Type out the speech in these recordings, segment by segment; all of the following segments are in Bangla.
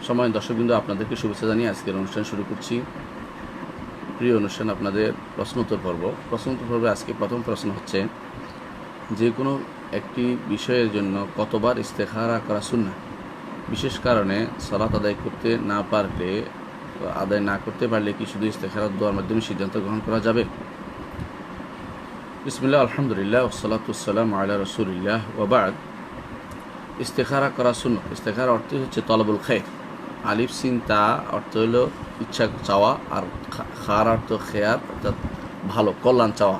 সময় দর্শকবৃন্দ, আপনাদেরকে শুভেচ্ছা জানিয়ে আজকের অনুষ্ঠান শুরু করছি। প্রিয় অনুষ্ঠান, আপনাদের প্রশ্নোত্তর পর্ব। প্রশ্নোত্তর পর্বে আজকে প্রথম প্রশ্ন হচ্ছে, যে কোনো একটি বিষয়ের জন্য কতবার ইস্তেখারা করা সুন্নাহ? বিশেষ কারণে সালাত আদায় না করতে পারলে কি শুধু ইস্তেখারা দোয়ার মাধ্যমে সিদ্ধান্ত গ্রহণ করা যাবে? বিসমিল্লাহ, আলহামদুলিল্লাহ, ওয়াসসালাতু ওয়াসসালামু আলা রাসূলিল্লাহ ওয়া বা'দ। ইস্তেখারা করা সুন্নাহ। ইস্তেখারা অর্থ হচ্ছে তলবুল খায়র। আলিফ সিন তা অর্থ হলো ইচ্ছা চাওয়া, আর খার অর্থ খেয়ার, অর্থাৎ ভালো কল্যাণ চাওয়া।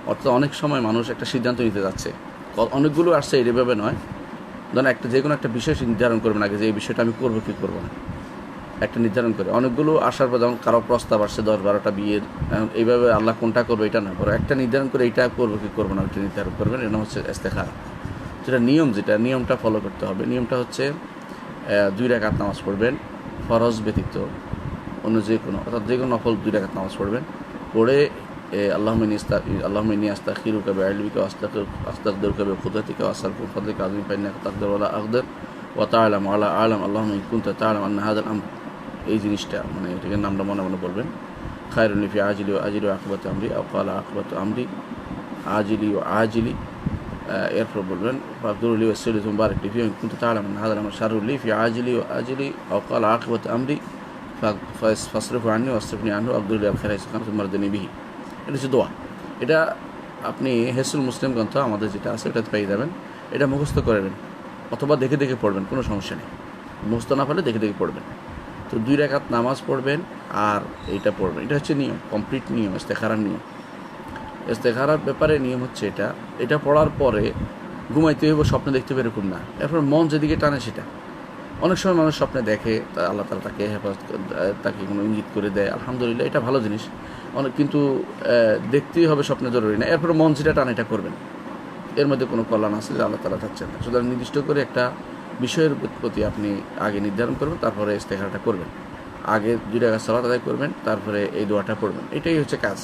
অর্থাৎ অনেক সময় মানুষ একটা সিদ্ধান্ত নিতে যাচ্ছে, অনেকগুলো আসছে, এইভাবে নয়। ধরেন যে কোনো একটা বিষয় নির্ধারণ করবেন আগে, যে এই বিষয়টা আমি করবো কি করবো না, একটা নির্ধারণ করে। অনেকগুলো আসার পর যেমন কারো প্রস্তাব আসছে 10-12টা বিয়ের, এইভাবে আল্লাহ কোনটা করবে এটা না, বড় একটা নির্ধারণ করে এইটা করবো কি করবো না ওইটা নির্ধারণ করবেন। এটা হচ্ছে ইস্তেখারা। নিয়মটা ফলো করতে হবে। নিয়মটা হচ্ছে 2 রাকাত নামাজ পড়বেন, ফরজ ব্যতীত অন্য যে কোনো, অর্থাৎ যে কোনো নফল 2 রাকাত নামাজ পড়বেন। পড়ে আল্লাহুম্মা ইন্নী আস্তাগফিরুকা বিইলমিকা ওয়া আস্তাগফিরুকা বিকুদরাতিকা ওয়া আসআলুকা মিন ফাদলিকা আযীম ফাইন্নাকা তাকদিরু ওয়া লা আকদির ওয়া তা'লামু ওয়া লা আ'লাম আল্লাহুম্মা ইন কুনতা তা'লামু আন্না হাযাল আমর। এই জিনিসটা মানে এটাকে নামটা মনে মনে বলবেন। খায়রুন লি ফি আজিলি ওয়া আজিলি ওয়া আকিবাতু আমরি আও ক্বালা আকিবাতু আমরি আজিলি ওয়া আজিলি। এরপর বলবেন ফাকদুরুলি ওয়াসসিলি মুবারাক লি ফি ইন কুনতা তা'লামু আন্না হাযাল আমর শাররুন লি ফি আজিলি ওয়া আজিলি আও ক্বালা আকিবাতু আমরি ফাসরিফু আন্নি ওয়াসরিফনি আনহু আবদুল আল খাইর সুবহান মারদানি বিহি। এটা হচ্ছে দোয়া। এটা আপনি হেসুল মুসলিম গ্রন্থ আমাদের যেটা আছে ওটাতে পেয়ে যাবেন। এটা মুখস্থ করবেন অথবা দেখে দেখে পড়বেন, কোনো সমস্যা নেই। মুখস্থ না পারলে দেখে দেখে পড়বেন। তো 2 রাকাত নামাজ পড়বেন আর এইটা পড়বেন। এটা হচ্ছে নিয়ম, কমপ্লিট নিয়ম, ইস্তেখারার নিয়ম। ইস্তেখারার ব্যাপারে নিয়ম হচ্ছে এটা পড়ার পরে ঘুমাইতে হইব, স্বপ্নে দেখতে হবে এরকম না। এরপর মন যেদিকে টানে সেটা। অনেক সময় মানুষ স্বপ্নে দেখে, আল্লাহ তাআলা তাকে হেফাজত, তাকে কোনো ইঙ্গিত করে দেয়, আলহামদুলিল্লাহ, এটা ভালো জিনিস। কিন্তু দেখতেই হবে, স্বপ্নে জরুরি না। এরপর মন যেটা টানে এটা করবেন। এর মধ্যে কোনো কল্যাণ আছে যে আল্লাহ তাআলা চাচ্ছেন না। সুতরাং নির্দিষ্ট করে একটা বিষয়ের প্রতি আপনি আগে নির্ধারণ করবেন, তারপরে ইস্তেখারাটা করবেন। আগে 2 রাকাত সালাত আদায় করবেন, তারপরে এই দোয়াটা পড়বেন। এটাই হচ্ছে কাজ।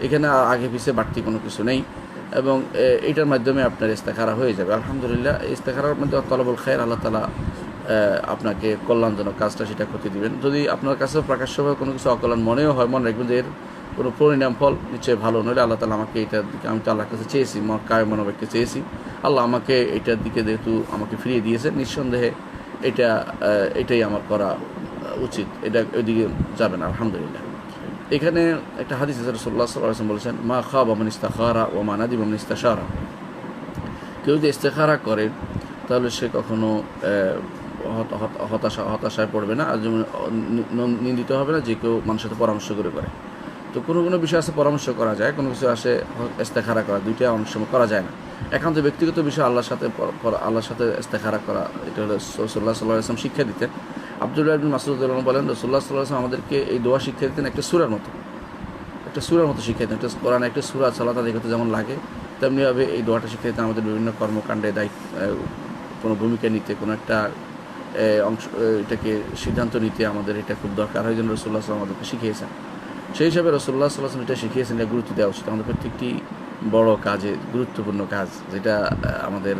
এখানে আগে পিছিয়ে বাড়তি কোনো কিছু নেই, এবং এইটার মাধ্যমে আপনার ইস্তেখারা হয়ে যাবে আলহামদুলিল্লাহ। ইস্তেখারার মধ্যে তলবুল খায়র, আল্লাহ তাআলা আপনাকে কল্যাণজনক কাজটা সেটা করতে দিবেন। যদি আপনার কাছে প্রকাশ্যভাবে কোনো কিছু অকল্যাণ মনেও হয়, মনে রাখবেন যে এর কোনো পরিণাম ফল নিশ্চয়ই ভালো নইলে আল্লাহ তাআলা আমাকে এইটার দিকে, আমি তো আল্লাহর কাছে চেয়েছি, কায় মনোবাক্যে চেয়েছি, আল্লাহ আমাকে এইটার দিকে যেহেতু আমাকে ফিরিয়ে দিয়েছে, নিঃসন্দেহে এটাই আমার করা উচিত, এটা ওইদিকে যাবে না আলহামদুলিল্লাহ। এখানে একটা হাদিস আছে, রাসূলুল্লাহ সাল্লাল্লাহু আলাইহি ওয়াসাল্লাম বলেছেন, মা খাবা মান ইস্তাখারা ওয়া মা নাদিবা মান ইস্তাশারা। কেউ যদি ইস্তেখারা করে তাহলে সে কখনো হতাশায় পড়বে না, আর যেমন নিন্দিত হবে না যে কেউ মানুষের সাথে পরামর্শ করে। তো কোনো কোনো বিষয় আছে পরামর্শ করা যায়, কোনো কিছু আসে ইস্তেখারা করা, দুইটা অনেক সময় করা যায় না। একান্ত ব্যক্তিগত বিষয় আল্লাহর সাথে ইস্তেখারা করা, এটা হলো রাসূলুল্লাহ সাল্লাল্লাহু আলাইহি ওয়াসাল্লাম শিক্ষা দিতেন। আব্দুল্লাহ ইবনে মাসউদ রাদিয়াল্লাহু আনহু বলেন, রাসূলুল্লাহ সাল্লাল্লাহু আলাইহি ওয়াসাল্লাম আমাদেরকে এই দোয়া শিক্ষা দিতেন একটা সূরার মতো শিক্ষা দিতেন। একটা কোরআনে একটা সূরা সালাত আদায় করতে যেমন লাগে, তেমনিভাবে এই দোয়াটা শিক্ষা দিতেন আমাদের বিভিন্ন কর্মকাণ্ডে, কোনো ভূমিকা নিতে, কোনো একটা অংশ, এটাকে সিদ্ধান্ত নিতে আমাদের এটা খুব দরকার হয়, জন্য রাসূলুল্লাহ সাল্লাল্লাহু আলাইহি ওয়াসাল্লাম আমাদেরকে শিখিয়েছেন। সেই হিসাবে রাসূলুল্লাহ সাল্লাল্লাহু আলাইহি ওয়াসাল্লাম এটা শিখিয়েছেন, এটা গুরুত্ব দেওয়া উচিত। আমাদের প্রত্যেকটি বড় কাজে, গুরুত্বপূর্ণ কাজ যেটা আমাদের,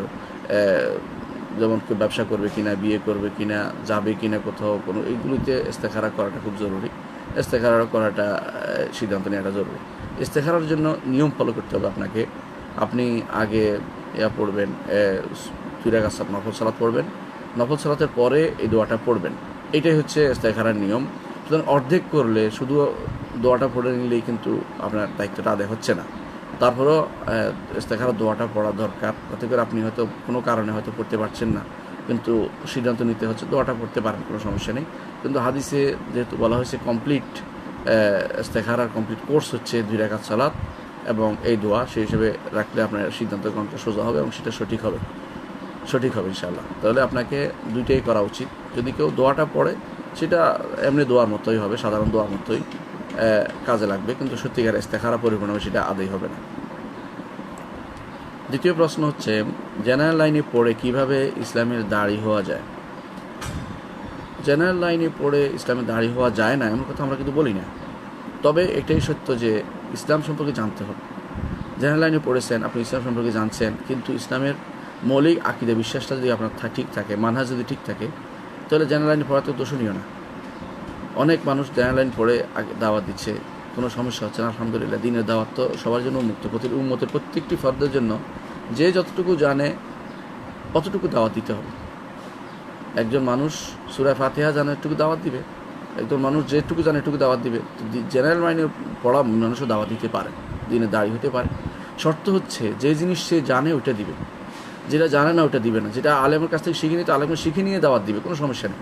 যেমন কেউ ব্যবসা করবে কিনা, বিয়ে করবে কিনা, যাবে কিনা কোথাও, কোনো এইগুলিতে ইস্তেখারা করাটা খুব জরুরি। ইস্তেখারা করাটা, সিদ্ধান্ত নেওয়াটা জরুরি। ইস্তেখারার জন্য নিয়ম ফলো করতে হবে আপনাকে। আপনি আগে পড়বেন, 2 রাকাত নফল সালাত পড়বেন, নফল সালাতের পরে এই দোয়াটা পড়বেন। এটাই হচ্ছে ইস্তেখারার নিয়ম। সুতরাং অর্ধেক করলে, শুধু দোয়াটা পড়ে নিলেই কিন্তু আপনার দায়িত্বটা আদায় হচ্ছে না। তারপরেও ইস্তেখারার দোয়াটা পড়া দরকার। তাতে করে আপনি হয়তো কোনো কারণে হয়তো পড়তে পারছেন না, কিন্তু সিদ্ধান্ত নিতে হচ্ছে, দোয়াটা পড়তে পারেন, কোনো সমস্যা নেই। কিন্তু হাদিসে যেহেতু বলা হয়েছে কমপ্লিট ইস্তেখারার কমপ্লিট কোর্স হচ্ছে 2 রাকাত সালাত এবং এই দোয়া, সেই হিসেবে রাখলে আপনার সিদ্ধান্ত গ্রহণটা সোজা হবে এবং সেটা সঠিক হবে ইনশাআল্লাহ। তাহলে আপনাকে দুইটাই করা উচিত। যদি কেউ দোয়াটা পড়ে, সেটা এমনি দোয়ার মতোই হবে, সাধারণ দোয়ার মতোই কাজে লাগবে, কিন্তু সত্যিকার ইস্তেখারা পরিপূর্ণভাবে সেটা আদায় হবে না। দ্বিতীয় প্রশ্ন হচ্ছে, জেনারেল লাইনে পড়ে কিভাবে ইসলামের দাড়ি হওয়া যায়? জেনারেল লাইনে পড়ে ইসলামের দাড়ি হওয়া যায় না এমন কথা আমরা কিন্তু বলি না। তবে এটাই সত্য যে ইসলাম সম্পর্কে জানতে হবে। জেনারেল লাইনে পড়েছেন, আপনি ইসলাম সম্পর্কে জানছেন, কিন্তু ইসলামের মৌলিক আকীদা বিশ্বাসটা যদি আপনার ঠিক থাকে, মানহাজ যদি ঠিক থাকে, তাহলে জেনারেল লাইনে পড়া তো দোষণীয় না। অনেক মানুষ জেনারেল লাইন পড়ে আগে দাওয়াত দিচ্ছে, কোনো সমস্যা হচ্ছে না, আলহামদুলিল্লাহ। দিনের দাওয়াত তো সবার জন্য উন্মুক্ত, উম্মতের প্রত্যেকটি ফর্দের জন্য যে যতটুকু জানে অতটুকু দাওয়াত দিতে হবে। একজন মানুষ সূরা ফাতিহা জানে একটুকু দাওয়াত দিবে, একজন মানুষ যেটুকু জানে এটুকু দাওয়াত দিবে। জেনারেল লাইনে পড়া মানুষও দাওয়াত দিতে পারে, দিনে দাঁড়ি হতে পারে। শর্ত হচ্ছে যে জিনিস সে জানে ওইটা দিবে, যেটা জানে না ওটা দিবে না। যেটা আলেমের কাছ থেকে শিখে নিতে আলেমের শিখে নিয়ে দাওয়াত দিবে, কোনো সমস্যা নেই।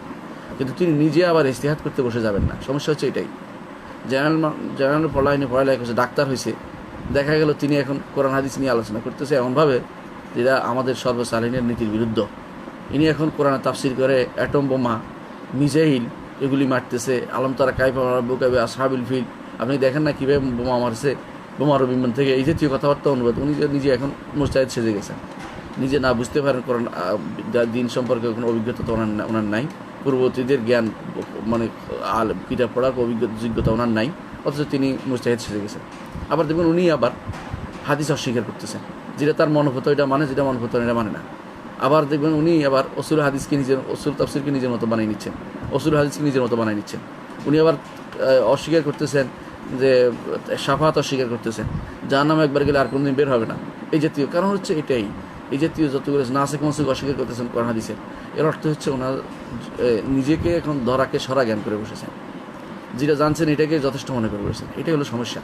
কিন্তু তিনি নিজে আবার ইস্তিহাদ করতে বসে যাবেন না। সমস্যা হচ্ছে এটাই। জেনারেল পড়ালেখা করছে, ডাক্তার হয়েছে, দেখা গেল তিনি এখন কোরআন হাদিস নিয়ে আলোচনা করতেছে এমনভাবে যেটা আমাদের সর্বসালীনের নীতির বিরুদ্ধ। ইনি এখন কোরআনে তাফসির করে অ্যাটম বোমা, মিসাইল এগুলি মারতেছে। আলম তারা কাইফা বুকাবে আসহাবিল ফিল, আপনি দেখেন না কীভাবে বোমা মারছে, বোমার বিমান থেকে, এই জাতীয় কথাবার্তা অনুবাদ। উনি নিজে এখন মুস্তাহিদ সেজে গেছেন, নিজে না বুঝতে পারেন কোরআন দিন সম্পর্কে কোনো অভিজ্ঞতা তো ওনার নাই, পূর্ববর্তীদের জ্ঞান মানে কিতাব পড়ার যোগ্যতা ওনার নাই, অথচ তিনি মুস্তাহিদ সেজে গেছেন। আবার দেখবেন উনি আবার হাদিস অস্বীকার করতেছেন, যেটা তার মনোভূত এটা মানে, যেটা মনোভূত এটা মানে না। আবার দেখবেন উনি আবার উসুল হাদিসকে উসুল তাফসিরকে নিজের মতো বানিয়ে নিচ্ছেন, উসুল হাদিসকে নিজের মতো বানিয়ে নিচ্ছেন। উনি আবার অস্বীকার করতেছেন যে শাফাত অস্বীকার করতেছেন, জাহান্নামে একবার গেলে আর কোনোদিন বের হবে না, এই জাতীয়। কারণ হচ্ছে এটাই, এই জাতীয় যতগুলো নাসিক মানসিক অস্বীকার করতেছেন কোরআন হাদিসের। এর অর্থ হচ্ছে ওনার নিজেকে এখন ধরাকে সরা জ্ঞান করে বসেছেন, যেটা জানছেন এটাকে যথেষ্ট মনে করে বসেছেন। এটাই হলো সমস্যা।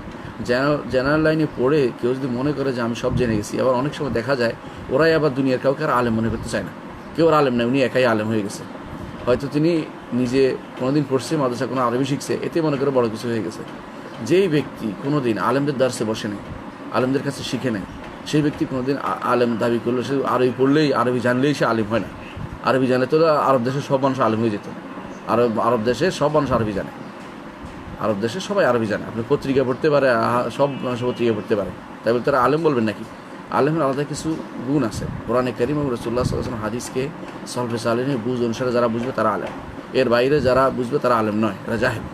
জেনারেল লাইনে পড়ে কেউ যদি মনে করে যে আমি সব জেনে গেছি, আবার অনেক সময় দেখা যায় ওরাই আবার দুনিয়ার কাউকে আর আলেম মনে করতে চায় না। কেউ আর আলেম নেই, উনি একাই আলেম হয়ে গেছে। হয়তো তিনি নিজে কোনোদিন পড়ছে, মাদ্রাসা কোনো আরবি শিখছে, এতে মনে করে বড় কিছু হয়ে গেছে। যেই ব্যক্তি কোনোদিন আলেমদের দার্সে বসে নেই, আলেমদের কাছে শিখে নেয়, সেই ব্যক্তি কোনোদিন আলেম দাবি করলে, সে আরবি পড়লেই আরবি জানলেই সে আলেম হয় না। আরবি জানলে তো আরব দেশের সব মানুষ আলেম হয়ে যেত। আরব দেশে সব মানুষ আরবি জানে, আরব দেশে সবাই আরবি জানে। আপনি পত্রিকা পড়তে পারে, সব মানুষ পত্রিকা পড়তে পারে, তাই বলে তারা আলেম বলবেন নাকি? আলেমের আলাদা কিছু গুণ আছে। কোরআনে কারীম এবং রাসূলুল্লাহ সাল্লাল্লাহু আলাইহি ওয়াসাল্লাম হাদিসকে সলফে সালেহিনের বুঝ অনুসারে যারা বুঝবে তারা আলেম, এর বাইরে যারা বুঝবে তারা আলেম নয়, এরা জাহেল,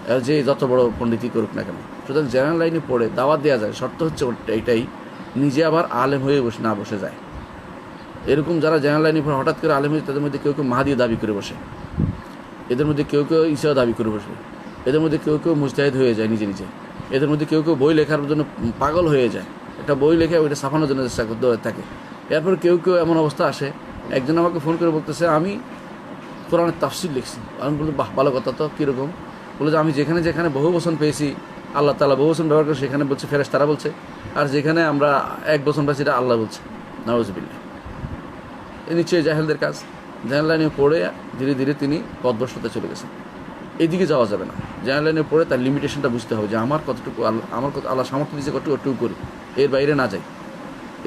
এরা যে যত বড় পণ্ডিতই করুক না কেন। সুতরাং জেনারেল লাইনে পড়ে দাওয়াত দেওয়া যায়, শর্ত হচ্ছে এইটাই, নিজে আবার আলেম হয়ে না বসে যায়। এরকম যারা জেনারেল লাইনে পড়ে হঠাৎ করে আলেম হয়ে, তাদের মধ্যে কেউ কেউ মাহাদি দাবি করে বসে, এদের মধ্যে কেউ কেউ ঈসা দাবি করে বসে, এদের মধ্যে কেউ কেউ মুজতাহিদ হয়ে যায় নিজে নিজে, এদের মধ্যে কেউ কেউ বই লেখার জন্য পাগল হয়ে যায়, একটা বই লেখে ওইটা ছাপানোর জন্য চেষ্টা করতে থাকে। এরপর কেউ কেউ এমন অবস্থা আসে, একজন আমাকে ফোন করে বলতেছে আমি কোরআনের তাফসির লিখছি। আমি বললাম বাহ, ভালো কথা তো, কীরকম? বলে যে আমি যেখানে যেখানে বহু বচন পেয়েছি, আল্লাহ তাআলা বহু বচন ব্যবহার করে, সেখানে বলছে ফেরেশতারা বলছে, আর যেখানে আমরা এক বচন পাচ্ছি এটা আল্লাহ বলছে। নাউযুবিল্লাহ। এ নিশ্চয়ই জাহেলদের কাজ। জেনারেল লাইনে পড়ে ধীরে ধীরে তিনি পথভ্রষ্টতায় চলে গেছেন। এইদিকে যাওয়া যাবে না। জেনারেল লাইনে পড়ে তার লিমিটেশনটা বুঝতে হবে যে আমার কতটুকু আমার কত আল্লাহ সামর্থ্য দিয়েছে, কতটুকু করি, এর বাইরে না যাই।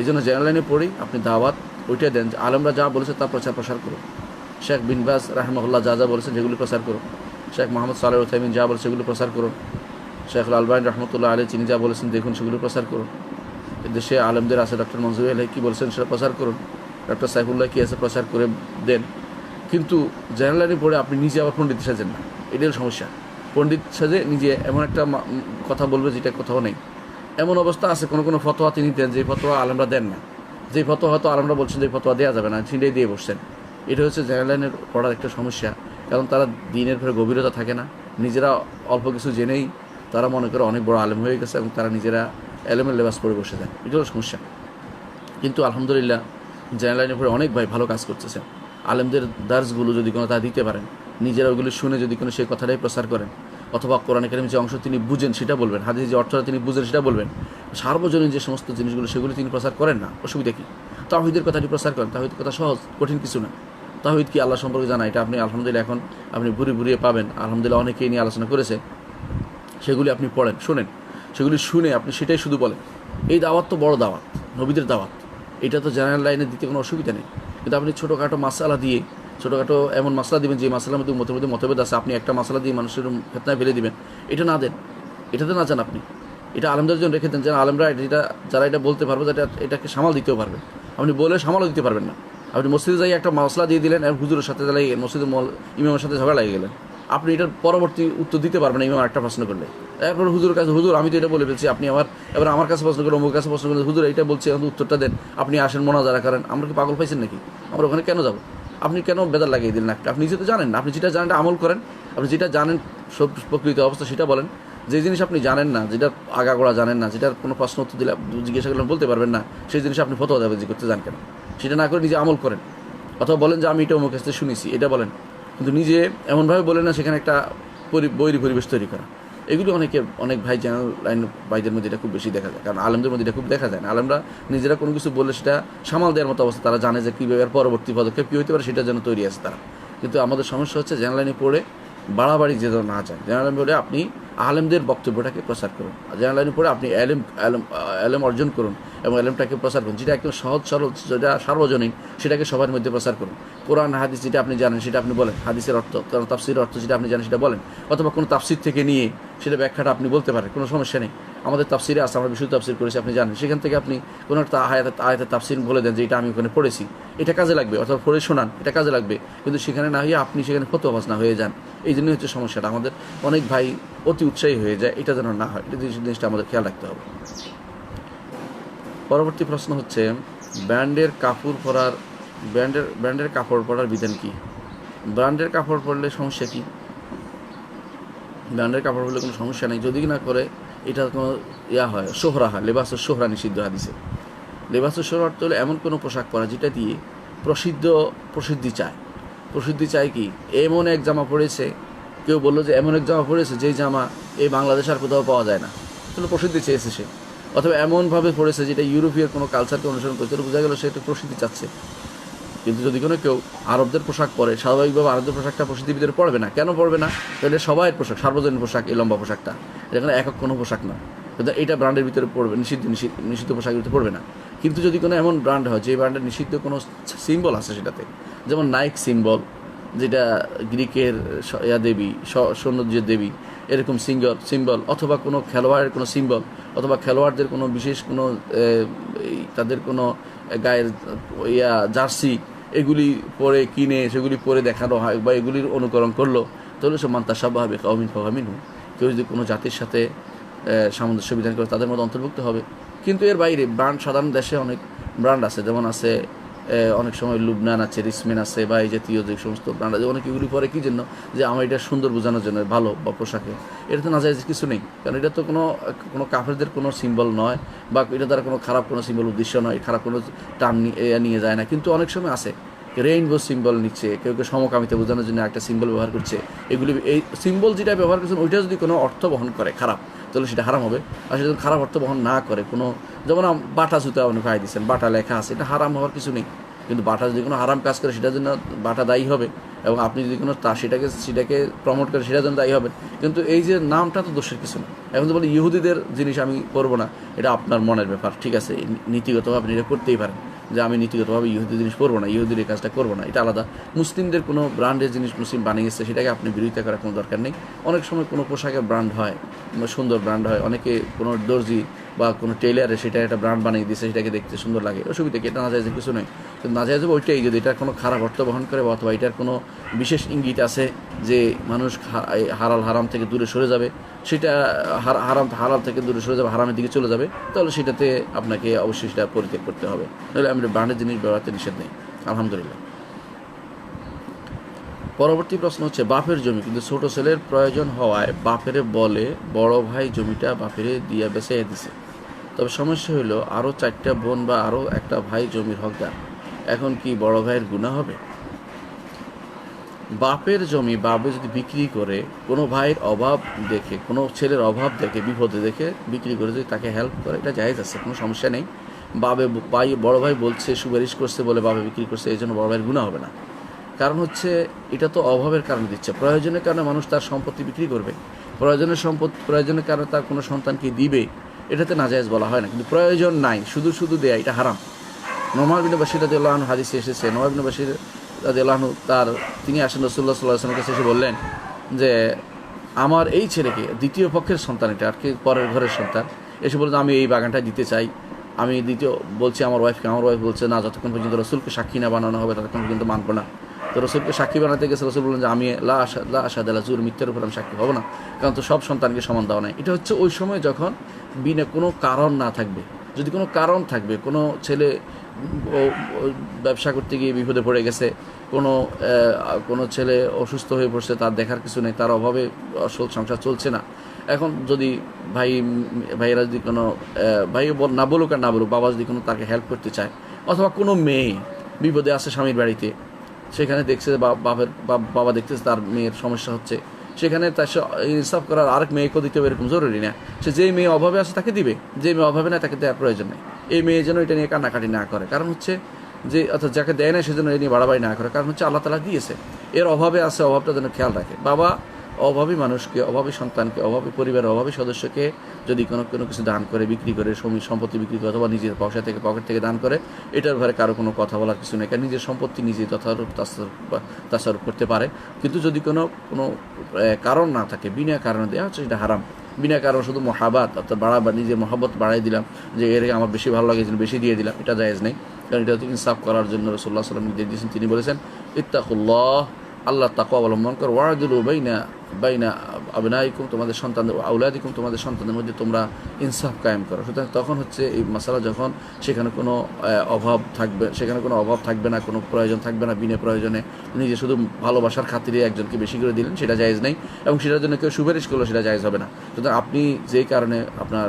এই জন্য জেনারেল লাইনে পড়েই আপনি দাওয়াত ওইটা দেন, আলেমরা যা বলেছে তা প্রসার করুন। শেখ বিন বাজ রাহিমাহুল্লাহ যা যা বলেছেন সেগুলি প্রচার করুন। শেখ মোহাম্মদ সালেহ উথাইমিন যা বলেছে সেগুলো প্রচার করুন। শেখ আলবানী রহমতুল্লাহ আলী তিনি যা বলেছেন দেখুন, সেগুলো প্রচার করুন। দেশে আলেমদের আছে, ডক্টর মনজুর আলহী কী বলছেন সেটা প্রচার করুন, ডক্টর সাইফুল্লাহ কী আছে প্রচার করে দেন। কিন্তু জেনারেল লাইনে পড়ে আপনি নিজে আবার পণ্ডিত সাজেন না, এটাই সমস্যা। পণ্ডিত সাজে নিজে এমন একটা কথা বলবে যেটা কোথাও নেই। এমন অবস্থা আছে, কোনো ফতোয়া তিনি দেন যে ফতোয়া আলেমরা দেন না, যেই ফতোয়া হয়তো আলেমরা বলছেন যে ফতোয়া দেওয়া যাবে না, সেটাই দিয়ে বসছেন। এটা হচ্ছে জেনারেল লাইনের পড়ার একটা সমস্যা। কারণ তারা দিনের ভেতরে গভীরতা থাকে না, নিজেরা অল্প কিছু জেনেই তারা মনে করে অনেক বড় আলেম হয়ে গেছে, এবং তারা নিজেরা এলেমের লেবাস পরে বসে যায়। এটা হলো সমস্যা। কিন্তু আলহামদুলিল্লাহ জেনারেল লাইনের পরে অনেক ভাই ভালো কাজ করতেছেন। আলেমদের দার্সগুলো যদি কোনো তা দিতে পারেন, নিজেরা ওগুলো শুনে যদি কোনো সেই কথাটাই প্রচার করেন, অথবা কোরআন কারীমের যে অংশ তিনি বুঝেন সেটা বলবেন, হাদিসের যে অর্থটা তিনি বুঝেন সেটা বলবেন, সার্বজনীন যে সমস্ত জিনিসগুলো সেগুলো তিনি প্রচার করেন না, অসুবিধা কী? তাওহীদের কথাটি প্রচার করেন। তাওহীদ কথা সহজ, কঠিন কিছু না। তাওহীদ কি আল্লাহ সম্পর্কে জানা, এটা আপনি আলহামদুলিল্লাহ এখন আপনি ঘুরিয়ে পাবেন। আলহামদুলিল্লাহ অনেকেই নিয়ে আলোচনা করেছে, সেগুলি আপনি পড়েন, শোনেন, সেগুলি শুনে আপনি সেটাই শুধু বলেন। এই দাওয়াত তো বড় দাওয়াত, নবীদের দাওয়াত, এটা তো জেনারেল লাইনে দিতে কোনো অসুবিধা নেই। কিন্তু আপনি ছোটোখাটো মাসালা দিয়ে, ছোটোখাটো এমন মশলা দিবেন যে মশলার মধ্যে মধ্যে মতভেদ আছে, আপনি একটা মশলা দিয়ে মানুষের ফেতনায় ফেলে দিবেন, এটা না দেন, এটাতে না চান আপনি। এটা আলেমদের জন্য রেখে দেন, যেন আলেমরা এটা যারা এটা বলতে পারবে, যারা এটাকে সামাল দিতেও পারবে। আপনি বলে সামালও দিতে পারবেন না। আপনি মসজিদে যাই একটা মশলা দিয়ে দিলেন, আর হুজুরের সাথে লেগে গেলেন, মসজিদের ইমামের সাথে ঝগড়া লেগে গেলেন, আপনি এটার পরবর্তী উত্তর দিতে পারবেন না। ইমাম একটা প্রশ্ন করলে এরপর হুজুরের কাছে, হুজুর আমি তো এটা বলে ফেলছি, আপনি এবার আমার কাছে প্রশ্ন করেন, অমুক কাছে প্রশ্ন করেন, হুজুর এটা বলছে, উত্তরটা দেন, আপনি আসেন মোনাজারা করেন। আমরা কি পাগল পাইছেন নাকি? আমরা ওখানে কেন যাবো? আপনি কেন বেদার লাগিয়ে দিলেন একটা? আপনি নিজে তো জানেন না, আপনি যেটা জানেন আমল করেন, আপনি যেটা জানেন সব প্রকৃত অবস্থা সেটা বলেন। যে জিনিস আপনি জানেন না, যেটা আগাগোড়া জানেন না, যেটার কোনো প্রশ্ন উত্তর দিলে জিজ্ঞাসা করলে বলতে পারবেন না, সেই জিনিস আপনি ফতোয়া দেবেন করতে যান কেন? সেটা না করে নিজে আমল করেন, অথবা বলেন যে আমি এটা অমুক কাছ থেকে শুনেছি, এটা বলেন, কিন্তু নিজে এমনভাবে বলেন না সেখানে একটা বৈরী পরিবেশ তৈরি করা। এগুলি অনেক ভাই জেনারেল লাইন ভাইদের মধ্যে এটা খুব বেশি দেখা যায়, কারণ আলেমদের মধ্যে এটা খুব দেখা যায় না। আলেমরা নিজেরা কোনো কিছু বললে সেটা সামাল দেওয়ার মতো অবস্থা, তারা জানে যে কীভাবে পরবর্তী পদক্ষেপ কী হতে পারে সেটার জন্য তৈরি আছে তারা। কিন্তু আমাদের সমস্যা হচ্ছে জেনারেল লাইনে পড়ে বাড়াবাড়ি যে না যায়। জেনারেল লাইনে পড়ে আপনি আলেমদের বক্তব্যটাকে প্রচার করুন, জেনারেল লাইনে পড়ে আপনি এলেম অর্জন করুন এবং এলেমটাকে প্রচার করুন, যেটা একদম সহজ সরল, যেটা সার্বজনীন, সেটাকে সবার মধ্যে প্রচার করুন। কোরআন হাদিস যেটা আপনি জানেন সেটা আপনি বলেন, হাদিসের অর্থ, কারণ তাফসিরের অর্থ যেটা আপনি জানেন সেটা বলেন, অথবা কোনো তাফসির থেকে নিয়ে সেটা ব্যাখ্যাটা আপনি বলতে পারেন, কোনো সমস্যা নেই। আমাদের তাফসিরে আছে, আমরা বিশুদ্ধ তাফসির করেছি, আপনি জানেন, সেখান থেকে আপনি কোনো একটা আয়াতের তাফসির বলে দেন যে এটা আমি ওখানে পড়েছি, এটা কাজে লাগবে, অথবা পড়ে শোনান, এটা কাজে লাগবে। কিন্তু সেখানে না হয়ে আপনি সেখানে ফতোয়াবাজ না হয়ে যান। এই জন্যই হচ্ছে সমস্যাটা। আমাদের অনেক ভাই অতি উৎসাহী হয়ে যায়, এটা যেন না হয়, এই জিনিসটা আমাদের খেয়াল রাখতে হবে। পরবর্তী প্রশ্ন হচ্ছে ব্র্যান্ডের কাপড় পরার বিধান কি? ব্র্যান্ডের কাপড় পরলে সমস্যা কি? ব্র্যান্ডের কাপড় পরলে কোনো সমস্যা নেই, যদি না করে এটা কোনো হয়, সোহরা হয়, লেবাসের সোহরা নিষিদ্ধ হাদিসে। লেবাসের সোহরা অর্থ হলো এমন কোনো পোশাক পরা যেটা দিয়ে প্রসিদ্ধি চায় কি এমন এক জামা পরেছে, কেউ বললো যে এমন এক জামা পরেছে যেই জামা এই বাংলাদেশ আর কোথাও পাওয়া যায় না, তাহলে প্রসিদ্ধি চেয়েছে সে। অথবা এমনভাবে পড়েছে যেটা ইউরোপীয় কোনো কালচারকে অনুসরণ করছে, বোঝা গেল সে একটা প্রসিদ্ধি চাচ্ছে। কিন্তু যদি কেউ আরবদের পোশাক পরে, স্বাভাবিকভাবে আরবদের পোশাকটা প্রসিদ্ধির ভিতরে পড়বে না। কেন পড়বে না? তাহলে সবাই পোশাক, সার্বজনীন পোশাক, এই লম্বা পোশাকটা, এখানে একক কোনো পোশাক না, কিন্তু এটা ব্র্যান্ডের ভিতরে পড়বে, নিষিদ্ধ পোশাকের ভিতরে পড়বে না। কিন্তু যদি কোনো এমন ব্র্যান্ড হয় যে ব্র্যান্ডের নিষিদ্ধ কোনো সিম্বল আছে সেটাতে, যেমন নাইক সিম্বল, যেটা গ্রিকের দেবী, সৌন্দর্যের দেবী, এরকম সিম্বল, অথবা কোনো খেলোয়াড়ের কোনো সিম্বল, অথবা খেলোয়াড়দের কোনো বিশেষ কোনো তাদের কোনো গায়ের জার্সি, এগুলি পরে কিনে সেগুলি পরে দেখানো হয় বা এগুলির অনুকরণ করলো, তাহলে সে মান্তা সাব্বাহ বিকাউমিন ফাহামিনহু, কেউ যদি কোনো জাতির সাথে সামঞ্জস্য বিধান করে তাদের মধ্যে অন্তর্ভুক্ত হবে। কিন্তু এর বাইরে ব্র্যান্ড, সাধারণ দেশে অনেক ব্র্যান্ড আছে, যেমন আছে অনেক সময় লুবনান আছে, রিসমেন আছে, বা এই জাতীয় যে সমস্ত ব্র্যান্ড আছে, অনেক এগুলি পরে কী জন্য? যে আমার এটা সুন্দর বোঝানোর জন্য, ভালো বা পোশাকে। এটা তো নাজায়েজ কিছু নেই, কারণ এটা তো কোনো কাফেরদের কোনো সিম্বল নয়, বা এটা দ্বারা কোনো খারাপ কোনো সিম্বল উদ্দেশ্য নয়, খারাপ কোনো টার্ম নিয়ে যায় না। কিন্তু অনেক সময় আছে রেইনবো সিম্বল নিচ্ছে, কেউ সমকামিতা বোঝানোর জন্য একটা সিম্বল ব্যবহার করছে। এগুলি, এই সিম্বল যেটা ব্যবহার করছেন ওইটা যদি কোনো অর্থ বহন করে খারাপ, তাহলে সেটা হারাম হবে। আর সেটা খারাপ অর্থ বহন না করে, কোনো, যেমন বাটা জুতা আপনি খাই দিচ্ছেন, বাটা লেখা আছে, এটা হারাম হওয়ার কিছু নেই। কিন্তু বাটা যদি কোনো হারাম কাজ করে সেটার জন্য বাটা দায়ী হবে, এবং আপনি যদি কোনো সেটাকে প্রমোট করে সেটার জন্য দায়ী হবেন। কিন্তু এই যে নামটা তো দোষের কিছু না। এখন তো বলে ইহুদিদের জিনিস আমি করবো না, এটা আপনার মনের ব্যাপার, ঠিক আছে, নীতিগতভাবে আপনি এটা করতেই পারেন, যে আমি নীতিগতভাবে ইহুদি জিনিস করবো না, ইহুদির এই কাজটা করবো না, এটা আলাদা। মুসলিমদের কোনো ব্র্যান্ডের জিনিস মুসলিম বানিয়েছে, সেটাকে আপনি বিরোধিতা করার কোনো দরকার নেই। অনেক সময় কোনো পোশাকের ব্র্যান্ড হয়, সুন্দর ব্র্যান্ড হয়, অনেকে কোনো দর্জি বা কোনো টেইলারে সেটা একটা ব্র্যান্ড বানিয়ে দিয়েছে, সেটাকে দেখতে সুন্দর লাগে, অসুবিধা কি? এটা নাজায়েজ কিছু নয়। কিন্তু নাজায়েজ ওইটাই যদি এটার কোনো খারাপ অর্থ বহন করে, অথবা এটার কোনো বিশেষ ইঙ্গিত আছে যে মানুষ হারাম থেকে দূরে সরে যাবে, সেটা হারাল থেকে দূরে সরে যাবে, হারামের দিকে চলে যাবে, তাহলে সেটাতে আপনাকে অবশ্যই সেটা পরিত্যাগ করতে হবে। নাহলে আমি ব্র্যান্ডের জিনিস ব্যবহারতে নিষেধ নেই, আলহামদুলিল্লাহ। পরবর্তী প্রশ্ন হচ্ছে বাপের জমি কিন্তু ছোট ছেলের প্রয়োজন হওয়ায় বাপেরে বলে বড় ভাই জমিটা বাপেরে দিয়া বেচাইয়া দিছে, তবে সমস্যা হলো আরও 4টা বোন বা আরও একটা ভাই জমির হকদার, এখন কি বড় ভাইয়ের গুনাহ হবে? বাপের জমি বাপে যদি বিক্রি করে, কোনো ভাইয়ের অভাব দেখে, কোনো ছেলের অভাব দেখে, বিপদে দেখে বিক্রি করে যদি তাকে হেল্প করে, এটা জায়েজ আছে, কোনো সমস্যা নেই। বড় ভাই বলছে, সুপারিশ করছে বলে বাবা বিক্রি করছে, এই জন্য বড় ভাইয়ের গুনাহ হবে না। কারণ হচ্ছে এটা তো অভাবের কারণে দিচ্ছে, প্রয়োজনের কারণে মানুষ তার সম্পত্তি বিক্রি করবে, প্রয়োজনের কারণে তার কোনো সন্তানকে দিবে, এটাতে নাজায়েজ বলা হয় না। কিন্তু প্রয়োজন নাই, শুধু দেয়া, এটা হারাম। নোমান বিন বাশির রাদিয়াল্লাহু আনহু হাদিসে এসেছে, নোমান বিন বাশির রাদিয়াল্লাহু আনহু তিনি আসেন রাসূলুল্লাহ সাল্লাল্লাহু আলাইহি ওয়াসাল্লামের কাছে এসে বললেন যে আমার এই ছেলেকে, দ্বিতীয় পক্ষের সন্তান, এটা আর কি পরের ঘরের সন্তান, এসে বলছে আমি এই বাগানটা দিতে চাই। আমি বলছি আমার ওয়াইফকে, আমার ওয়াইফ বলছে না, যতক্ষণ পর্যন্ত রসুলকে সাক্ষী না বানানো হবে ততক্ষণ পর্যন্ত মানবো না। তো রসুলকে সাক্ষী বানাতে গেছে, রসুল বললেন যে আমি লা আশহাদু আলা জুর, মিথ্যার উপর আমি সাক্ষী হব না, কারণ তো সব সন্তানকে সমান দেওয়া নাই। এটা হচ্ছে ওই সময় যখন বিনা কোনো কারণ না থাকবে। যদি কোনো কারণ থাকবে, কোনো ছেলে ব্যবসা করতে গিয়ে বিপদে পড়ে গেছে, কোনো ছেলে অসুস্থ হয়ে পড়ছে, তার দেখার কিছু নেই, তার অভাবে সংসার চলছে না। এখন যদি ভাইয়েরা যদি কোনো ভাই না বলুক আর না বলুক, বাবা যদি কোনো তাকে হেল্প করতে চায়, অথবা কোনো মেয়ে বিপদে আসে স্বামীর বাড়িতে, সেখানে দেখছে বাবা দেখতেছে তার মেয়ের সমস্যা হচ্ছে, সেখানে তার ইনসাফ করার আরেক মেয়েকেও দিতে হবে এরকম জরুরি না। সে যেই মেয়ে অভাবে আছে তাকে দিবে, যে মেয়ে অভাবে না তাকে দেওয়ার প্রয়োজন নেই। এই মেয়ে যেন এটা নিয়ে কান্নাকাটি না করে, কারণ হচ্ছে যে অর্থাৎ যাকে দেয় না সেজন্য এই নিয়ে বাড়াবাড়ি না করে, কারণ হচ্ছে আল্লাহ তাআলা দিয়েছে, এর অভাবে আছে, অভাবটা যেন খেয়াল রাখে। বাবা অভাবী মানুষকে, অভাবী সন্তানকে, অভাবী পরিবারের অভাবী সদস্যকে যদি কোনো কিছু দান করে, বিক্রি করে, সম্পত্তি বিক্রি করে অথবা নিজের পকেট থেকে দান করে, এটার ব্যাপারে কারো কোনো কথা বলার কিছু নেই, কারণ নিজের সম্পত্তি নিজেই তাসারুফ করতে পারে। কিন্তু যদি কোনো কারণ না থাকে, বিনা কারণে দেওয়া হচ্ছে, সেটা হারাম। বিনা কারণ শুধু মহাবাত অর্থাৎ নিজের মহাব্বত বাড়াই দিলাম, যে এর আমার বেশি ভালো লাগে বেশি দিয়ে দিলাম, এটা জায়েজ নেই। কারণ এটা হচ্ছে ইনসাফ করার জন্য রাসূলুল্লাহ সাল্লাল্লাহু আলাইহি ওয়াসাল্লাম নির্দেশ দিয়েছেন। তিনি বলেছেন, ইত্তাকুল্লাহ, আল্লাহ তাকওয়া অবলম্বন করো, ওয়াদিলু বাইনা আবনাইকুম, তোমাদের সন্তানদের, আউলাদিকুম, তোমাদের সন্তানদের মধ্যে তোমরা ইনসাফ কায়েম করো। সুতরাং তখন হচ্ছে এই মাসালা যখন সেখানে কোনো অভাব থাকবে না, কোনো প্রয়োজন থাকবে না, বিনা প্রয়োজনে নিজে শুধু ভালোবাসার খাতিরে একজনকে বেশি করে দিলেন, সেটা জায়েজ নেই, এবং সেটার জন্য কেউ সুপারিশ করলো সেটা জায়েজ হবে না। সুতরাং আপনি যেই কারণে আপনার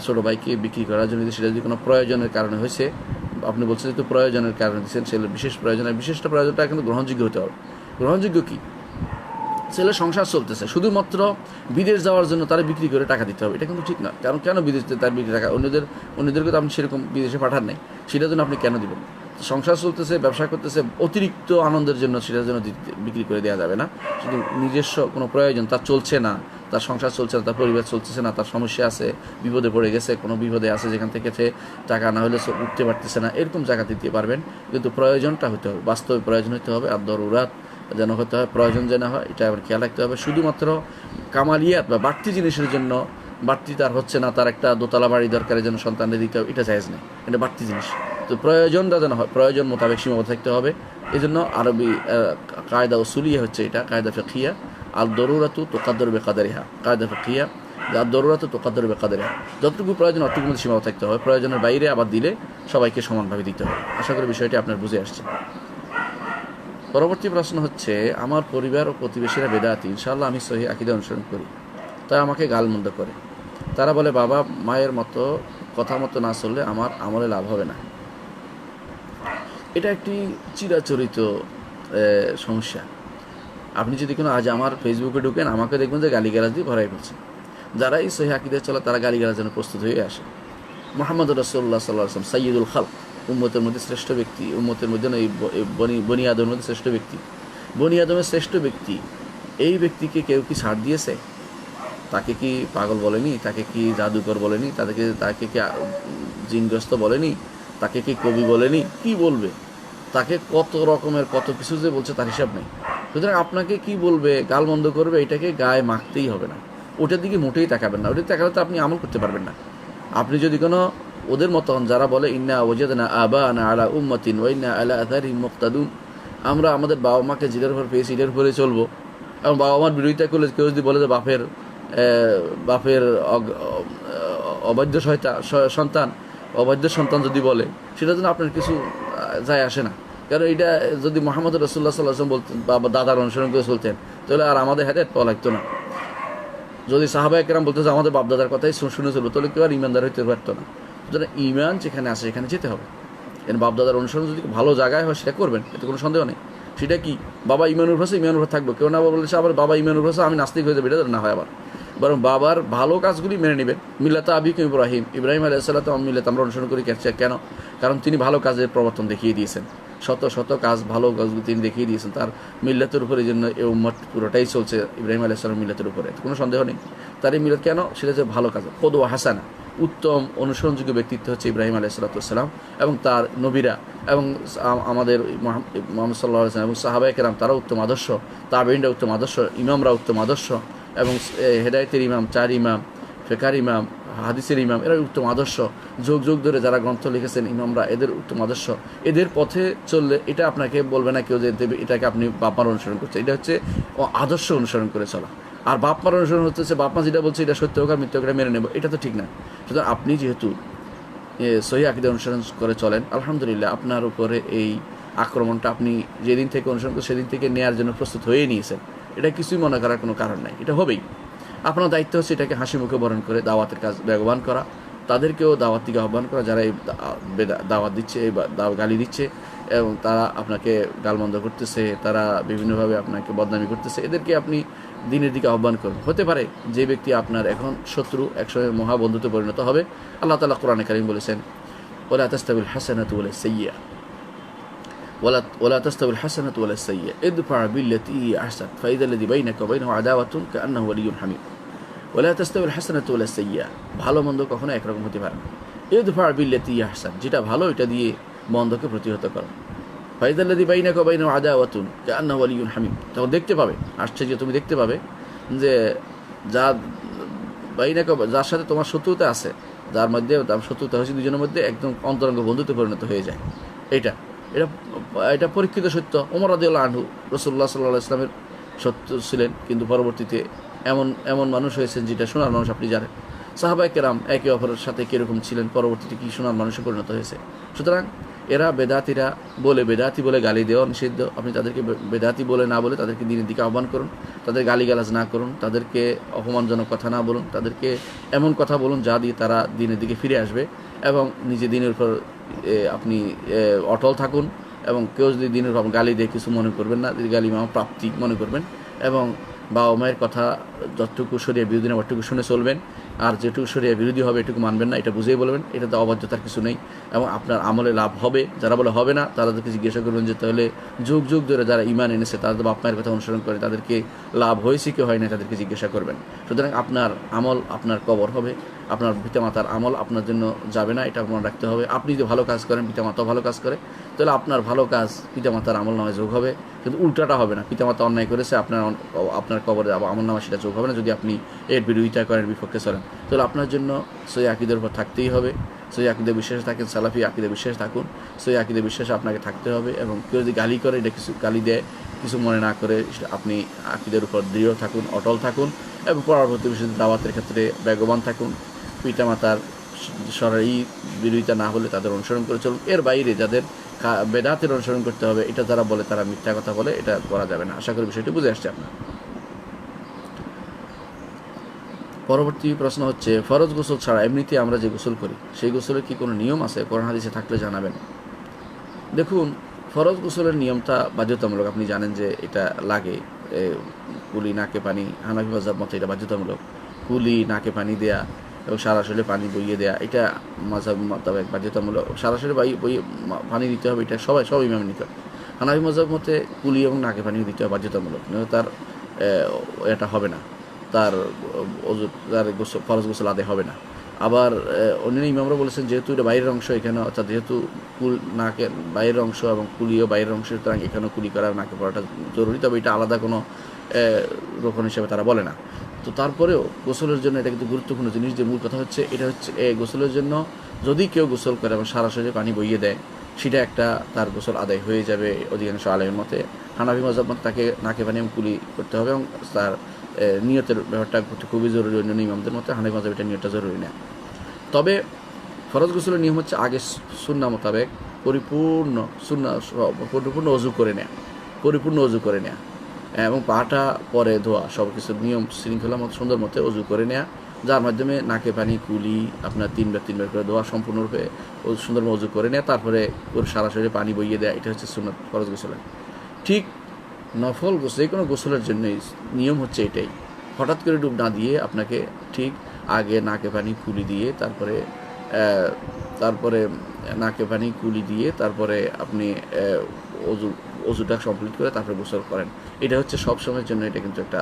ছোটো ভাইকে বিক্রি করার জন্য সেটা যদি কোনো প্রয়োজনের কারণে হয়েছে, আপনি বলছেন যেহেতু প্রয়োজনের কারণে দিচ্ছেন, সেটা বিশেষ প্রয়োজনের বিশিষ্ট প্রয়োজনটা কিন্তু গ্রহণযোগ্য হতে হবে। গ্রহণযোগ্য কি? ছেলে সংসার চলতেছে, শুধুমাত্র বিদেশ যাওয়ার জন্য তারা বিক্রি করে টাকা দিতে হবে, এটা কিন্তু ঠিক না। কারণ কেন বিদেশে তার বিক্রি টাকা, অন্যদেরকে তো আপনি সেরকম বিদেশে পাঠান নাই, সেটার জন্য আপনি কেন দিবেন? সংসার চলতেছে, ব্যবসা করতেছে, অতিরিক্ত আনন্দের জন্য সেটার জন্য বিক্রি করে দেওয়া যাবে না। শুধু নিজস্ব কোনো প্রয়োজন, তার চলছে না, তার সংসার চলছে না, তার পরিবার চলতেছে না, তার সমস্যা আছে, বিপদে পড়ে গেছে, কোনো বিপদে আছে যেখান থেকে সে টাকা না হলে উঠতে পারতেছে না, এরকম জায়গা দিতে পারবেন। কিন্তু প্রয়োজনটা হতে হবে, বাস্তবে প্রয়োজন হতে হবে, আর দরুরাত যেন হতে হয়, প্রয়োজন যেন হয়, এটা আবার খেয়াল রাখতে হবে। শুধুমাত্র কামালিয়াত বা বাড়তি জিনিসের জন্য, বাড়তি তার হচ্ছে না, তার একটা দোতলা বাড়ি দরকারের জন্য সন্তানদের দিতে হবে, এটা জায়েজ নেই, এটা বাড়তি জিনিস। তো প্রয়োজনটা যেন হয়, প্রয়োজন মোতাবেক সীমাবদ্ধ থাকতে হবে। এই জন্য আরবি কায়দা উসুলিয়া হচ্ছে এটা, কায়দা ফিকহিয়া, আল দরুরাতু তুকাদ্দারু বিকাদারিহা, কায়দা ফিকহিয়া, আর দরুরাতু তুকাদ্দারু বিকাদারিহা, যতটুকু প্রয়োজন অতটুকুর মধ্যে সীমাবদ্ধ থাকতে হবে, প্রয়োজনের বাইরে আবার দিলে সবাইকে সমানভাবে দিতে হবে। আশা করি বিষয়টি আপনার বুঝে আসছে। পরবর্তী প্রশ্ন হচ্ছে, আমার পরিবার ও প্রতিবেশীরা বেদাতি, ইনশাআল্লাহ আমি সহি আকীদা অনুসরণ করি, তাই আমাকে গালমন্দ করে। তারা বলে বাবা মায়ের মতো কথা মতো না চললে আমার আমলে লাভ হবে না। এটা একটি চিরাচরিত সমস্যা। আপনি যদি কোনো আজ আমার ফেসবুকে ঢুকেন, আমাকে দেখবেন যে গালিগালাজ দিয়ে ভরাই ফেলছে। যারা এই সহি আকীদা চলে তারা গালিগালাজের জন্য প্রস্তুত হয়ে আসে। মুহাম্মদ রাসূলুল্লাহ সাল্লাল্লাহু আলাইহি ওয়াসাল্লাম সাইয়্যিদুল খালক, উম্মতের মধ্যে শ্রেষ্ঠ ব্যক্তি, উম্মতের মধ্যে এই বনি আদমের মধ্যে শ্রেষ্ঠ ব্যক্তি, বনি আদমের শ্রেষ্ঠ ব্যক্তি, এই ব্যক্তিকে কেউ কি ছাড় দিয়েছে? তাকে কি পাগল বলেনি? তাকে কি জাদুকর বলেনি? তাকে কি জিনগ্রস্ত বলেনি? তাকে কি কবি বলেনি? কি বলবে? তাকে কত রকমের কত কিছু যে বলছে তার হিসাব নেই। সুতরাং আপনাকে কি বলবে, গালমন্দ করবে, এটাকে গায়ে মাখতেই হবে না, ওটার দিকে মোটেই তাকাবেন না। ওটার তাকালে তো আপনি আমল করতে পারবেন না। আপনি যদি কোনো ওদের মতো হন যারা বলে ইন্না ওয়াজাদনা আবানা আলা উম্মাতিন ওয়া ইন্না আলা আথারিহিম মুক্তাদুন, আমরা আমাদের বাবা মাকে যেটার উপর পেয়েছি এটার উপরে চলবো, এবং বাবা মার বিরোধিতা করলে কেউ যদি বলে যে বাপের অবাধ্য অবাধ্য সন্তান যদি বলে, সেটার জন্য আপনার কিছু যায় আসে না। কারণ এটা যদি মুহাম্মদ রাসূলুল্লাহ সাল্লাল্লাহু আলাইহি ওয়াসাল্লাম বলতেন বা দাদার অনুসরণ করে চলতেন, তাহলে আর আমাদের হেদায়েত পাওয়া লাগতো না। যদি সাহাবায়ে কেরাম বলতো যে আমাদের বাপদাদার কথাই শুনে চলবো, তাহলে কেউ আর ইমানদার হইতে পারতো না। সুতরাং ইমান যেখানে আসে সেখানে যেতে হবে। এর বাপদাদার অনুসরণ যদি ভালো জায়গায় হয় সেটা করবেন, এতে কোনো সন্দেহ নেই। সেটা কি বাবা ইমানুর ভাষা ইমানুর ভাষা থাকবে, কেউ না বলেছে আবার বাবা ইমানুর ভাষা আমি নাস্তিক হয়ে যাবে, এটা না হয় আবার, বরং বাবার ভালো কাজগুলি মেনে নেবেন। মিল্লাতা আবিকুম ইব্রাহিম আলাইহিস সালাম মিল্লাত আমরা অনুসরণ করি কেন? কারণ তিনি ভালো কাজের প্রবর্তন দেখিয়ে দিয়েছেন, শত শত কাজ, ভালো কাজগুলি তিনি দেখিয়ে দিয়েছেন, তার মিল্লাতের উপরে। এই জন্য এই উম্মত পুরোটাই চলছে ইব্রাহিম আলাইহিস সালাম মিল্লাতের উপরে, কোনো সন্দেহ নেই। তার এই মিল্লাত কেন? সেটা হচ্ছে ভালো কাজ, কদওয়া হাসানা, উত্তম অনুসরণযোগ্য ব্যক্তিত্ব হচ্ছে ইব্রাহিম আলাইহিস সালাম এবং তার নবীরা, এবং আমাদের মুহাম্মদ সাল্লাল্লাহু আলাইহি ওয়াসাল্লাম এবং সাহাবায়ে কেরাম, তারা উত্তম আদর্শ, তাবেঈনরা উত্তম আদর্শ, ইমামরা উত্তম আদর্শ, এবং হেদায়েতের ইমাম, চার ইমাম, ফিকহের ইমাম, হাদিসের ইমাম, এরা উত্তম আদর্শ। যুগ যুগ ধরে যারা গ্রন্থ লিখেছেন ইমামরা, এদের উত্তম আদর্শ। এদের পথে চললে এটা আপনাকে বলবে না কেউ যে এটাকে আপনি বাপমার অনুসরণ করছেন, এটা হচ্ছে আদর্শ অনুসরণ করে চলা। আর বাপমার অনুসরণ হচ্ছে বাপমা যেটা বলছে এটা সত্য হোক আর মিথ্যা হোক মেনে নেব, এটা তো ঠিক না। সুতরাং আপনি যেহেতু সহি আকীদা অনুসরণ করে চলেন, আলহামদুলিল্লাহ আপনার উপরে এই আক্রমণটা আপনি যেদিন থেকে অনুসরণ করে সেদিন থেকে নেওয়ার জন্য প্রস্তুত হয়ে নিয়েছেন, এটা কিছুই মনে করার কোনো কারণ নাই, এটা হবেই। আপনার দায়িত্ব হচ্ছে এটাকে হাসি মুখে বরণ করে দাওয়াতের কাজ বেগবান করা, তাদেরকেও দাওয়াত থেকে আহ্বান করা যারা এই দাওয়াত দিচ্ছে, এই গালি দিচ্ছে এবং তারা আপনাকে গালমন্দ করতেছে, তারা বিভিন্নভাবে আপনাকে বদনামি করতেছে, এদেরকে আপনি দিনের দিকে আহ্বান করুন। হতে পারে যে ব্যক্তি আপনার এখন শত্রু একসময় মহাবন্ধুতে পরিণত হবে। আল্লাহ তাআলা কোরআনে কারীম বলেছেন, ওয়ালা তাস্তাবিল হাসানাতু ওয়ালা সাইয়্যা ولا تستوي الحسنة ولا السيئة ادفع بالتي هي أحسن فإذا الذي بينك وبينه عداوة كأنه ولي حميم ولا تستوي الحسنة ولا السيئة। ভালো মন্দ কখনো একরকম হতে পারে না। ইদফা বিল্লাতি হিয়া আহসান, যেটা ভালো এটা দিয়ে মন্দকে প্রতিহত করো। ফাইদা আল্লাযী বাইনাকা ওয়া বাইনাহু আদাওয়াতুন কাআন্নাহু ওয়ালিয়্যুন হামীম, তখন দেখতে পাবে, আশ্চর্য তুমি দেখতে পাবে যে যার সাথে তোমার শত্রুতা আছে, যার মধ্যে শত্রুতা হয়েছে দুজনের মধ্যে, একদম অন্তরঙ্গ বন্ধুতে পরিণত হয়ে যায়। এটা এটা এটা পরীক্ষিত সত্য। ওমর রাদিয়াল্লাহু আনহু রাসূলুল্লাহ সাল্লাল্লাহু আলাইহি ওয়াসাল্লামের সত্য ছিলেন, কিন্তু পরবর্তীতে এমন মানুষ হয়েছেন যেটা সোনার মানুষ, আপনি জানেন। সাহাবায়ে কেরাম একে অপরের সাথে কীরকম ছিলেন, পরবর্তীতে কি সোনার মানুষে পরিণত হয়েছে। সুতরাং এরা বেদাতিরা বেদাতি বলে গালি দেওয়া নিষিদ্ধ। আপনি তাদেরকে বেদাতি বলে না বলে তাদেরকে দিনের দিকে আহ্বান করুন, তাদের গালিগালাজ না করুন, তাদেরকে অপমানজনক কথা না বলুন, তাদেরকে এমন কথা বলুন যা দিয়ে তারা দিনের দিকে ফিরে আসবে এবং নিজে দিনের উপর আপনি অটল থাকুন। এবং কেউ যদি দিনের উপর গালি দিয়ে কিছু মনে করবেন না, গালি মামা প্রাপ্তি মনে করবেন এবং বাবা মায়ের কথা যতটুকু শরিয়া বিরোধী না অতটুকু শুনে চলবেন, আর যেটুকু শরিয়া বিরোধী হবে এটুকু মানবেন না, এটা বুঝেই বলবেন। এটাতে অবাধ্যতার কিছু নেই এবং আপনার আমলে লাভ হবে। যারা বলে হবে না তাদেরকে জিজ্ঞাসা করবেন যে তাহলে যুগ যুগ ধরে যারা ঈমান এনেছে, তাদের বাপ মায়ের কথা অনুসরণ করে তাদেরকে লাভ হয়েছে কি হয় না, তাদেরকে জিজ্ঞাসা করবেন। সুতরাং আপনার আমল আপনার কবর হবে, আপনার পিতামাতার আমল আপনার জন্য যাবে না, এটা মনে রাখতে হবে। আপনি যদি ভালো কাজ করেন, পিতামাতাও ভালো কাজ করে, তাহলে আপনার ভালো কাজ পিতামাতার আমল নামায় যোগ হবে, কিন্তু উল্টাটা হবে না। পিতামাতা অন্যায় করেছে, আপনার কবরে আমল নামা সেটা যোগ হবে না। যদি আপনি এর বিরোধিতা করেন, বিপক্ষে চলেন, তাহলে আপনার জন্য সহি আকীদার উপর থাকতেই হবে। সহি আকীদা বিশ্বাসে থাকেন, সালাফি আকীদা বিশ্বাসে থাকুন, সহি আকীদা বিশ্বাসে আপনাকে থাকতে হবে। এবং কেউ যদি গালি করে, এটা কিছু গালি দেয় কিছু মনে না করে আপনি আকীদার উপর দৃঢ় থাকুন, অটল থাকুন এবং পরবর্তী বিষয়ে দাওয়াতের ক্ষেত্রে বেগবান থাকুন। পিতামাতার সরাসরি বিরোধিতা না হলে তাদের অনুসরণ করে চলুন। এর বাইরে যাদের বেদাতের অনুসরণ করতে হবে, এটা যারা বলে তারা মিথ্যা কথা বলে, এটা করা যাবে না। আশা করি বিষয়টি বুঝে আসছে আপনার। পরবর্তী প্রশ্ন হচ্ছে, ফরজ গোসল ছাড়া এমনিতে আমরা যে গোসল করি সেই গোসলের কি কোনো নিয়ম আছে? কোরআন হাদিসে থাকলে জানাবেন। দেখুন, ফরজ গোসলের নিয়মটা বাধ্যতামূলক। আপনি জানেন যে এটা লাগে, কুলি নাকে পানি, হানাফি মাযহাব মতে এটা বাধ্যতামূলক। কুলি নাকে পানি দেয়া এবং সারা শরীরে পানি বইয়ে দেয়া, এটা মাযহাব মোতাবেক বাধ্যতামূলক। সারা শরীরে বইয়ে পানি দিতে হবে, এটা সব ইমাম নিকট। হানাফি মাযহাব মতে কুলি এবং নাকে পানি দিতে হবে বাধ্যতামূলক, তার এটা হবে না, তার ফরজ গোসল আদায় হবে না। আবার অন্য ইমামরা বলেছেন যেহেতু এটা বাইরের অংশ, এখানে অর্থাৎ যেহেতু নাকে বাইরের অংশ এবং কুলিও বাইরের অংশ, সুতরাং এখানেও কুলি করা নাকে পড়াটা জরুরি, তবে এটা আলাদা কোনো রোকন হিসেবে তারা বলে না। তো তারপরেও গোসলের জন্য এটা কিন্তু গুরুত্বপূর্ণ জিনিস। যে মূল কথা হচ্ছে এটা হচ্ছে গোসলের জন্য যদি কেউ গোসল করে এবং সারা শরীরে পানি বইয়ে দেয়, সেটা একটা তার গোসল আদায় হয়ে যাবে অধিকাংশ আলেমের মতে। হানাফি মাযহাব মতে তাকে নাকে পানি এবং কুলি করতে হবে এবং তার নিয়তের ব্যাপারটা খুবই জরুরি। অন্যান্য ইমামদের মতে হানাফি মাযহাব এটা নিয়তটা জরুরি না। তবে ফরজ গোসলের নিয়ম হচ্ছে আগে সুন্নাহ মোতাবেক পরিপূর্ণ অজু করে নেয়া এবং পাটা পরে ধোয়া, সব কিছু নিয়ম শৃঙ্খলা মতো সুন্দর মতো অজু করে নেয়া, যার মাধ্যমে নাকে পানি কুলি আপনার তিনবার করে ধোয়া, সম্পূর্ণরূপে সুন্দর অজু করে নেয়া, তারপরে সারা শরীরে পানি বইয়ে দেয়া, এটা হচ্ছে সুন্নাত ফরজ গোসলের। ঠিক নফল গোসল, যে কোনো গোসলের জন্যই নিয়ম হচ্ছে এটাই। হঠাৎ করে ডুব না দিয়ে আপনাকে ঠিক আগে নাকে পানি কুলি দিয়ে তারপরে নাকে পানি কুলি দিয়ে তারপরে আপনি অজুটা কমপ্লিট করে তারপরে গোসল করেন। এটা হচ্ছে সব সময়ের জন্য এটা কিন্তু একটা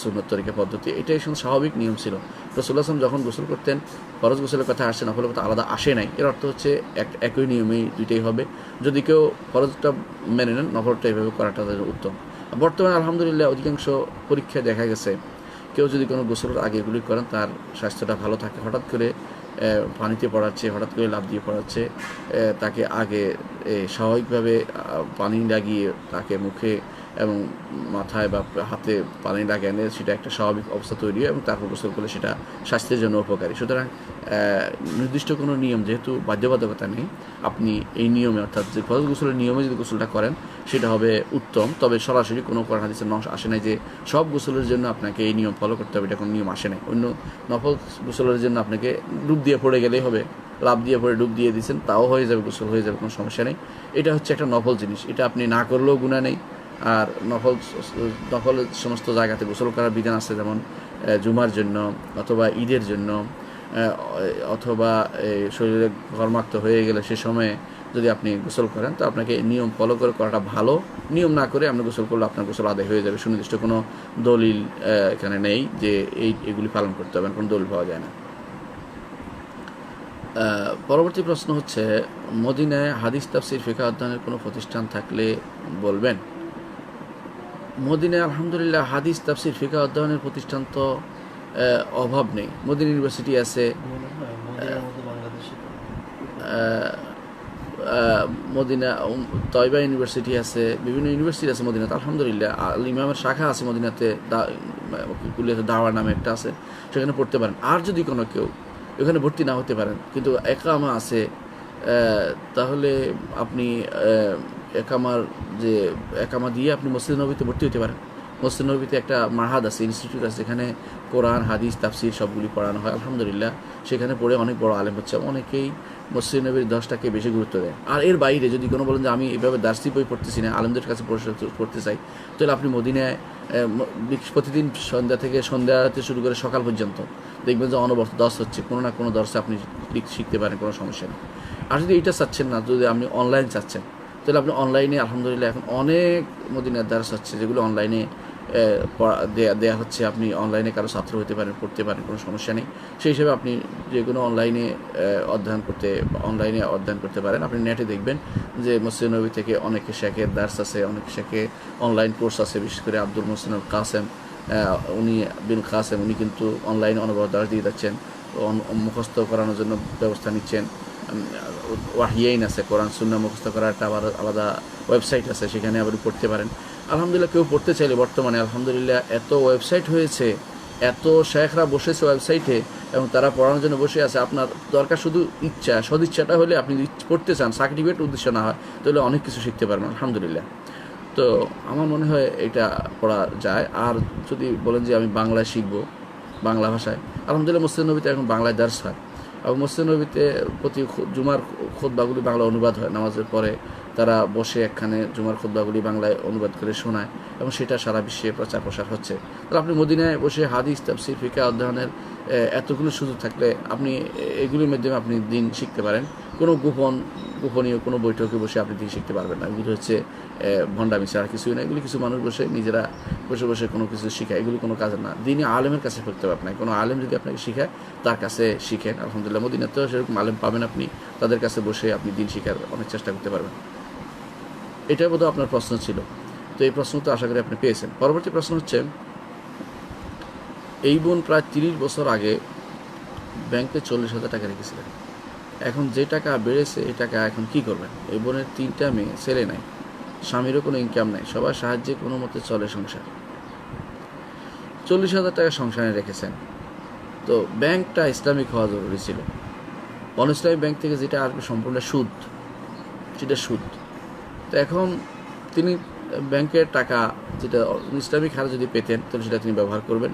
সুন্নত তরিকা পদ্ধতি। এটাই স্বাভাবিক নিয়ম ছিল। রাসূলুল্লাহ সাল্লাল্লাহু আলাইহি ওয়াসাল্লাম যখন গোসল করতেন, ফরজ গোসলের কথা আসছে, নফলের কথা আলাদা আসে নাই। এর অর্থ হচ্ছে একই নিয়মেই দুইটাই হবে। যদি কেউ ফরজটা মেনে নেন, নফলটা এভাবে করাটা উত্তম। বর্তমানে আলহামদুলিল্লাহ অধিকাংশ পরীক্ষায় দেখা গেছে কেউ যদি কোনো গোসলের আগে এগুলি করেন, তার স্বাস্থ্যটা ভালো থাকে। হঠাৎ করে পানিতে পড়াচ্ছে, হঠাৎ করে লাফ দিয়ে পড়াচ্ছে, তাকে আগে স্বাভাবিকভাবে পানি লাগিয়ে তাকে মুখে এবং মাথায় বা হাতে পানি লাগানো, সেটা একটা স্বাভাবিক অবস্থা তৈরি হয় এবং তারপর গোসল করলে সেটা স্বাস্থ্যের জন্য উপকারী। সুতরাং নির্দিষ্ট কোনো নিয়ম যেহেতু বাধ্যবাধকতা নেই, আপনি এই নিয়মে অর্থাৎ যে ফরজ গোসলের নিয়মে যদি গোসলটা করেন সেটা হবে উত্তম। তবে সরাসরি কোনো কোরআন হাদিসের নস আসে নাই যে সব গোসলের জন্য আপনাকে এই নিয়ম ফলো করতে হবে, এটা কোনো নিয়ম আসে নাই। অন্য নফল গোসলের জন্য আপনাকে ডুব দিয়ে পড়ে গেলেই হবে, লাভ দিয়ে পড়ে ডুব দিয়ে দিয়েছেন তাও হয়ে যাবে, গোসল হয়ে যাবে, কোনো সমস্যা নেই। এটা হচ্ছে একটা নফল জিনিস, এটা আপনি না করলেও গুনাহ নেই। আর নফল সমস্ত জায়গাতে গোসল করার বিধান আছে, যেমন জুমার জন্য অথবা ঈদের জন্য, অথবা শরীরে ঘর্মাক্ত হয়ে গেলে সে সময়ে যদি আপনি গোসল করেন তো আপনাকে নিয়ম ফলো করে করাটা ভালো। নিয়ম না করে আপনি গোসল করলে আপনার গোসল আদায় হয়ে যাবে। সুনির্দিষ্ট কোনো দলিল এখানে নেই যে এগুলি পালন করতে হবে, কোনো দলিল পাওয়া যায় না। পরবর্তী প্রশ্ন হচ্ছে, মদিনায় হাদিস তাফসির ফিকহ অধ্যয়নের কোনো প্রতিষ্ঠান থাকলে বলবেন। মদিনায় আলহামদুলিল্লাহ হাদিস তাফসির ফিকহ অধ্যয়নের প্রতিষ্ঠান তো অভাব নেই। মদিনা ইউনিভার্সিটি আছে, মদিনা তয়বা ইউনিভার্সিটি আছে, বিভিন্ন ইউনিভার্সিটি আছে মদিনাতে আলহামদুলিল্লাহ। আল ইমামের শাখা আছে মদিনাতে, কুলিয়াতে দাওয়া নামে একটা আছে, সেখানে পড়তে পারেন। আর যদি কোনো কেউ এখানে ভর্তি না হতে পারেন কিন্তু একামা আছে, তাহলে আপনি একামা দিয়ে আপনি মসজিদ নববীতে ভর্তি হতে পারেন। মসজিদ নববীতে একটা মাহাদ আছে, ইনস্টিটিউট আছে, যেখানে কোরআন হাদিস তাফসির সবগুলি পড়ানো হয় আলহামদুলিল্লাহ। সেখানে পড়ে অনেক বড় আলেম হচ্ছে, অনেকেই মসজিদ নবীর 10টাকে বেশি গুরুত্ব দেয়। আর এর বাইরে যদি কোনো বলেন যে আমি এভাবে দার্সি বই পড়তেছি না, আলেমদের কাছে পড়তে চাই, তাহলে আপনি মদিনায় প্রতিদিন সন্ধ্যাতে শুরু করে সকাল পর্যন্ত দেখবেন যে অনবরত দর্স হচ্ছে, কোনো না কোনো দর্শে আপনি শিখতে পারেন, কোনো সমস্যা নেই। আর যদি এইটা চাচ্ছেন না, যদি আপনি অনলাইন চাচ্ছেন, তাহলে আপনি অনলাইনে আলহামদুলিল্লাহ এখন অনেক মদিনার দার্স হচ্ছে যেগুলো অনলাইনে দেয়া হচ্ছে। আপনি অনলাইনে কারো ছাত্র হতে পারেন, পড়তে পারেন, কোনো সমস্যা নেই। সেই হিসেবে আপনি যে কোনো অনলাইনে অধ্যয়ন করতে পারেন। আপনি নেটে দেখবেন যে মসজিদ নবী থেকে অনেকে শেখের দার্স আছে, অনেক শেখে অনলাইন কোর্স আছে। বিশেষ করে আব্দুল মোহসিন আল কাসেম, উনি কিন্তু অনলাইনে অনবরত দার্স দিয়ে যাচ্ছেন, মুখস্থ করানোর জন্য ব্যবস্থা নিচ্ছেন। ওয়াহিয়াইন আছে, কোরআন সুন্নাহ মুখস্থ করার একটা আবার আলাদা ওয়েবসাইট আছে, সেখানে আবার পড়তে পারেন। আলহামদুলিল্লাহ কেউ পড়তে চাইলে বর্তমানে আলহামদুলিল্লাহ এত ওয়েবসাইট হয়েছে, এত শেখরা বসেছে ওয়েবসাইটে এবং তারা পড়ানোর জন্য বসে আছে। আপনার দরকার শুধু সদিচ্ছাটা হলে, আপনি যদি পড়তে চান, সার্টিফিকেট উদ্দেশ্য না হয়, তাহলে অনেক কিছু শিখতে পারবেন আলহামদুলিল্লাহ। তো আমার মনে হয় এটা পড়া যায়। আর যদি বলেন যে আমি বাংলায় শিখবো, বাংলা ভাষায়, আলহামদুলিল্লাহ মসজিদ নবীতে এখন বাংলায় দার্স হয় এবং মসজিদ নবীতে প্রতি জুমার খুতবাগুলি বাংলা অনুবাদ হয়। নামাজের পরে তারা বসে একখানে জুমার খুতবাগুলি বাংলায় অনুবাদ করে শোনায় এবং সেটা সারা বিশ্বে প্রচার প্রসার হচ্ছে। তাহলে আপনি মদিনায় বসে হাদিস তাফসির ফিকহ অধ্যয়নের এতগুলো সুযোগ থাকলে আপনি এগুলির মাধ্যমে আপনি দিন শিখতে পারেন। কোনো গোপনীয় কোনো বৈঠকে বসে আপনি দিন শিখতে পারবেন না। এগুলি হচ্ছে ভণ্ডামি ছাড়া কিছুই না। এগুলি কিছু মানুষ নিজেরা বসে কোনো কিছু শিখায়, এগুলি কোনো কাজ না। দিনই আলেমের কাছে শিখতে হবে আপনাকে। কোনো আলেম যদি আপনাকে শিখায় তার কাছে শিখেন। আলহামদুলিল্লাহ মদিনাতেও সেরকম আলেম পাবেন, আপনি তাদের কাছে বসে আপনি দিন শিখার অনেক চেষ্টা করতে পারবেন। এটাই বোধহয় আপনার প্রশ্ন ছিল। তো এই প্রশ্ন তো আশা করি আপনি পেয়েছেন। পরবর্তী প্রশ্ন হচ্ছে, এই বোন প্রায় 30 বছর আগে ব্যাংকে 40,000 টাকা রেখেছিলেন, এখন যে টাকা বেড়েছে এই টাকা এখন কি করবেন? এই বোনের 3টা মেয়ে, ছেলে নাই, স্বামীরও কোনো ইনকাম নাই, সবার সাহায্যে কোনো মতে চলে সংসার। 40,000 টাকা সংসারে রেখেছেন, তো ব্যাংকটা ইসলামিক হওয়া জরুরি ছিল। অনইসলামিক ব্যাংক থেকে যেটা আসবে সম্পূর্ণ সুদ, সেটা সুদ। তো এখন তিনি ব্যাংকের টাকা যেটা ইসলামিক হারে যদি পেতেন তাহলে সেটা তিনি ব্যবহার করবেন।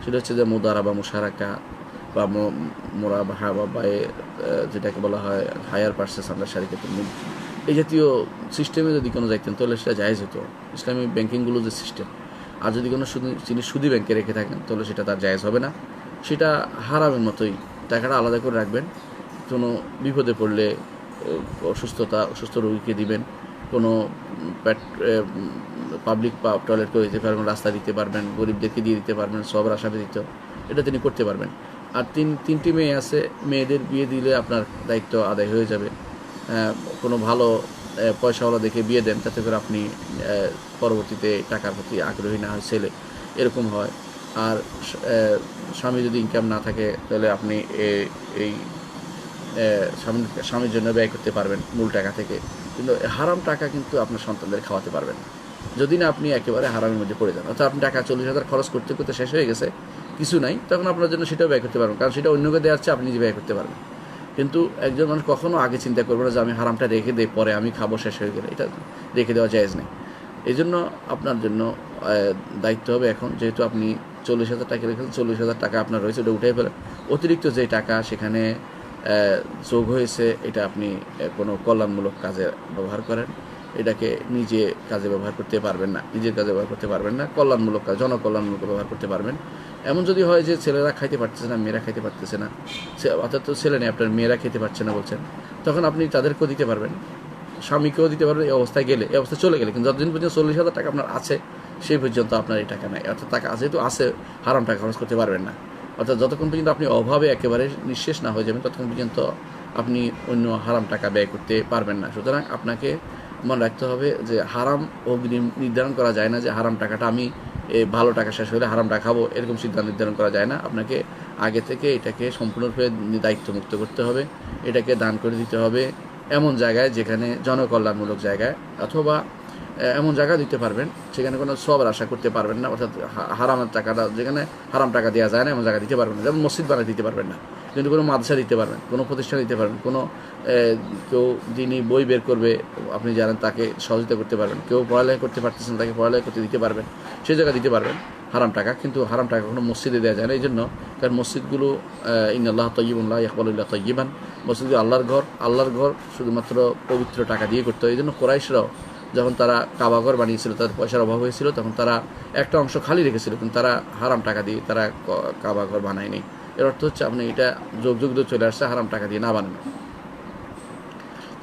সেটা হচ্ছে যে মুদারাবা, মুশারাকা বা মোরাবাহা বা যেটাকে বলা হয় হায়ার পার্সেস আন্ডার শারিকাতুল মুলক, এই জাতীয় সিস্টেমে যদি কোনো যাইতেন তাহলে সেটা জায়েজ হতো, ইসলামিক ব্যাংকিংগুলো যে সিস্টেম। আর যদি কোনো তিনি সুদি ব্যাংকে রেখে থাকেন তাহলে সেটা তার জায়েজ হবে না, সেটা হারামের মতোই। টাকাটা আলাদা করে রাখবেন, কোনো বিপদে পড়লে অসুস্থ রোগীকে দিবেন, কোনো পাবলিক টয়লেট করে দিতে পারবেন, রাস্তা দিতে পারবেন, গরিবদেরকে দিয়ে দিতে পারবেন, সবার আশা ব্যতীত, এটা তিনি করতে পারবেন। আর তিনটি মেয়ে আছে, মেয়েদের বিয়ে দিলে আপনার দায়িত্ব আদায় হয়ে যাবে। কোনো ভালো পয়সাওয়ালা দেখে বিয়ে দেন, তাতে করে আপনি পরবর্তীতে টাকার প্রতি আগ্রহী না হয়, ছেলে এরকম হয়। আর স্বামী যদি ইনকাম না থাকে তাহলে আপনি এই স্বামীর জন্য ব্যয় করতে পারবেন মূল টাকা থেকে, কিন্তু হারাম টাকা কিন্তু আপনার সন্তানদের খাওয়াতে পারবেন না। যদি না আপনি একেবারে হারামের মধ্যে পড়ে যান, অর্থাৎ আপনি টাকা 40,000 খরচ করতে করতে শেষ হয়ে গেছে, কিছু নাই, তখন আপনার জন্য সেটাও ব্যয় করতে পারবেন, কারণ সেটা অন্যকে দেওয়ার চেয়ে আপনি নিজে ব্যয় করতে পারবেন। কিন্তু একজন মানুষ কখনও আগে চিন্তা করবে না যে আমি হারামটা রেখে দিই, পরে আমি খাবো শেষ হয়ে গেলে, এটা রেখে দেওয়া জায়েজ নেই। এই জন্য আপনার জন্য দায়িত্ব হবে এখন, যেহেতু আপনি 40,000 টাকা রেখেছেন, 40,000 টাকা আপনার রয়েছে, ওটা উঠে ফেলেন। অতিরিক্ত যে টাকা সেখানে যোগ হয়েছে, এটা আপনি কোনো কল্যাণমূলক কাজে ব্যবহার করেন। এটাকে নিজে কাজে ব্যবহার করতে পারবেন না, নিজের কাজে ব্যবহার করতে পারবেন না, কল্যাণমূলক কাজ, জনকল্যাণমূলক ব্যবহার করতে পারবেন। এমন যদি হয় যে ছেলেরা খাইতে পারতেছে না, মেয়েরা খাইতে পারতেছে না, অর্থাৎ তো ছেলে নেই, আপনার মেয়েরা খেতে পারছে না বলছেন, তখন আপনি তাদেরকেও দিতে পারবেন, স্বামীকেও দিতে পারবেন। এই অবস্থায় গেলে, এই অবস্থায় চলে গেলে, কিন্তু যতদিন পর্যন্ত 40,000 টাকা আপনার আছে সেই পর্যন্ত আপনার এই টাকা নেই, অর্থাৎ টাকা যেহেতু আছে, হারাম টাকা খরচ করতে পারবেন না। অর্থাৎ যতক্ষণ পর্যন্ত আপনি অভাবে একেবারে নিঃশেষ না হয়ে যাবেন, ততক্ষণ পর্যন্ত আপনি অন্য হারাম টাকা ব্যয় করতে পারবেন না। সুতরাং আপনাকে মনে রাখতে হবে যে হারাম অগ্রিম নির্ধারণ করা যায় না, যে হারাম টাকাটা আমি ভালো টাকা শেষ হলে হারাম টাকা খাবো, এরকম সিদ্ধান্ত নির্ধারণ করা যায় না। আপনাকে আগে থেকে এটাকে সম্পূর্ণরূপে দায়িত্বমুক্ত করতে হবে, এটাকে দান করে দিতে হবে এমন জায়গায় যেখানে জনকল্যাণমূলক জায়গায়, অথবা এমন জায়গা দিতে পারবেন সেখানে কোনো সওয়াবের আশা করতে পারবেন না, অর্থাৎ হারামের টাকাটা যেখানে হারাম টাকা দেওয়া যায় না এমন জায়গা দিতে পারবেন না। যেমন মসজিদ বানিয়ে দিতে পারবেন না, কিন্তু কোনো মাদ্রাসা দিতে পারবেন, কোনো প্রতিষ্ঠান দিতে পারবেন, কোনো কেউ যিনি বই বের করবে আপনি জানেন তাকে সহযোগিতা করতে পারবেন, কেউ পড়ালেখা করতে পারতেছেন তাকে পড়ালেখা করতে দিতে পারবেন, সেই জায়গা দিতে পারবেন হারাম টাকা। কিন্তু হারাম টাকা কোনো মসজিদে দেওয়া যায় না। এই জন্য কারণ মসজিদগুলো ইন্নাল্লাহ তাইয়্যিবুন লা ইয়াকবালু ইল্লা তাইয়্যিবান, মসজিদগুলো আল্লাহর ঘর শুধুমাত্র পবিত্র টাকা দিয়ে করতে হয়। এই জন্য কুরাইশরাও যখন তারা কাবাঘর বানিয়েছিল, তাদের পয়সার অভাব হয়েছিল, তখন তারা একটা অংশ খালি রেখেছিল, কিন্তু তারা হারাম টাকা দিয়ে তারা কাবাঘর বানায়নি। এর অর্থ হচ্ছে আপনি এটা যুগ যুগ ধরে চলে আসছে হারাম টাকা দিয়ে না বানানো।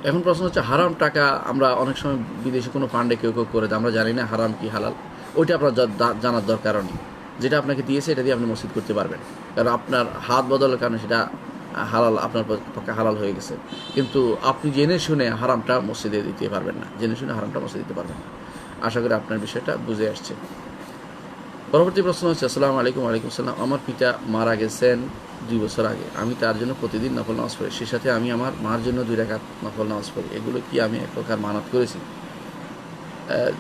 এখন প্রশ্ন হচ্ছে হারাম টাকা আমরা অনেক সময় বিদেশি কোনো ফান্ডে কেউ করে দেয়, আমরা জানি না হারাম কি হালাল, ওইটা আপনার জানার দরকারও নেই। যেটা আপনাকে দিয়েছে এটা দিয়ে আপনি মসজিদ করতে পারবেন, কারণ আপনার হাত বদলের কারণে সেটা হালাল, আপনার পক্ষে হালাল হয়ে গেছে। কিন্তু আপনি জেনে শুনে হারামটা মসজিদে দিতে পারবেন না, জেনে শুনে হারামটা মসজিদে দিতে পারবেন না। আশা করি আপনার বিষয়টা বুঝে আসছে। পরবর্তী প্রশ্ন হচ্ছে, আসসালামু আলাইকুম। ওয়ালাইকুম আসসালাম। আমার পিতা মারা গেছেন 2 বছর আগে, আমি তার জন্য প্রতিদিন নফল নামাজ পড়ি, সেই সাথে আমি আমার মার জন্য 2 রাকাত নফল নামাজ পড়ি, এগুলো কি আমি এক প্রকার মানত করেছি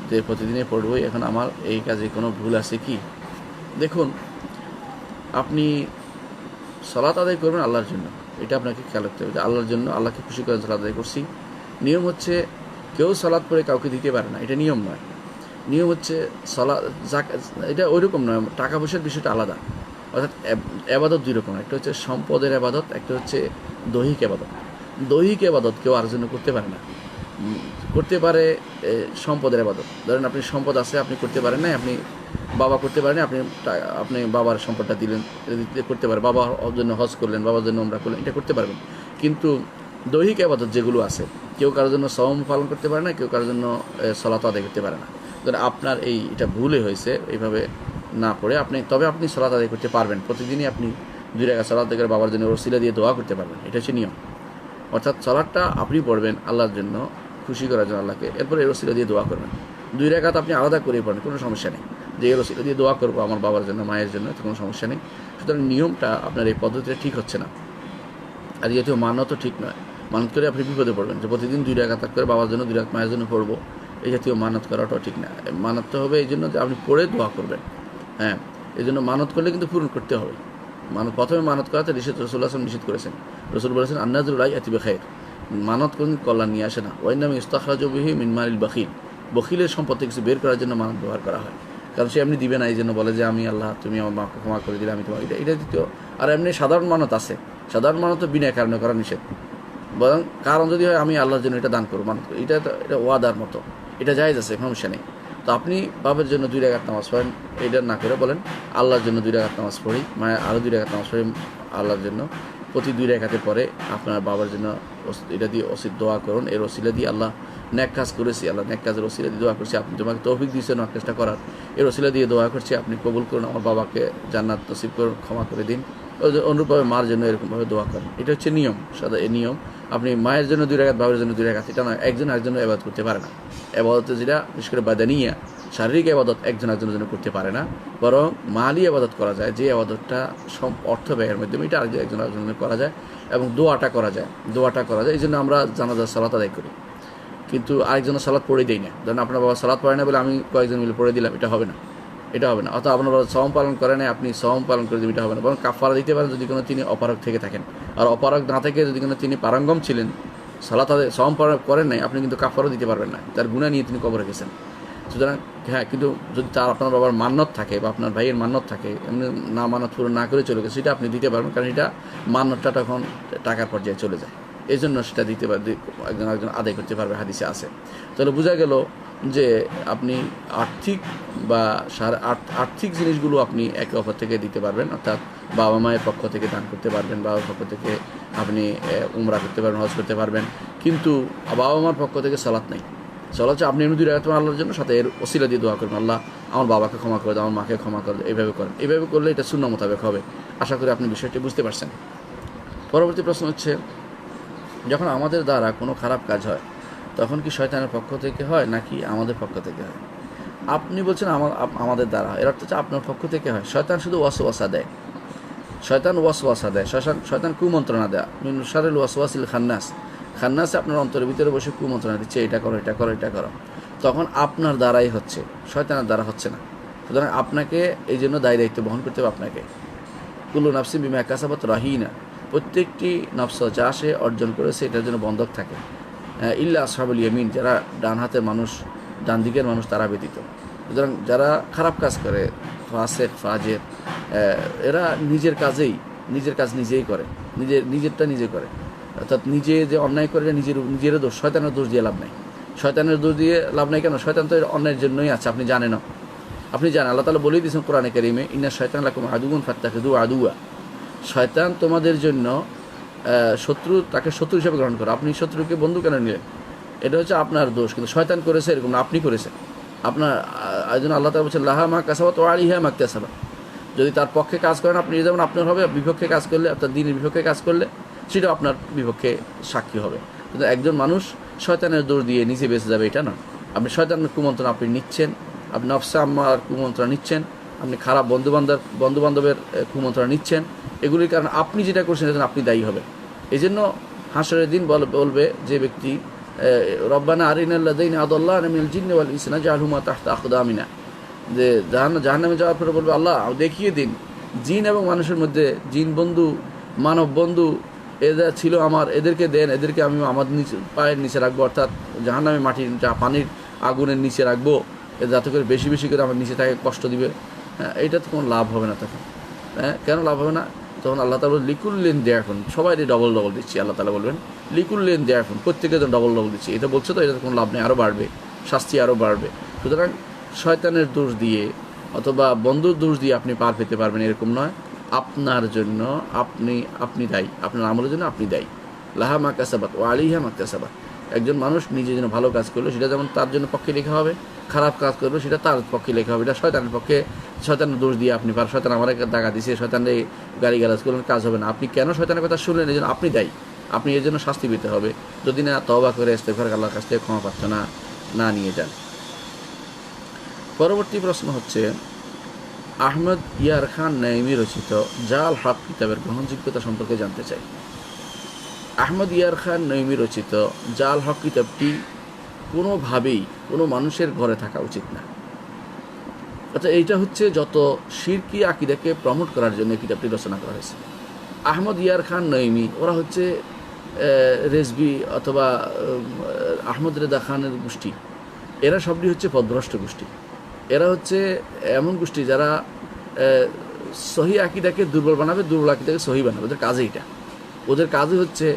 যে প্রতিদিনে পড়বই? এখন আমার এই কাজে কোনো ভুল আছে কি? দেখুন, আপনি সালাত আদায় করবেন আল্লাহর জন্য, এটা আপনাকে খেয়াল রাখতে হবে যে আল্লাহর জন্য, আল্লাহকে খুশি করে সালাত আদায় করছি। নিয়ম হচ্ছে কেউ সালাত পড়ে কাউকে দিতে পারে না, এটা নিয়ম নয়। নিয়ম হচ্ছে সালাত, এটা ওইরকম নয়, টাকা পয়সার বিষয়টা আলাদা। অর্থাৎ এবাদত 2 রকম, একটা হচ্ছে সম্পদের আবাদত, একটা হচ্ছে দৈহিক আবাদত। দৈহিক আবাদত কেউ আর জন্য করতে পারে না, করতে পারে সম্পদের আবাদত। ধরেন আপনি সম্পদ আছে, আপনি করতে পারেন না, আপনি বাবা করতে পারেন, আপনি বাবার সম্পদটা দিলেন, করতে পারেন। বাবার জন্য হজ করলেন, বাবার জন্য উমরা করলেন, এটা করতে পারবেন। কিন্তু দৈহিক আবাদত যেগুলো আছে, কেউ কারোর জন্য সওম পালন করতে পারে না, কেউ কারোর জন্য সালাত আদায় করতে পারে না। ধরেন আপনার এটা ভুলে হয়েছে, এইভাবে না পড়ে তবে আপনি সালাত আদায় করতে পারবেন। প্রতিদিনই আপনি 2 রাকাত সালাত আদায় করে বাবার জন্য ওসিলা দিয়ে দোয়া করতে পারবেন, এটা হচ্ছে নিয়ম। অর্থাৎ সালাতটা আপনি পড়বেন আল্লাহর জন্য, খুশি করার জন্য আল্লাহকে, এরপরে এর ওসিলা দিয়ে দোয়া করবেন। 2 রাকাত আপনি আলাদা করে পড়েন, কোনো সমস্যা নেই, যে এর ওসিলা দিয়ে দোয়া করবো আমার বাবার জন্য, মায়ের জন্য, এতে কোনো সমস্যা নেই। সুতরাং নিয়মটা আপনার এই পদ্ধতিটা ঠিক হচ্ছে না। আর যেহেতু মানতও ঠিক নয়, মানত করে আপনি বিপদে পড়বেন যে প্রতিদিন 2 রাকাত করে বাবার জন্য, 2 রাকাত মায়ের জন্য পড়বো, এই জাতীয় মানত করাটাও ঠিক না। মানত তো হবে এই জন্য যে আপনি পড়ে দোয়া করবেন। হ্যাঁ, এই জন্য মানত করলে কিন্তু পূরণ করতে হবে। প্রথমে মানত করাতে রাসূলুল্লাহ নিষেধ করেছেন। রাসূল বলেছেন, আন্নাযুরু লা ইয়াতি বিখাইর, মানত কোন কল্যাণ নিয়ে আসে না। ওয়াইন্নামা ইস্তাখরাজু বিহি মিন মালিল বখিল, বখিলের সম্পদ থেকে কিছু বের করার জন্য মানত ব্যবহার করা হয়। কারণ সে এমনি দিবে না, এই জন্য বলে যে আমি আল্লাহ, তুমি আমার মাকে ক্ষমা করে দিলে আমি তোমার, এটা দ্বিতীয়। আর এমনি সাধারণ মানত আছে, সাধারণ মানত বিনা কারণে করা নিষেধ। বরং কারণ যদি হয় আমি আল্লাহর জন্য এটা দান করবো, মানত করি, এটা ওয়াদার মতো, এটা জায়েজ আছে, সমস্যা নেই। তো আপনি বাবার জন্য 2 রাকাত নামাজ পড়েন, এটা না করে বলেন আল্লাহর জন্য 2 রাকাত নামাজ পড়ি, মায়ের আরও 2 রাকাত নামাজ পড়ি আল্লাহর জন্য। প্রতি 2 রাকাতে পরে আপনার বাবার জন্য এটা দিয়ে দোয়া করুন, এর ওসিলা দিয়ে আল্লাহ নেক কাজ করেছি, আল্লাহ নেক কাজের ওসিলা দিয়ে দোয়া করছি, আপনি তোমাকে তৌফিক দিয়েছেন নেক কাজটা করার, এর ওসিলা দিয়ে দোয়া করছি, আপনি কবুল করুন, আমার বাবাকে জান্নাত নসিব করুন, ক্ষমা করে দিন। অনুরূপভাবে মার জন্য এরকমভাবে দোয়া করেন, এটা হচ্ছে নিয়ম, সাদা এই নিয়ম। আপনি মায়ের জন্য 2 রাকাত, বাবার জন্য 2 রাকাত, এটা নয়। একজন আরেকজনের ইবাদত করতে পারে না। ইবাদতে যেটা বিশেষ করে বাদানিয়া, শারীরিক ইবাদত একজন আরেকজনের জন্য করতে পারে না, বরং মালি ইবাদত করা যায়, যে ইবাদতটা অর্থ ব্যয়ের মাধ্যমে, এটা একজন আরেকজনের করা যায় এবং দোয়াটা করা যায়। এই জন্য আমরা জানাজার সালাত আদায় করি। কিন্তু আরেকজনের সালাত পড়ে দেয় না, ধরেন আপনার বাবা সালাত পড়ে না বলে আমি কয়েকজন মিলে পড়ে দিলাম, এটা হবে না, এটা হবে না। অথবা আপনার বাবা সওম পালন করে না, আপনি সওম পালন করে দেবেন, এটা হবে না। বরং কাফারা দিতে পারেন যদি কোনো তিনি অপারগ থেকে থাকেন। আর অপারগ না থেকে যদি কোনো তিনি পারঙ্গম ছিলেন, সালাত সওম পালন করেন নাই, আপনি কিন্তু কাফারও দিতে পারবেন না, তার গুনাহ নিয়ে তিনি কবরে গেছেন। সুতরাং হ্যাঁ, কিন্তু যদি তার আপনার বাবার মান্যত থাকে বা আপনার ভাইয়ের মান্যত থাকে, এমনি না মানত পূরণ না করে চলে গেছে, সেটা আপনি দিতে পারবেন, কারণ এটা মান্যতটা তখন টাকার পর্যায়ে চলে যায়, এই জন্য সেটা দিতে পারবে, একজন আদায় করতে পারবে, হাদিসে আছে। তাহলে বোঝা গেল যে আপনি আর্থিক বা আর্থিক জিনিসগুলো আপনি একে অপর থেকে দিতে পারবেন, অর্থাৎ বাবা মায়ের পক্ষ থেকে দান করতে পারবেন, বাবার পক্ষ থেকে আপনি উমরা করতে পারবেন, হজ করতে পারবেন। কিন্তু বাবা মার পক্ষ থেকে সালাত নেই। সালাত হচ্ছে আপনি এমনি 2 রাকাত আল্লাহর জন্য, সাথে এর ওসিলা দিয়ে দোয়া করবেন, আল্লাহ আমার বাবাকে ক্ষমা করে দাও, আমার মাকে ক্ষমা করে দাও, এইভাবে করেন। এইভাবে করলে এটা সুন্নাহ মোতাবেক হবে। আশা করি আপনি বিষয়টি বুঝতে পারছেন। পরবর্তী প্রশ্ন হচ্ছে, যখন আমাদের দ্বারা কোনো খারাপ কাজ হয় তখন কি শয়তানের পক্ষ থেকে হয় নাকি আমাদের পক্ষ থেকে হয়? আপনি বলছেন আমাদের দ্বারা, এর অর্থ হচ্ছে আপনার পক্ষ থেকে হয়। শয়তান শুধু ওয়াসওয়াসা দেয়, শয়তান ওয়াসওয়াসা দেয়, শয়তান কুমন্ত্রণা দেয়। মিন শারিল ওয়াসওয়াসিল খান্নাস, খান্নাসে আপনার অন্তরের ভিতরে বসে কুমন্ত্রণা দিচ্ছে, এটা করো, এটা করো, এটা করো। তখন আপনার দ্বারাই হচ্ছে, শয়তানের দ্বারা হচ্ছে না। সুতরাং আপনাকে এই জন্য দায়ী দায়িত্ব বহন করতে হবে আপনাকে। কুল্লু নাফসিন বিমা কাসাবাত রাহিনা, প্রত্যেকটি নফস যা সে অর্জন করেছে এটার জন্য বন্ধক থাকে। ইল্লা আসহাবুল ইয়ামিন, যারা ডান হাতের মানুষ, ডান দিকের মানুষ, তারা ব্যতীত। সুতরাং যারা খারাপ কাজ করে, ফাসেক ফাজের, এরা নিজের কাজ নিজেই করে, নিজেরটা নিজে করে। অর্থাৎ নিজে যে অন্যায় করে নিজেরও দোষ, শয়তানের দোষ দিয়ে লাভ নাই। শয়তানের দোষ দিয়ে লাভ নাই কেন? শয়তান তো অন্যায়ের জন্যই আছে, আপনি জানেন না, আপনি জানেন। আল্লাহ তাআলা বলেই দিয়েছেন কোরআনে কারীমে, ইন্না শায়তান লাকুম আদুউন ফাত্তাখিযু আদুওয়া, শয়তান তোমাদের জন্য শত্রু, তাকে শত্রু হিসেবে গ্রহণ করো। আপনি শত্রুকে বন্ধু কেন নিলেন? এটা হচ্ছে আপনার দোষ, কিন্তু শয়তান করেছে এরকম না, আপনি করেছেন। আপনার এই জন্য আল্লাহ তাআলা বলছেন লাহা মা কাসাবাত ওয়া আলাইহা মা ইকতাসাবাত। যদি তার পক্ষে কাজ করেন আপনি, যেমন আপনার হবে, বিপক্ষে কাজ করলে, অর্থাৎ দ্বীনের বিপক্ষে কাজ করলে সেটাও আপনার বিপক্ষে সাক্ষী হবে। কিন্তু একজন মানুষ শয়তানের দোষ দিয়ে নিজে বেঁচে যাবে এটা না। আপনি শয়তানের কুমন্ত্রণা আপনি নিচ্ছেন, আপনি নফসে আম্মার কুমন্ত্রণা নিচ্ছেন, আপনি খারাপ বন্ধুবান্ধবের কুমন্ত্রণা নিচ্ছেন। এগুলির কারণে আপনি যেটা করছেন এজন্য আপনি দায়ী হবেন। এই জন্য হাসরের দিন বলবে যে ব্যক্তি, রব্বানা আরিনাল্লাযীনা আদাল্লানা মিনাল জিন্নি ওয়াল ইনসি নাজআলহুমা তাহতা আকদামিনা, যে জাহান্নামে যাওয়ার পরে বলবে আল্লাহ দেখিয়ে দিন জিন এবং মানুষের মধ্যে, জিন বন্ধু, মানব বন্ধু এরা ছিল আমার, এদেরকে দেন, এদেরকে আমি আমার পায়ের নিচে রাখবো, অর্থাৎ জাহান্নামে মাটির পানির আগুনের নিচে রাখবো, যাতে করে বেশি বেশি করে আমার নিচে তাকে কষ্ট দিবে। হ্যাঁ, এইটা তো কোনো লাভ হবে না তখন। হ্যাঁ, কেন লাভ হবে না? তখন আল্লাহ তাআলা লিকুল্লিন দেয়া, এখন সবাই ডবল দিচ্ছি, আল্লাহ তাআলা বলবেন লিকুল্লিন দেয়া, এখন প্রত্যেকের জন্য ডবল দিচ্ছি। এটা বলছে তো, এটা কোনো লাভ নেই, আরও বাড়বে, শাস্তি আরও বাড়বে। সুতরাং শয়তানের দোষ দিয়ে অথবা বন্ধুর দোষ দিয়ে আপনি পার পেতে পারবেন এরকম নয়। আপনার জন্য আপনি দায়ী, আপনার আমলের জন্য আপনি দায়ী। লাহা মা কাসাবাত ওয়া আলাইহা মা ইকতাসাবাত। একজন মানুষ নিজে যেন ভালো কাজ করলো সেটা যেমন তার জন্য পক্ষে লেখা হবে, খারাপ কাজ করলো সেটা তার পক্ষে লেখা হবে। এটা শয়তানের পক্ষে, শয়তানের দোষ দিয়ে আপনি পার, শয়তান আমার টাকা দিছে, শয়তানের গালিগালাজ করলেন, কাজ হবে না। আপনি কেন শয়তানের কথা শুনলেন, এই জন্য আপনি দায়ী, আপনি এর জন্য শাস্তি পেতে হবে, যদি না তওবা করে ইস্তেগফার আল্লাহর কাছ থেকে ক্ষমা প্রার্থনা না নিয়ে যান। পরবর্তী প্রশ্ন হচ্ছে, আহমদ ইয়ার খান নাইমি রচিত জাল হক কিতাবের গ্রহণযোগ্যতা সম্পর্কে জানতে চাই। আহমদ ইয়ার খান নাইমি রচিত জাল হক কিতাবটি কোনোভাবেই কোনো মানুষের ঘরে থাকা উচিত না। আচ্ছা, এইটা হচ্ছে যত শিরকি আকিদাকে প্রমোট করার জন্য এই কিতাবটি রচনা করা হয়েছে। আহমদ ইয়ার খান নাইমি ওরা হচ্ছে রেজবি অথবা আহমদ রেদা খানের গোষ্ঠী, এরা সবটি হচ্ছে পদভ্রষ্ট গোষ্ঠী। এরা হচ্ছে এমন গোষ্ঠী যারা সহি আকিদাকে দুর্বল বানাবে, দুর্বল আকিদাকে সহি বানাবে। ওদের কাজে এটা, ওদের কাজে হচ্ছে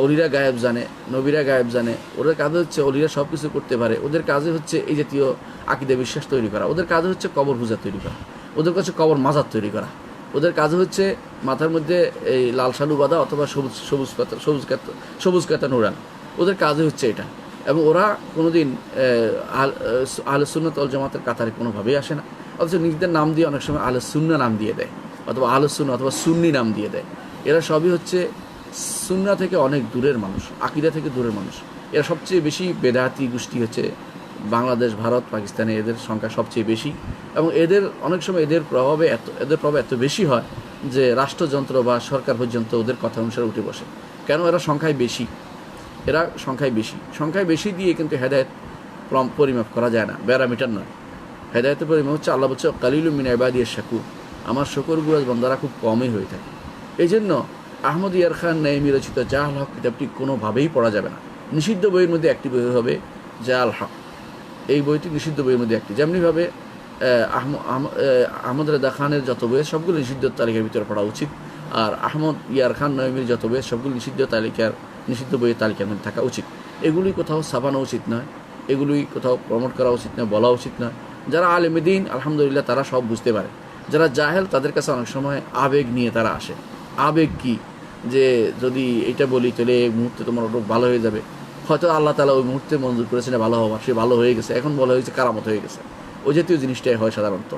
অলিরা গায়েব জানে, নবীরা গায়েব জানে, ওদের কাজে হচ্ছে অলিরা সব কিছু করতে পারে, ওদের কাজে হচ্ছে এই জাতীয় আকিদা বিশ্বাস তৈরি করা, ওদের কাজে হচ্ছে কবর পূজা তৈরি করা, ওদের কাছে কবর মাজার তৈরি করা, ওদের কাজে হচ্ছে মাথার মধ্যে এই লাল শালু বাঁধা অথবা সবুজ কাতা নোড়ান, ওদের কাজে হচ্ছে এটা। এবং ওরা কোনোদিন আহলে সুন্নাত ওয়াল জামাতের কাতারে কোনোভাবেই আসে না, অথচ নিজেদের নাম দিয়ে অনেক সময় আহলে সুন্নাহ নাম দিয়ে দেয়, অথবা আহলে সুন্নাহ অথবা সুন্নি নাম দিয়ে দেয়। এরা সবই হচ্ছে সুন্নাহ থেকে অনেক দূরের মানুষ, আকীদা থেকে দূরের মানুষ। এরা সবচেয়ে বেশি বেদাতি গোষ্ঠী হচ্ছে বাংলাদেশ, ভারত, পাকিস্তানে এদের সংখ্যা সবচেয়ে বেশি। এবং এদের অনেক সময় এদের প্রভাব এত বেশি হয় যে রাষ্ট্রযন্ত্র বা সরকার পর্যন্ত ওদের কথা অনুসারে উঠে বসে। কেন? এরা সংখ্যায় বেশি, এরা সংখ্যায় বেশি দিয়ে কিন্তু হেদায়েত পরিমাপ করা যায় না, প্যারামিটার নয়। হেদায়েতের পরিমাপ হচ্ছে, আল্লাহ বলছে কালিলুম মিন ইবাদিয়াশ শাকুর, আমার শুকরগুজার বান্দারা খুব কমই হয়ে থাকে। এই জন্য আহমদ ইয়ার খান নাইমি রচিত জাল হক কিতাবটি কোনোভাবেই পড়া যাবে না। নিষিদ্ধ বইয়ের মধ্যে একটি বই হবে জাল হক, এই বইটি নিষিদ্ধ বইয়ের মধ্যে একটি। যেমনিভাবে আহমদ রেদা খানের যত বই সবগুলো নিষিদ্ধ তালিকার ভিতরে পড়া উচিত, আর আহমদ ইয়ার খান নাইমির যত বই সবগুলো নিষিদ্ধ বইয়ের তালিকার মধ্যে থাকা উচিত। এগুলি কোথাও ছাপানো উচিত নয়, এগুলি কোথাও প্রমোট করা উচিত নয়, বলা উচিত নয়। যারা আলেমে দ্বীন আলহামদুলিল্লাহ তারা সব বুঝতে পারে, যারা জাহেল তাদের কাছে অনেক সময় আবেগ নিয়ে তারা আসে। আবেগ কি, যে যদি এটা বলি তাহলে এই মুহূর্তে তোমার রোগ ভালো হয়ে যাবে, হয়তো আল্লাহ তাআলা ওই মুহূর্তে মঞ্জুর করেছেন ভালো হওয়ার, সে ভালো হয়ে গেছে, এখন বলা হয়েছে কারামত হয়ে গেছে, ওই জাতীয় জিনিসটাই হয় সাধারণত।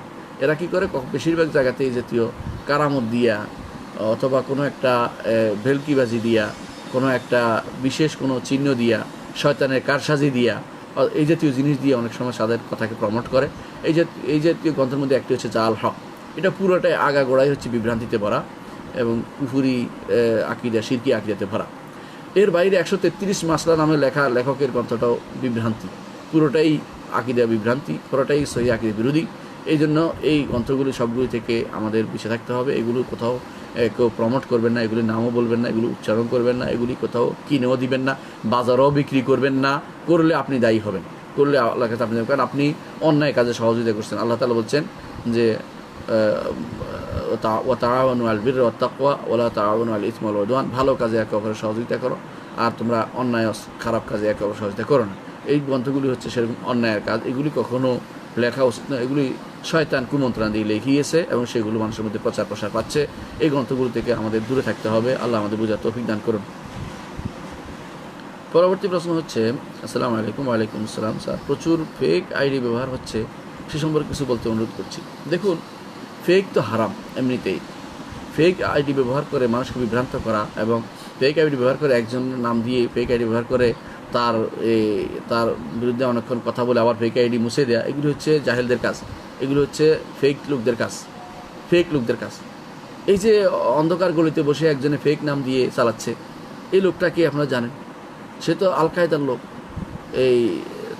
এরা কি করে, বেশিরভাগ জায়গাতে এই জাতীয় কারামত দিয়া অথবা কোনো একটা ভেলকিবাজি দিয়া, কোনো একটা বিশেষ কোনো চিহ্ন দিয়া, শয়তানের কারসাজি দিয়া, এই জাতীয় জিনিস দিয়ে অনেক সময় তাদের কথাকে প্রমোট করে। এই জাতীয় গ্রন্থের মধ্যে একটি হচ্ছে জাল হক। এটা পুরোটাই আগাগোড়াই হচ্ছে বিভ্রান্তিতে ভরা এবং কুফুরি আকিদা, শিরকি আকিদাতে ভরা। এর বাইরে 133 মাসলা নামে লেখা লেখকের গ্রন্থটাও বিভ্রান্তি, পুরোটাই আকিদা বিভ্রান্তি, পুরোটাই সহি আকিদা বিরোধী। এই জন্য এই গ্রন্থগুলি সবগুলি থেকে আমাদের পিছিয়ে থাকতে হবে। এগুলো কোথাও কেউ প্রমোট করবেন না, এগুলি নামও বলবেন না, এগুলো উচ্চারণ করবেন না, এগুলি কোথাও কিনেও দিবেন না, বাজারও বিক্রি করবেন না। করলে আপনি দায়ী হবেন, করলে আল্লাহর কাছে আপনি, কারণ আপনি অন্যায় কাজে সহযোগিতা করছেন। আল্লাহ তাআলা বলছেন যে ওয়াতাআওয়ানু আলাল বিররি ওয়াত তাকওয়া ওয়ালা তাআওয়ানু আলাল ইসমি ওয়াল উদওয়ান, ভালো কাজে একে অপরের সহযোগিতা করো, আর তোমরা অন্যায় খারাপ কাজে একে অপরের সহযোগিতা করো না। এই গ্রন্থগুলি হচ্ছে সেরকম অন্যায়ের কাজ, এগুলি কখনো লেখা উচিত না। এগুলি শয়তান কুমন্ত্রণা দিয়ে লিখিয়েছে এবং সেগুলো মানুষের মধ্যে প্রসার পাচ্ছে। এই গ্রন্থগুলো থেকে আমাদের দূরে থাকতে হবে। আল্লাহ আমাদের বোঝার তৌফিক দান করুন। পরবর্তী প্রশ্ন হচ্ছে, আসসালামু আলাইকুম। ওয়ালাইকুম আসসালাম। স্যার, প্রচুর ফেক আইডি ব্যবহার হচ্ছে, সে সম্পর্কে কিছু বলতে অনুরোধ করছি। দেখুন, ফেক তো হারাম এমনিতেই। ফেক আইডি ব্যবহার করে মানুষকে বিভ্রান্ত করা এবং ফেক আইডি ব্যবহার করে একজনের নাম দিয়ে ফেক আইডি ব্যবহার করে তার বিরুদ্ধে অনেকক্ষণ কথা বলে আবার ফেক আইডি মুছে দেওয়া, এগুলো হচ্ছে জাহেলদের কাজ, এগুলো হচ্ছে ফেক লোকদের কাজ। এই যে অন্ধকার গলিতে বসে একজনে ফেক নাম দিয়ে চালাচ্ছে, এই লোকটাকে আপনারা জানেন, সে তো আল কায়দার লোক, এই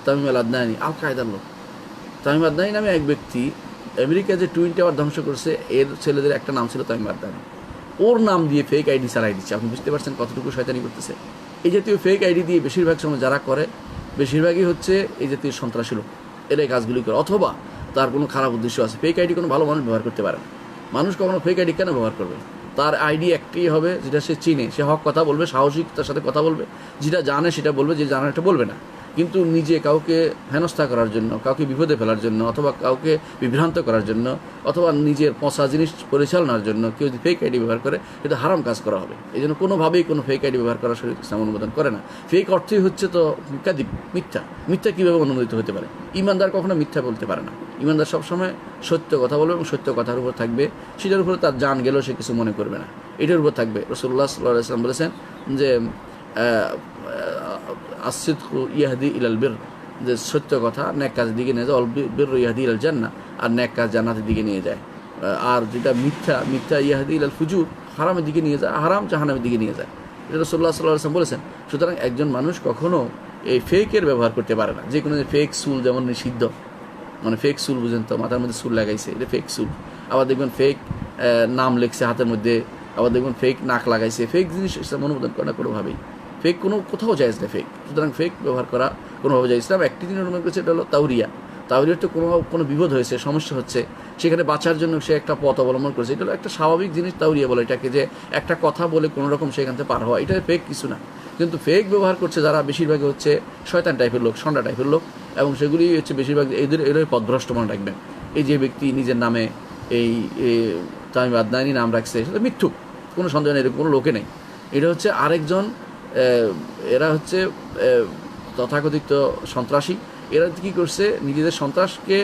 তামিম আল আদনানী, আল কায়দার লোক। তামিম আদনানী নামে এক ব্যক্তি আমেরিকা যে টুইন টাওয়ার ধ্বংস করছে, এর ছেলেদের একটা নাম ছিল তামিম আদনানী, ওর নাম দিয়ে ফেক আইডি চালাই দিচ্ছে। আপনি বুঝতে পারছেন কতটুকু শয়তানি করতেছে। এই জাতীয় ফেক আইডি দিয়ে বেশিরভাগ সময় যারা করে, বেশিরভাগই হচ্ছে এই জাতীয় সন্ত্রাসী লোক, এরাই কাজগুলি করে, অথবা তার কোনো খারাপ উদ্দেশ্য আছে। ফেক আইডি কোনো ভালো মানুষ ব্যবহার করতে পারে না। মানুষ কখনো ফেক আইডি কেন ব্যবহার করবে? তার আইডি একটি হবে যেটা সে চিনে, সে হক কথা বলবে, সাহসিকতার সাথে কথা বলবে, যেটা জানে সেটা বলবে, যে জানে এটা বলবে না। কিন্তু নিজে কাউকে হেনস্থা করার জন্য, কাউকে বিপদে ফেলার জন্য, অথবা কাউকে বিভ্রান্ত করার জন্য, অথবা নিজের পচা জিনিস পরিচালনার জন্য কেউ যদি ফেক আইডি ব্যবহার করে, এটা হারাম কাজ করা হবে। এই জন্য কোনোভাবেই কোনো ফেক আইডি ব্যবহার করা শরীয়ত ইসলাম অনুমোদন করে না। ফেক অর্থই হচ্ছে তো কাদিব, মিথ্যা কীভাবে অনুমোদিত হতে পারে? ইমানদার কখনো মিথ্যা বলতে পারে না। ইমানদার সবসময় সত্য কথা বলবে এবং সত্য কথার উপর থাকবে, সেটার উপরে তার জান গেলেও সে কিছু মনে করবে না, এটার উপর থাকবে। রাসূলুল্লাহ সাল্লাল্লাহু আলাইহি ওয়াসাল্লাম বলেছেন যে আসিদকু ইয়াহদি ইলাল বির, যে সত্য কথা নেক কাজের দিকে নিয়ে যায়, অল বিররু ইয়াহদি ইলাল জান্নাহ, আর নেক কাজ জান্নাতের দিকে নিয়ে যায়। আর যেটা মিথ্যা ইয়াহদি ইলাল ফুজুর, হারামের দিকে নিয়ে যায়, হারাম জাহান্নামের দিকে নিয়ে যায়। এটা রাসূলুল্লাহ সাল্লাল্লাহু আলাইহি ওয়াসাল্লাম বলেছেন। সুতরাং একজন মানুষ কখনো এই ফেকের ব্যবহার করতে পারে না। যে কোনো ফেক চুল যেমন নিষিদ্ধ, মানে ফেক চুল বুঝেন তো, মাথার মধ্যে চুল লাগাইছে, এটা ফেক চুল। আবার দেখবেন ফেক নাম লিখছে হাতের মধ্যে, আবার দেখবেন ফেক নাক লাগাইছে। ফেক জিনিস ইসলাম অনুমোদন করে না কোনোভাবেই। ফেক কোথাও জায়েজ না ফেক। সুতরাং ফেক ব্যবহার করা কোনোভাবে যায়। ইসলাম একটি জিনিস অনুমোদন করেছে, এটা হলো তাওরিয়ার তো কোনো বিপদ হয়েছে, সমস্যা হচ্ছে, সেখানে বাঁচার জন্য সে একটা পথ অবলম্বন করেছে। এটা হলো একটা স্বাভাবিক জিনিস, তাওরিয়া বলে এটাকে, যে একটা কথা বলে কোনো রকম সেখান থেকে পার হওয়া, এটা ফেক কিছু না। কিন্তু ফেক ব্যবহার করছে যারা, বেশিরভাগই হচ্ছে শয়তান টাইপের লোক, ষণ্ডা টাইপের লোক, এবং সেগুলি হচ্ছে বেশিরভাগ এদের পথভ্রষ্ট মনে রাখবেন। এই যে ব্যক্তি নিজের নামে এই তামিম আদনানী নাম রাখছে, সেটা মিথ্যুক, কোনো সন্দেহ নেই, এরকম কোনো লোকে নেই। এটা হচ্ছে আরেকজন, এরা হচ্ছে তথাকথিত সন্ত্রাসী। এরা কী করছে, নিজেদের সন্ত্রাসকে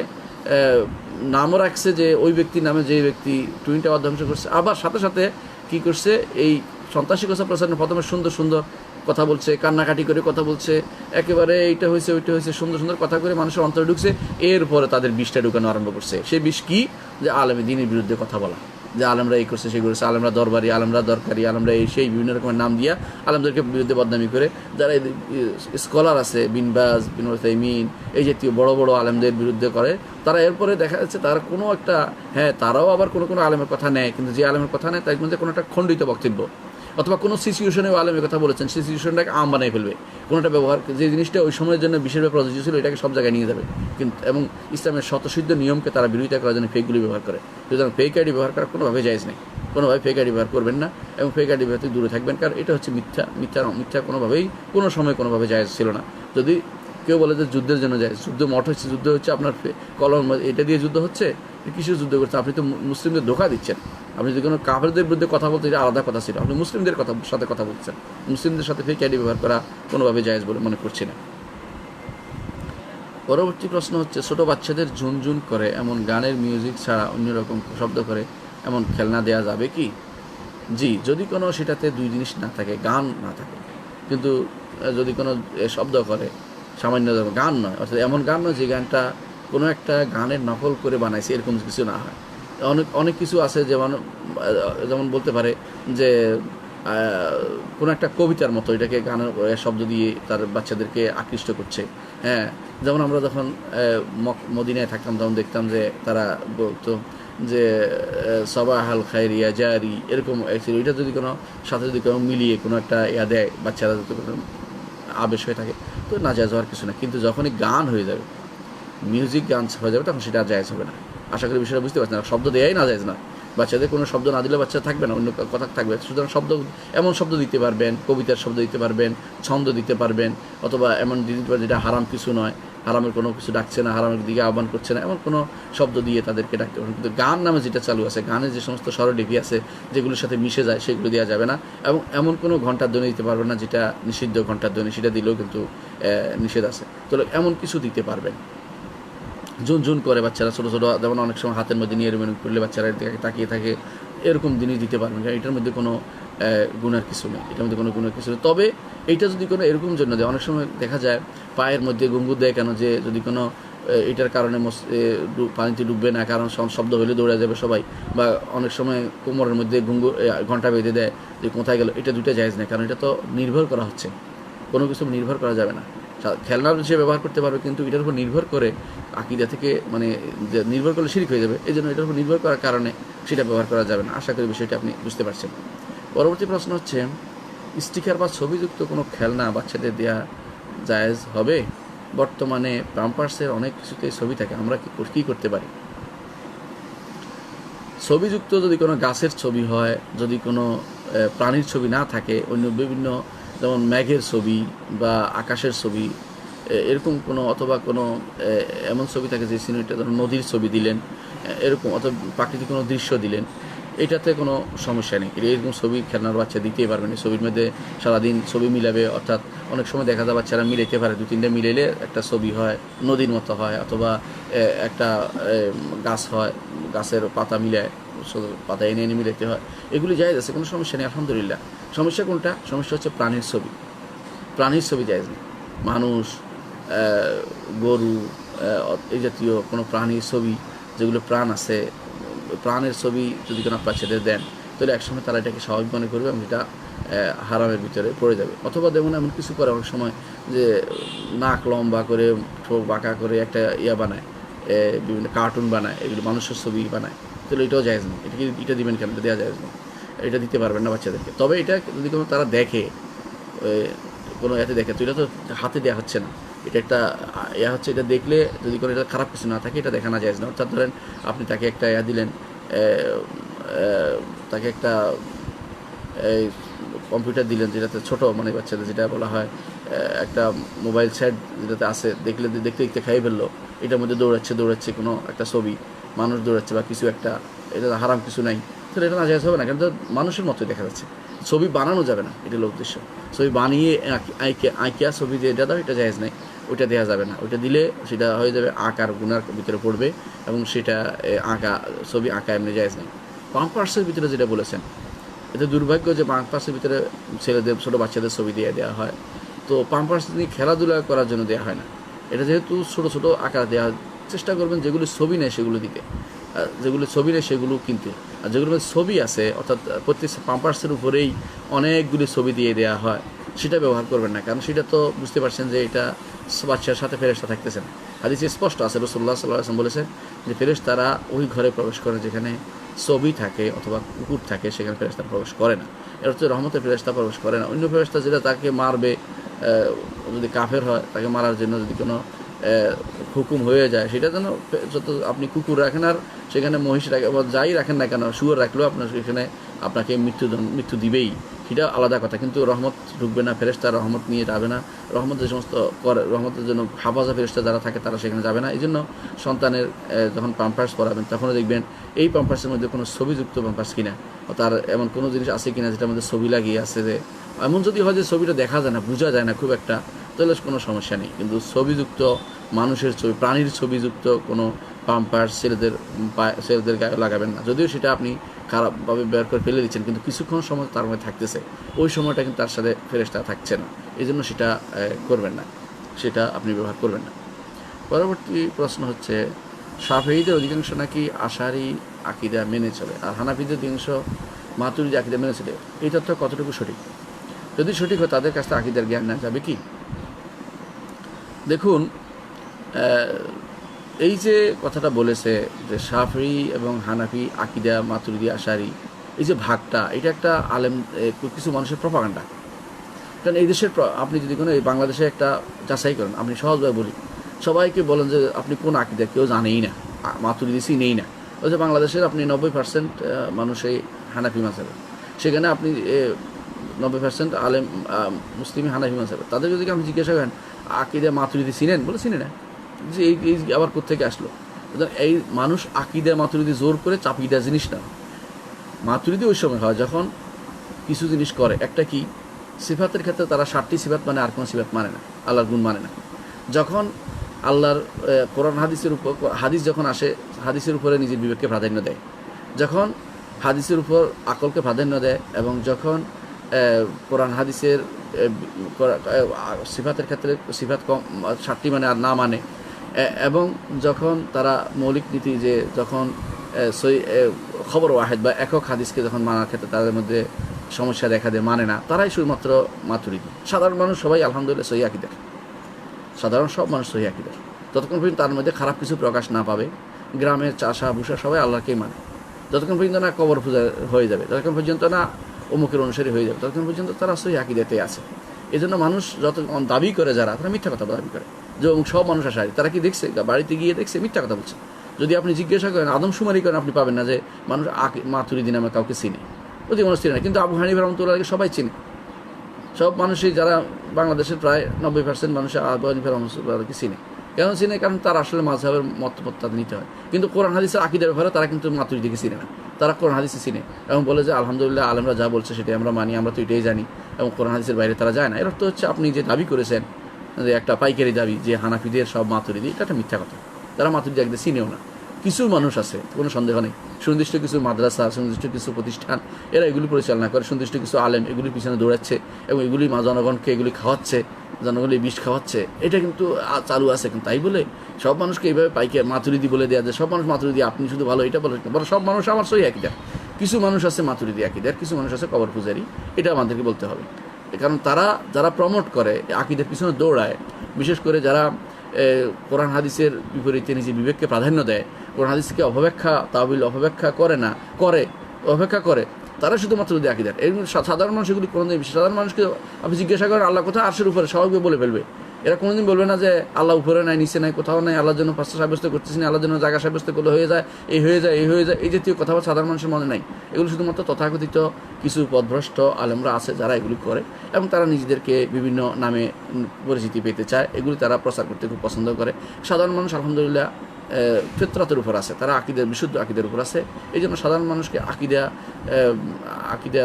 নামও রাখছে যে ওই ব্যক্তির নামে, যে ব্যক্তি টুইন টাওয়ার ধ্বংস করছে। আবার সাথে সাথে কী করছে, এই সন্ত্রাসী কথা প্রচারের প্রথমে সুন্দর সুন্দর কথা বলছে, কান্নাকাটি করে কথা বলছে, একেবারে এইটা হয়েছে ওইটা হয়েছে, সুন্দর সুন্দর কথা করে মানুষের অন্তরে ঢুকছে। এরপরে তাদের বিষটা ঢুকানো আরম্ভ করছে। সেই বিষ কি? যে আলেমে দ্বীনের বিরুদ্ধে কথা বলা। যে আলেমরা এই করছে সেই করছে, আলেমরা দরবারি, আলেমরা দরকারি, আলেমরা এই সেই বিভিন্ন রকমের নাম দিয়া আলেমদেরকে বিরুদ্ধে বদনামি করে যারা স্কলার আছে, বিন বাজ, বিন উসাইমিন, এই জাতীয় বড় বড় আলেমদের বিরুদ্ধে করে, তারা এরপরে দেখা যাচ্ছে তারা কোনো একটা, হ্যাঁ তারাও আবার কোনো কোনো আলেমের কথা নেয়, কিন্তু যে আলেমের কথা নেয় তার মধ্যে কোনো একটা খণ্ডিত বক্তব্য, অথবা কোনো সিচুয়েশনে আলেমের কথা বলেছেন, সেই সিচুয়েশনটাকে আম বানিয়ে ফেলবে, কোনোটা ব্যবহার যে জিনিসটা ওই সময়ের জন্য বিশেষভাবে প্রযোজ্য ছিল এটাকে সব জায়গায় নিয়ে যাবে, কিন্তু এবং ইসলামের স্বতঃসিদ্ধ নিয়মকে তারা বিরোধিতা করার জন্য ফেকগুলি ব্যবহার করে। সুতরাং ফেক আইডি ব্যবহার করা কোনোভাবে জায়েজ নেই, কোনোভাবে ফেক আইডি ব্যবহার করবেন না এবং ফেক আইডি ব্যবহার থেকে দূরে থাকবেন, কারণ এটা হচ্ছে মিথ্যা, মিথ্যা কোনোভাবেই কোনো সময় কোনোভাবে জায়েজ ছিল না। যদি কেউ বলে যে যুদ্ধের জন্য যায়, যুদ্ধ হচ্ছে আপনার কলম, এটা দিয়ে যুদ্ধ হচ্ছে, কিসের যুদ্ধ করছে? আপনি তো মুসলিমদের ধোঁকা দিচ্ছেন। আপনি যদি কোনো কাফেরদের বিরুদ্ধে কথা বলতে, এটা আলাদা কথা ছিল, আপনি মুসলিমদের সাথে কথা বলছেন। মুসলিমদের সাথে ফেক আইডি ব্যবহার করা কোনোভাবে জায়েজ বলে মনে করছি না। পরবর্তী প্রশ্ন হচ্ছে, ছোটো বাচ্চাদের ঝুনঝুন করে এমন গানের মিউজিক ছাড়া অন্যরকম শব্দ করে এমন খেলনা দেওয়া যাবে কি? জি, যদি কোনো সেটাতে দুই জিনিস না থাকে, গান না থাকে, কিন্তু যদি কোনো শব্দ করে, সামান্য গান নয়, অর্থাৎ এমন গান নয় যে গানটা কোনো একটা গানের নকল করে বানাইছে, এরকম কিছু না হয়। অনেক কিছু আছে, যেমন বলতে পারে যে কোনো একটা কবিতার মতো এটাকে গানের শব্দ দিয়ে তার বাচ্চাদেরকে আকৃষ্ট করছে। হ্যাঁ, যেমন আমরা যখন মদিনায় থাকতাম তখন দেখতাম যে তারা বলতো যে সবাহাল খায়রিয়া জারি, এরকম এটা যদি কোনো সাথে যদি কোনো মিলিয়ে কোনো একটা দেয়, বাচ্চারা যদি কোনো আবেশ হয়ে থাকে, তো না জায়েজ হওয়ার কিছু না। কিন্তু যখনই গান হয়ে যাবে, মিউজিক গান হয়ে যাবে, তখন সেটা জায়েজ হবে না। আশা করি বিষয়টা বুঝতে পারছেন। শব্দ দেওয়াই না জায়েজ না, বাচ্চাদের কোনো শব্দ না দিলে বাচ্চা থাকবে না, অন্য কথা থাকবে। সুতরাং এমন শব্দ দিতে পারবেন, কবিতার শব্দ দিতে পারবেন, ছন্দ দিতে পারবেন, অথবা এমন দিতে পারবেন যেটা হারাম কিছু নয়, হারামের কোনো কিছু ডাকছে না, হারামের দিকে আহ্বান করছে না, এমন কোনো শব্দ দিয়ে তাদেরকে ডাকতে পারবেন। কিন্তু গান নামে যেটা চালু আছে, গানের যে সমস্ত স্বরলিপি আছে যেগুলোর সাথে মিশে যায়, সেগুলো দেওয়া যাবে না। এবং এমন কোনো ঘন্টার ধ্বনি দিতে পারবেন না যেটা নিষিদ্ধ ঘন্টার ধ্বনি, সেটা দিলেও কিন্তু নিষেধ আছে। তো এমন কিছু দিতে পারবেন। ঝুনঝুন করে বাচ্চারা ছোটো ছোটো, যেমন অনেক সময় হাতের মধ্যে নিয়ে এরকম করলে বাচ্চারা তাকিয়ে থাকে, এরকম জিনিস দিতে পারবেন, কারণ এটার মধ্যে কোনো গুণের কিছু নেই, এটার মধ্যে কোনো গুণের কিছু নেই। তবে এইটা যদি কোনো এরকম জন্য দেয়, অনেক সময় দেখা যায় পায়ের মধ্যে ঘুঙ্গুর দেয় কেন, যে যদি কোনো এটার কারণে পানিতে ডুববে না, কারণ শব্দ হলে দৌড়ে যাবে সবাই, বা অনেক সময় কোমরের মধ্যে ঘন্টা বেঁধে দেয় যে কোথায় গেল, এটা দুইটা জায়েজ নেই, কারণ এটা তো নির্ভর করা হচ্ছে, কোনো কিছু নির্ভর করা যাবে না। খেলনার হিসেবে ব্যবহার করতে পারবে, কিন্তু এটার উপর নির্ভর করে আকিদা থেকে নির্ভর করলে শিরক হয়ে যাবে, এই জন্য এটার উপর নির্ভর করার কারণে সেটা ব্যবহার করা যাবে না। আশা করি বিষয়টা আপনি বুঝতে পারছেন। পরবর্তী প্রশ্ন হচ্ছে, স্টিকার বা ছবিযুক্ত কোনো খেলনা বাচ্চাদের দেওয়া জায়েজ হবে? বর্তমানে প্যাম্পার্সের অনেক কিছুতেই ছবি থাকে, আমরা কী করতে পারি? ছবিযুক্ত যদি কোনো গাছের ছবি হয়, যদি কোনো প্রাণীর ছবি না থাকে, অন্য বিভিন্ন যেমন মেঘের ছবি বা আকাশের ছবি, এরকম কোনো, অথবা কোনো এমন ছবি থাকে যে সিনেমাটা ধরুন নদীর ছবি দিলেন, এরকম, অথবা প্রাকৃতিক কোনো দৃশ্য দিলেন, এটাতে কোনো সমস্যা নেই। এরকম ছবি খেলনার বাচ্চা দিতেই পারবেন। ছবির মধ্যে সারাদিন ছবি মিলাবে, অর্থাৎ অনেক সময় দেখা যায় বাচ্চারা মিলাইতে পারে, দু তিনটে মিলাইলে একটা ছবি হয়, নদীর মতো হয়, অথবা একটা গাছ হয়, গাছের পাতা মিলায়, পাতা এনে এনে মিলাইতে হয়, এগুলি জায়েজ আছে, কোনো সমস্যা নেই আলহামদুলিল্লাহ। সমস্যা কোনটা? সমস্যা হচ্ছে প্রাণীর ছবি, প্রাণীর ছবি জায়েজ নেই। মানুষ, গরু, এই জাতীয় কোনো প্রাণীর ছবি, যেগুলো প্রাণ আছে, প্রাণের ছবি যদি কোনো বাচ্চাদের দেন, তাহলে একসময় তারা এটাকে স্বাভাবিক মনে করবে এবং এটা হারামের ভিতরে পড়ে যাবে। অথবা যেমন এমন কিছু করে অনেক সময় যে নাক লম্বা করে, ঠোঁট বাঁকা করে একটা বানায়, বিভিন্ন কার্টুন বানায়, এগুলো মানুষের ছবি বানায়, তাহলে এটাও জায়েজ নেই। এটা দিবেন কেন? এটা দেওয়া জায়েজ নেই, এটা দিতে পারবেন না বাচ্চাদেরকে। তবে এটা যদি কোনো তারা দেখে, কোনো দেখে, তো এটা তো হাতে দেওয়া হচ্ছে না, এটা একটা হচ্ছে, এটা দেখলে যদি কোনো এটা খারাপ কিছু না থাকে, এটা দেখানো যায় না। অর্থাৎ ধরেন আপনি তাকে একটা দিলেন, তাকে একটা কম্পিউটার দিলেন, যেটাতে ছোটো মানে বাচ্চাদের যেটা বলা হয় একটা মোবাইল সেট, যেটাতে আছে, দেখতে দেখতে খাইয়ে ফেললো, এটার মধ্যে দৌড়াচ্ছে কোনো একটা ছবি, মানুষ দৌড়াচ্ছে বা কিছু একটা, এটা হারাম কিছু নাই, তাহলে এটা না জায়েজ হবে না, কারণ মানুষের মতোই দেখা যাচ্ছে। ছবি বানানো যাবে না, এটা হলো উদ্দেশ্য। ছবি বানিয়ে আঁকিয়া ছবি দিয়ে এটা দাও, এটা জায়েজ নেই, ওইটা দেওয়া যাবে না। ওইটা দিলে সেটা হয়ে যাবে আঁকার গুনার ভিতরে পড়বে, এবং সেটা ছবি আঁকা এমনি জায়েজ নেই। পাম্পার্সের ভিতরে যেটা বলেছেন, এতে দুর্ভাগ্য যে পাম্পার্সের ভিতরে ছেলেদের, ছোটো বাচ্চাদের ছবি দিয়ে দেওয়া হয়। তো পাম্পার্স নিয়ে খেলাধুলা করার জন্য দেওয়া হয় না, এটা যেহেতু ছোটো ছোটো আকার দেওয়া, চেষ্টা করবেন যেগুলো ছবি নেই সেগুলো দিতে। যেগুলো ছবি নেই সেগুলো কিনতে। আর যেগুলো ছবি আছে, অর্থাৎ প্রত্যেক পাম্পার্সের উপরেই অনেকগুলি ছবি দিয়ে দেওয়া হয়, সেটা ব্যবহার করবেন না, কারণ সেটা তো বুঝতে পারছেন যে এটা বাচ্চার সাথে ফেরেশতা থাকতেছেন। হাদিসে স্পষ্ট আছে, রাসূলুল্লাহ সাল্লাল্লাহু আলাইহি ওয়াসাল্লাম বলেছেন যে ফেরেশতারা ওই ঘরে প্রবেশ করে যেখানে ছবি থাকে অথবা কুকুর থাকে, সেখানে ফেরেশতারা প্রবেশ করে না। এর হচ্ছে রহমতের ফেরেশতা প্রবেশ করে না। অন্য ফেরেশতা যেটা তাকে মারবে, যদি কাফের হয় তাকে মারার জন্য যদি কোনো হুকুম হয়ে যায়, সেটা যেন যত আপনি কুকুর রাখেন আর সেখানে মহিষ রাখেন বা যাই রাখেন না কেন, শুয়োর রাখলেও আপনার সেখানে আপনাকে মৃত্যু দিবেই, সেটা আলাদা কথা। কিন্তু রহমত ঢুকবে না, ফেরেশতা রহমত নিয়ে যাবে না। রহমত যে সমস্ত করে, রহমতের জন্য হাফাজা ফেরেশতা যারা থাকে তারা সেখানে যাবে না। এই জন্য সন্তানের যখন পাম্পার্স পরাবেন তখনও দেখবেন এই পাম্পার্সের মধ্যে কোনো ছবিযুক্ত পাম্পার্স কিনা, তার এমন কোনো জিনিস আছে কিনা যেটার মধ্যে ছবি লাগিয়ে আছে। যে এমন যদি হয় যে ছবিটা দেখা যায় না, বোঝা যায় না খুব একটা, তাহলে কোনো সমস্যা নেই। কিন্তু ছবিযুক্ত মানুষের ছবি, প্রাণীর ছবিযুক্ত কোনো পাম্পার্স ছেলেদের গায়ে লাগাবেন না। যদিও সেটা আপনি খারাপভাবে বের করে ফেলে দিচ্ছেন, কিন্তু কিছুক্ষণ সময় তার মধ্যে থাকতেছে, ওই সময়টা কিন্তু তার সাথে ফেরেশতা থাকছে না, এই জন্য সেটা করবেন না, সেটা আপনি ব্যবহার করবেন না। পরবর্তী প্রশ্ন হচ্ছে, শাফিঈদের অধিকাংশ নাকি আশারি আকিদা মেনে চলে, আর হানাফিদের অধিকাংশ মাতুরিদি আকিদা মেনে চলে। এই তথ্য কতটুকু সঠিক? যদি সঠিক হয় তাদের কাছ থেকে আকিদার জ্ঞান নেওয়া যাবে কি? দেখুন, এই যে কথাটা বলেছে যে শাফিঈ এবং হানাফি আকিদা, মাতুরিদি, আশারি, এই যে ভাগটা, এটা একটা আলেম কিছু মানুষের প্রপাগান্ডা। কারণ এই দেশের আপনি যদি কোনো এই বাংলাদেশে একটা যাচাই করেন, আপনি সহজভাবে বলি, সবাইকে বলেন যে আপনি কোন আকিদা, কেউ জানেই না, মাতুরিদি চিনেই না। ওই যে বাংলাদেশের আপনি 90% মানুষ এই হানাফি মাযহাবের, সেখানে আপনি 90% আলেম মুসলিম হানাফি মাযহাবের, তাদের যদি আপনি জিজ্ঞাসা করেন আকিদা মাতুরিদি চিনেন, বলে চিনে না, যে এই আবার কোত্থেকে আসলো। এই মানুষ আকিদা মাতুরিদি জোর করে চাপিয়ে দেওয়া জিনিস না। মাতুরিদি ওই সময় হয় যখন কিছু জিনিস করে, একটা কি সিফাতের ক্ষেত্রে তারা 7টি সিফাত মানে, আর কোনো সিফাত মানে না, আল্লাহর গুণ মানে না। যখন আল্লাহর কোরআন হাদিসের উপর, হাদিস যখন আসে হাদিসের উপরে নিজের বিবেককে প্রাধান্য দেয়, যখন হাদিসের উপর আকলকে প্রাধান্য দেয়, এবং যখন কোরআন হাদিসের সিফাতের ক্ষেত্রে সিফাত কম 7টি মানে আর না মানে, এবং যখন তারা মৌলিক নীতি যে যখন খবর ওয়াহেদ বা একক হাদিসকে যখন মানার ক্ষেত্রে তাদের মধ্যে সমস্যা দেখা দেয়, মানে না, তারাই শুধুমাত্র মাতুরিদি। সাধারণ মানুষ সবাই আলহামদুলিল্লাহ সহিহ আকীদার, সাধারণ সব মানুষ সহিহ আকীদার। যতক্ষণ পর্যন্ত তার মধ্যে খারাপ কিছু প্রকাশ না পাবে, গ্রামের চাষা ভুষা সবাই আল্লাহকেই মানে, যতক্ষণ পর্যন্ত না কবর পূজা হয়ে যাবে, যতক্ষণ পর্যন্ত না অমুকের অনুসারী হয়ে যাবে, ততক্ষণ পর্যন্ত তারা সহিহ আকীদাতে আছে। এই জন্য মানুষ যত দাবি করে যারা, তারা মিথ্যা কথা দাবি করে যে অমুক সব মানুষ আশারি, তারা কি দেখছে? বাড়িতে গিয়ে দেখছে, মিথ্যা কথা বলছে। যদি আপনি জিজ্ঞাসা করেন, আদমশুমারি করেন, আপনি পাবেন না যে মানুষ মাতুরিদি নামে কাউকে চিনে, অতি মানুষ চিনে না। কিন্তু আবু হানিফা রাহমাতুল্লাহকে সবাই চিনে, সব মানুষই, যারা বাংলাদেশের প্রায় 90% মানুষ আবু হানিফা রাহমাতুল্লাহকে চিনে। কেন চিনে? কারণ তারা আসলে মাযহাবের মতবাদ তাদের নিতে হয়। কিন্তু কোরআন হাদিসের আকীদার ব্যাপারে তারা কিন্তু মাতুরিদিকে চিনে না, তারা কোরআন হাদিসে চিনে এবং বলে যে আলহামদুলিল্লাহ আলেমরা যা বলছে সেটাই আমরা মানি, আমরা তো এটাই জানি, এবং কোরআন হাদিসের বাইরে তারা যায় না। এর অর্থ হচ্ছে আপনি যে দাবি করেছেন যে একটা পাইকারি দাবি যে হানাফিদের সব মাতুরিদি, এটা একটা মিথ্যা কথা। তারা মাতুরিদি একদম চিনেও না। কিছু মানুষ আছে, কোনো সন্দেহ নেই, সুনির্দিষ্ট কিছু মাদ্রাসা, সুনির্দিষ্ট কিছু প্রতিষ্ঠান, এরা এগুলি পরিচালনা করে, সুনির্দিষ্ট কিছু আলেম এগুলির পিছনে দৌড়াচ্ছে এবং এগুলি জনগণকে এগুলি খাওয়াচ্ছে, জনগণ বিষ খাওয়াচ্ছে, এটা কিন্তু চালু আছে। কিন্তু তাই বলে সব মানুষকে এইভাবে পাইকারি মাতুরিদি বলে দেওয়া যায়, সব মানুষ মাতুরিদি, আপনি শুধু ভালো এটা বলে, বলো সব মানুষ আমার সহিহ আকীদার। কিছু মানুষ আছে মাতুরিদি আকীদার, কিছু মানুষ আছে কবর পূজারি, এটা আমাদেরকে বলতে হবে। কারণ তারা যারা প্রমোট করে, আকীদার পিছনে দৌড়ায়, বিশেষ করে যারা কোরআন হাদিসের বিপরীতে নিজের বিবেককে প্রাধান্য দেয়, কোরআন হাদিসকে অপব্যাখ্যা তাওবিল অপব্যাখ্যা করে না, অপেক্ষা করে, তারা শুধুমাত্র যদি আকীদার। এই সাধারণ মানুষ এগুলি কোনোদিন, সাধারণ মানুষকে আপনি জিজ্ঞাসা করেন আল্লাহ কোথায়, আরশের উপরে, সবাইকে বলে ফেলবে। এরা কোনোদিন বলবে না যে আল্লাহ উপরে নাই, নিচে নাই, কোথাও নাই, আল্লাহর জন্য পাঁচটা সাব্যস্ত করতেছি না, আল্লাহর জন্য জায়গা সাব্যস্ত করলে হয়ে যায়, এই হয়ে যায়, এই হয়ে যায়, এই জাতীয় কথা সাধারণ মানুষের মনে নাই। এগুলো শুধুমাত্র তথাকথিত কিছু পথভ্রষ্ট আলেমরা আছে যারা এগুলি করে, এবং তারা নিজেদেরকে বিভিন্ন নামে পরিচিতি পেতে চায়, এগুলি তারা প্রচার করতে খুব পছন্দ করে। সাধারণ মানুষ আলহামদুলিল্লাহ ফিতরাতের উপর আছে, তারা আকীদার, বিশুদ্ধ আকীদার উপর আছে। এই জন্য সাধারণ মানুষকে আকিদা